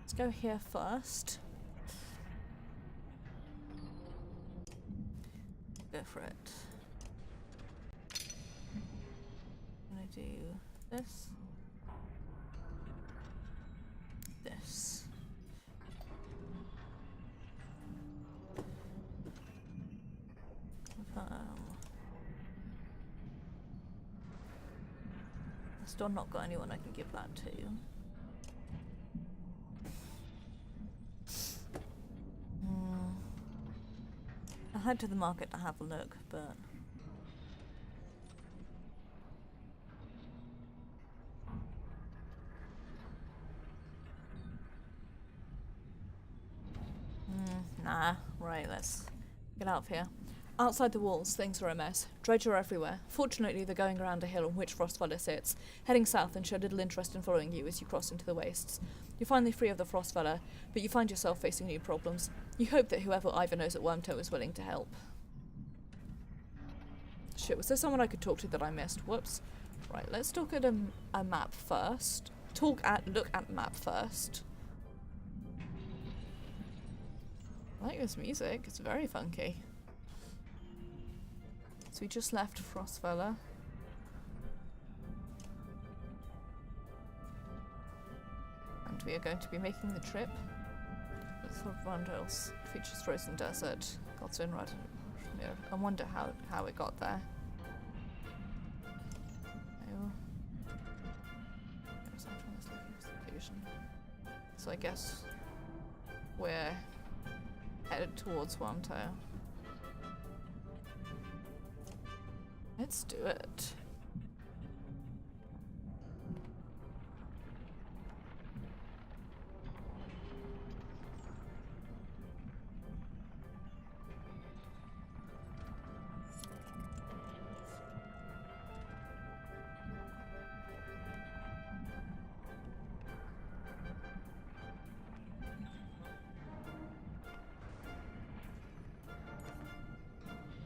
Speaker 2: Let's go here first. Go for it. I'm gonna do this. This. I've still not got anyone I can give that to. I'll head to the market to have a look, but nah. Right, let's get out of here. Outside the walls, things are a mess. Dredge are everywhere. Fortunately, they're going around a hill on which Frostfella sits, heading south and show little interest in following you as you cross into the wastes. You're finally free of the Frostfella, but you find yourself facing new problems. You hope that whoever Ivor knows at Wormtoe is willing to help. Shit, was there someone I could talk to that I missed? Whoops. Right, let's look at a map first. Look at map first. I like this music, it's very funky. So we just left Frostfella. And we are going to be making the trip. With Rondales, features frozen desert, God's own red. Yeah, I wonder how it got there. So I guess we're headed towards Wormtoe. Let's do it.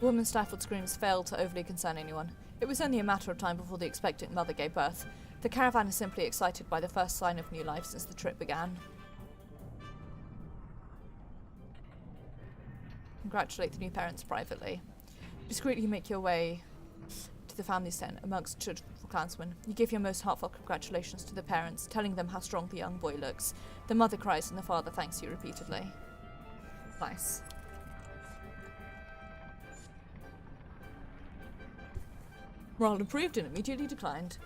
Speaker 2: The woman's stifled screams failed to overly concern anyone. It was only a matter of time before the expectant mother gave birth. The caravan is simply excited by the first sign of new life since the trip began. Congratulate the new parents privately. Discreetly make your way to the family's tent amongst children clansmen. You give your most heartfelt congratulations to the parents, telling them how strong the young boy looks. The mother cries and the father thanks you repeatedly. Nice. Morale improved and immediately declined.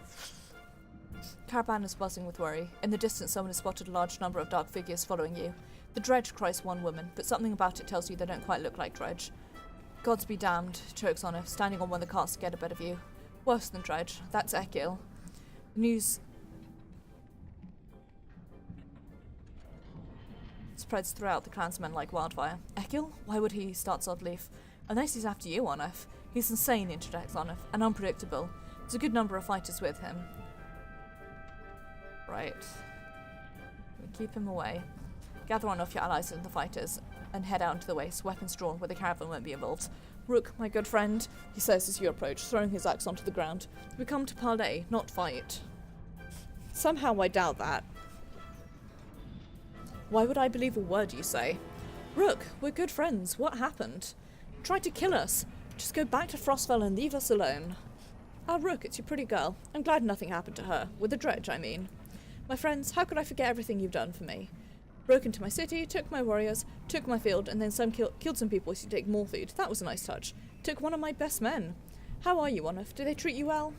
Speaker 2: Caravan is buzzing with worry. In the distance, someone has spotted a large number of dark figures following you. The Dredge cries one woman, but something about it tells you they don't quite look like Dredge. Gods be damned, chokes on her, standing on one of the carts to get a better view. Worse than Dredge, that's Ekil. The news spreads throughout the clansmen like wildfire. Ekil? Why would he? Starts Oddleaf. Unless he's after you, Onef. He's insane, interjects Onef, and unpredictable. There's a good number of fighters with him. Right. We keep him away. gather on off your allies and the fighters, and head out into the waste, weapons drawn, where the caravan won't be involved. Rook, my good friend, he says as you approach, throwing his axe onto the ground. We come to parley, not fight.
Speaker 1: Somehow I doubt that.
Speaker 2: Why would I believe a word you say?
Speaker 1: Rook, we're good friends. What happened? Tried to kill us. Just go back to Frostfell and leave us alone. Ah, Rook, it's your pretty girl. I'm glad nothing happened to her. With the dredge, I mean. My friends, how could I forget everything you've done for me? Broke into my city, took my warriors, took my field, and then killed some people to take more food. That was a nice touch. Took one of my best men. How are you, Onuf? Do they treat you well?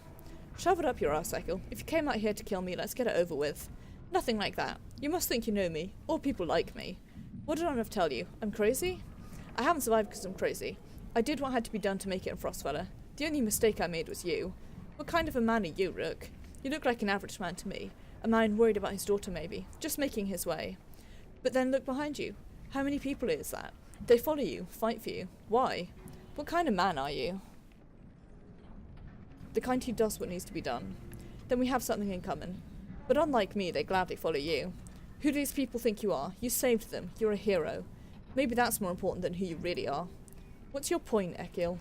Speaker 1: Shove it up your arse, Ekel. If you came out here to kill me, let's get it over with. Nothing like that. You must think you know me, or people like me. What did Onuf tell you? I'm crazy? I haven't survived because I'm crazy. I did what had to be done to make it in Frostfella. The only mistake I made was you. What kind of a man are you, Rook? You look like an average man to me. A man worried about his daughter, maybe. Just making his way. But then look behind you. How many people is that? They follow you, fight for you. Why? What kind of man are you? The kind who does what needs to be done. Then we have something in common. But unlike me, they gladly follow you. Who do these people think you are? You saved them. You're a hero. Maybe that's more important than who you really are. What's your point, Ekil?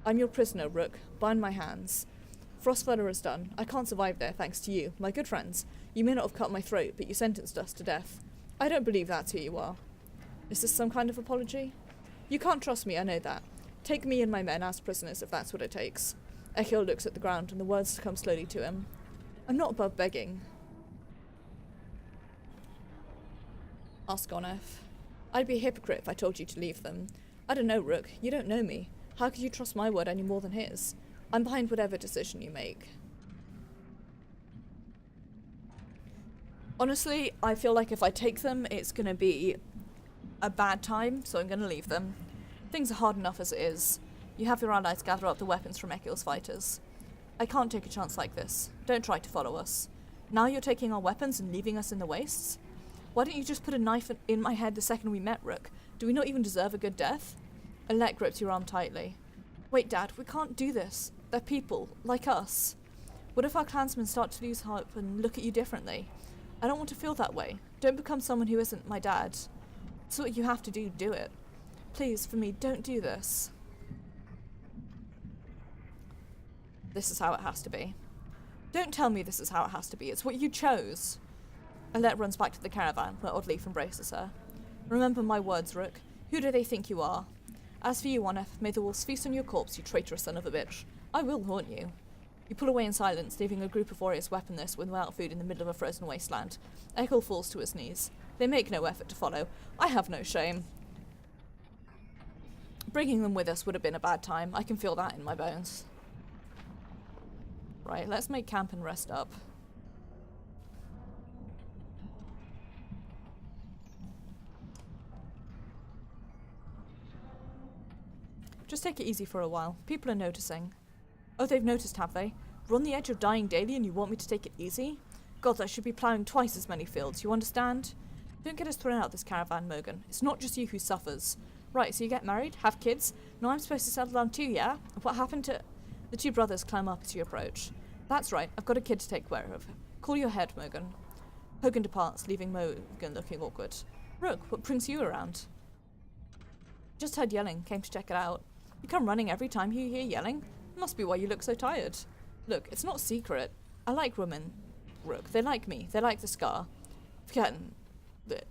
Speaker 1: I'm your prisoner, Rook. Bind my hands. Frostfella is done. I can't survive there, thanks to you, my good friends. You may not have cut my throat, but you sentenced us to death. I don't believe that's who you are. Is this some kind of apology? You can't trust me, I know that. Take me and my men as prisoners if that's what it takes. Ekil looks at the ground and the words come slowly to him. I'm not above begging. Ask Onef. I'd be a hypocrite if I told you to leave them. I don't know, Rook. You don't know me. How could you trust my word any more than his? I'm behind whatever decision you make. Honestly, I feel like if I take them, it's going to be a bad time, so I'm going to leave them. Things are hard enough as it is. You have your allies gather up the weapons from Ekil's fighters. I can't take a chance like this. Don't try to follow us. Now you're taking our weapons and leaving us in the wastes? Why don't you just put a knife in my head the second we met, Rook? Do we not even deserve a good death? Alec grips your arm tightly. Wait, Dad, we can't do this. They're people, like us. What if our clansmen start to lose hope and look at you differently? I don't want to feel that way. Don't become someone who isn't my dad. It's what you have to do, do it. Please, for me, don't do this. This is how it has to be. Don't tell me this is how it has to be. It's what you chose. Alette runs back to the caravan, where Oddleif embraces her. Remember my words, Rook. Who do they think you are? As for you, Onef, may the wolves feast on your corpse, you traitorous son of a bitch. I will haunt you. You pull away in silence, leaving a group of warriors weaponless without food in the middle of a frozen wasteland. Ekil falls to his knees. They make no effort to follow. I have no shame. Bringing them with us would have been a bad time. I can feel that in my bones. Right, let's make camp and rest up. Just take it easy for a while. People are noticing. Oh, they've noticed, have they? We're on the edge of dying daily and you want me to take it easy? God, I should be ploughing twice as many fields, you understand? Don't get us thrown out of this caravan, Mogan. It's not just you who suffers. Right, so you get married, have kids. Now I'm supposed to settle down too, yeah? What happened to... The two brothers climb up as you approach. That's right, I've got a kid to take care of. Call your head, Mogan. Hogan departs, leaving Mogan looking awkward. Rook, what brings you around? Just heard yelling, came to check it out. You come running every time you hear yelling? Must be why you look so tired. Look, it's not secret. I like women, Rook. They like me. They like the scar. Forgetting.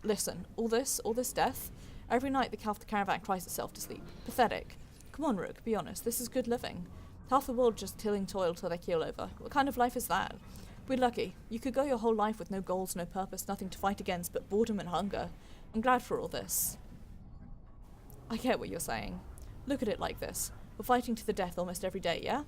Speaker 1: Listen, all this death. Every night the caravan cries itself to sleep. Pathetic. Come on, Rook, be honest. This is good living. Half the world just tilling toil till they keel over. What kind of life is that? We're lucky. You could go your whole life with no goals, no purpose, nothing to fight against but boredom and hunger. I'm glad for all this. I get what you're saying. Look at it like this. We're fighting to the death almost every day, yeah?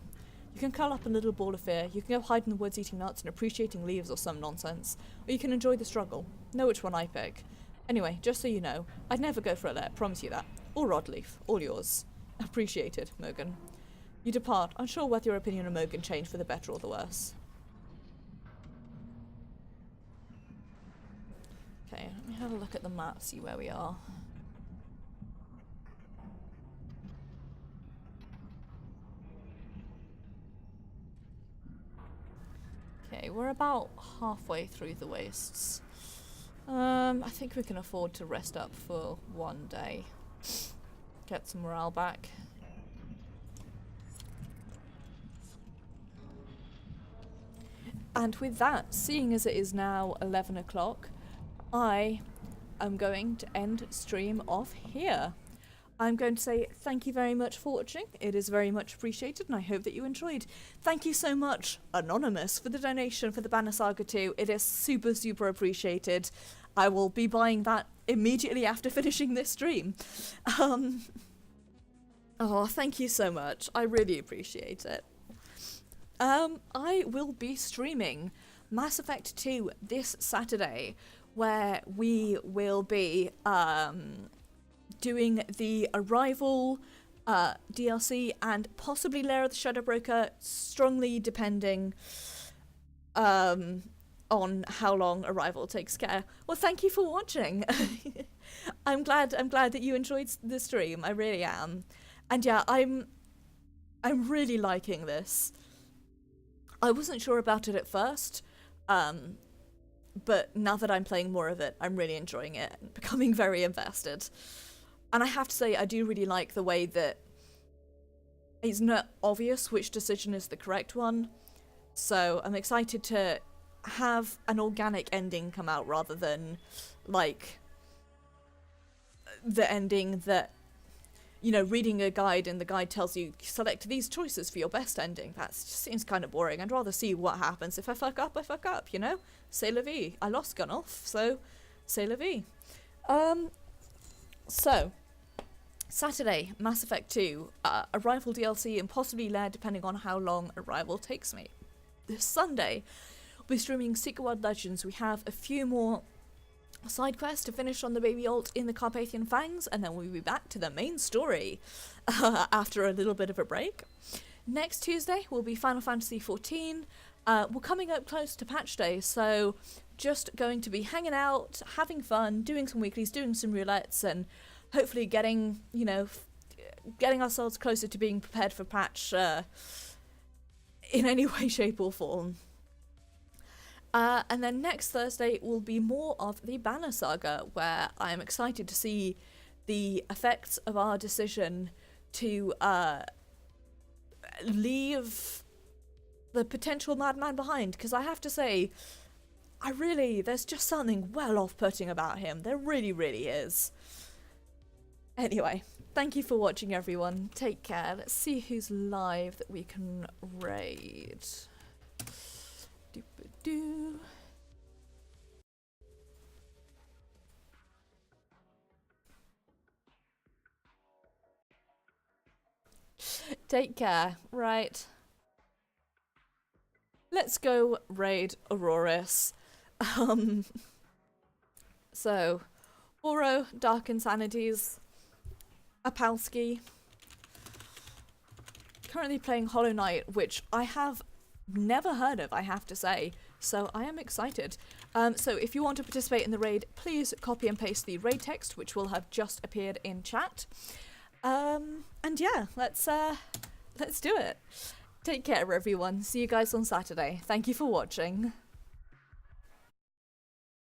Speaker 1: You can curl up in a little ball of fear, you can go hide in the woods eating nuts and appreciating leaves or some nonsense, or you can enjoy the struggle. Know which one I pick. Anyway, just so you know, I'd never go for Alette, promise you that. Or Rodleaf, all yours. Appreciated, Mogan. You depart, unsure whether your opinion of Mogan changed for the better or the worse. Okay, let me have a look at the map, see where we are. Okay, we're about halfway through the wastes.
Speaker 2: I think we can afford to rest up for one day. Get some morale back.
Speaker 1: And with that, seeing as it is now 11 o'clock, I am going to end stream off here. I'm going to say thank you very much for watching. It is very much appreciated, and I hope that you enjoyed. Thank you so much, Anonymous, for the donation for the Banner Saga 2. It is super, super appreciated. I will be buying that immediately after finishing this stream. Oh, thank you so much. I really appreciate it. I will be streaming Mass Effect 2 this Saturday, where we will be doing the Arrival DLC and possibly Lair of the Shadow Broker, strongly depending on how long Arrival takes care. Well, thank you for watching. I'm glad that you enjoyed the stream. I really am. And yeah, I'm really liking this. I wasn't sure about it at first, but now that I'm playing more of it, I'm really enjoying it and becoming very invested. And I have to say, I do really like the way that it's not obvious which decision is the correct one. So I'm excited to have an organic ending come out rather than, like, the ending that, you know, reading a guide and the guide tells you, select these choices for your best ending. That just seems kind of boring. I'd rather see what happens. If I fuck up, I fuck up, you know? C'est la vie. I lost Gunnulf, so c'est la vie. So, Saturday, Mass Effect 2, Arrival DLC and possibly Lair depending on how long Arrival takes me. This Sunday, we'll be streaming Secret World Legends. We have a few more side quest to finish on the baby alt in the Carpathian Fangs, and then we'll be back to the main story after a little bit of a break. Next Tuesday will be Final Fantasy XIV. We're coming up close to patch day, so just going to be hanging out, having fun, doing some weeklies, doing some roulettes, and hopefully getting, you know, getting ourselves closer to being prepared for patch in any way, shape or form. And then next Thursday will be more of the Banner Saga, where I am excited to see the effects of our decision to leave the potential madman behind. Because I have to say, there's just something well off-putting about him. There really, really is. Anyway, thank you for watching, everyone. Take care. Let's see who's live that we can raid. Do. Take care. Right. Let's go raid Auroris. So, Oro, Dark Insanities, Apalski. Currently playing Hollow Knight, which I have never heard of, I have to say. So I am excited. So if you want to participate in the raid, please copy and paste the raid text, which will have just appeared in chat. And yeah, let's do it. Take care, everyone. See you guys on Saturday. Thank you for watching.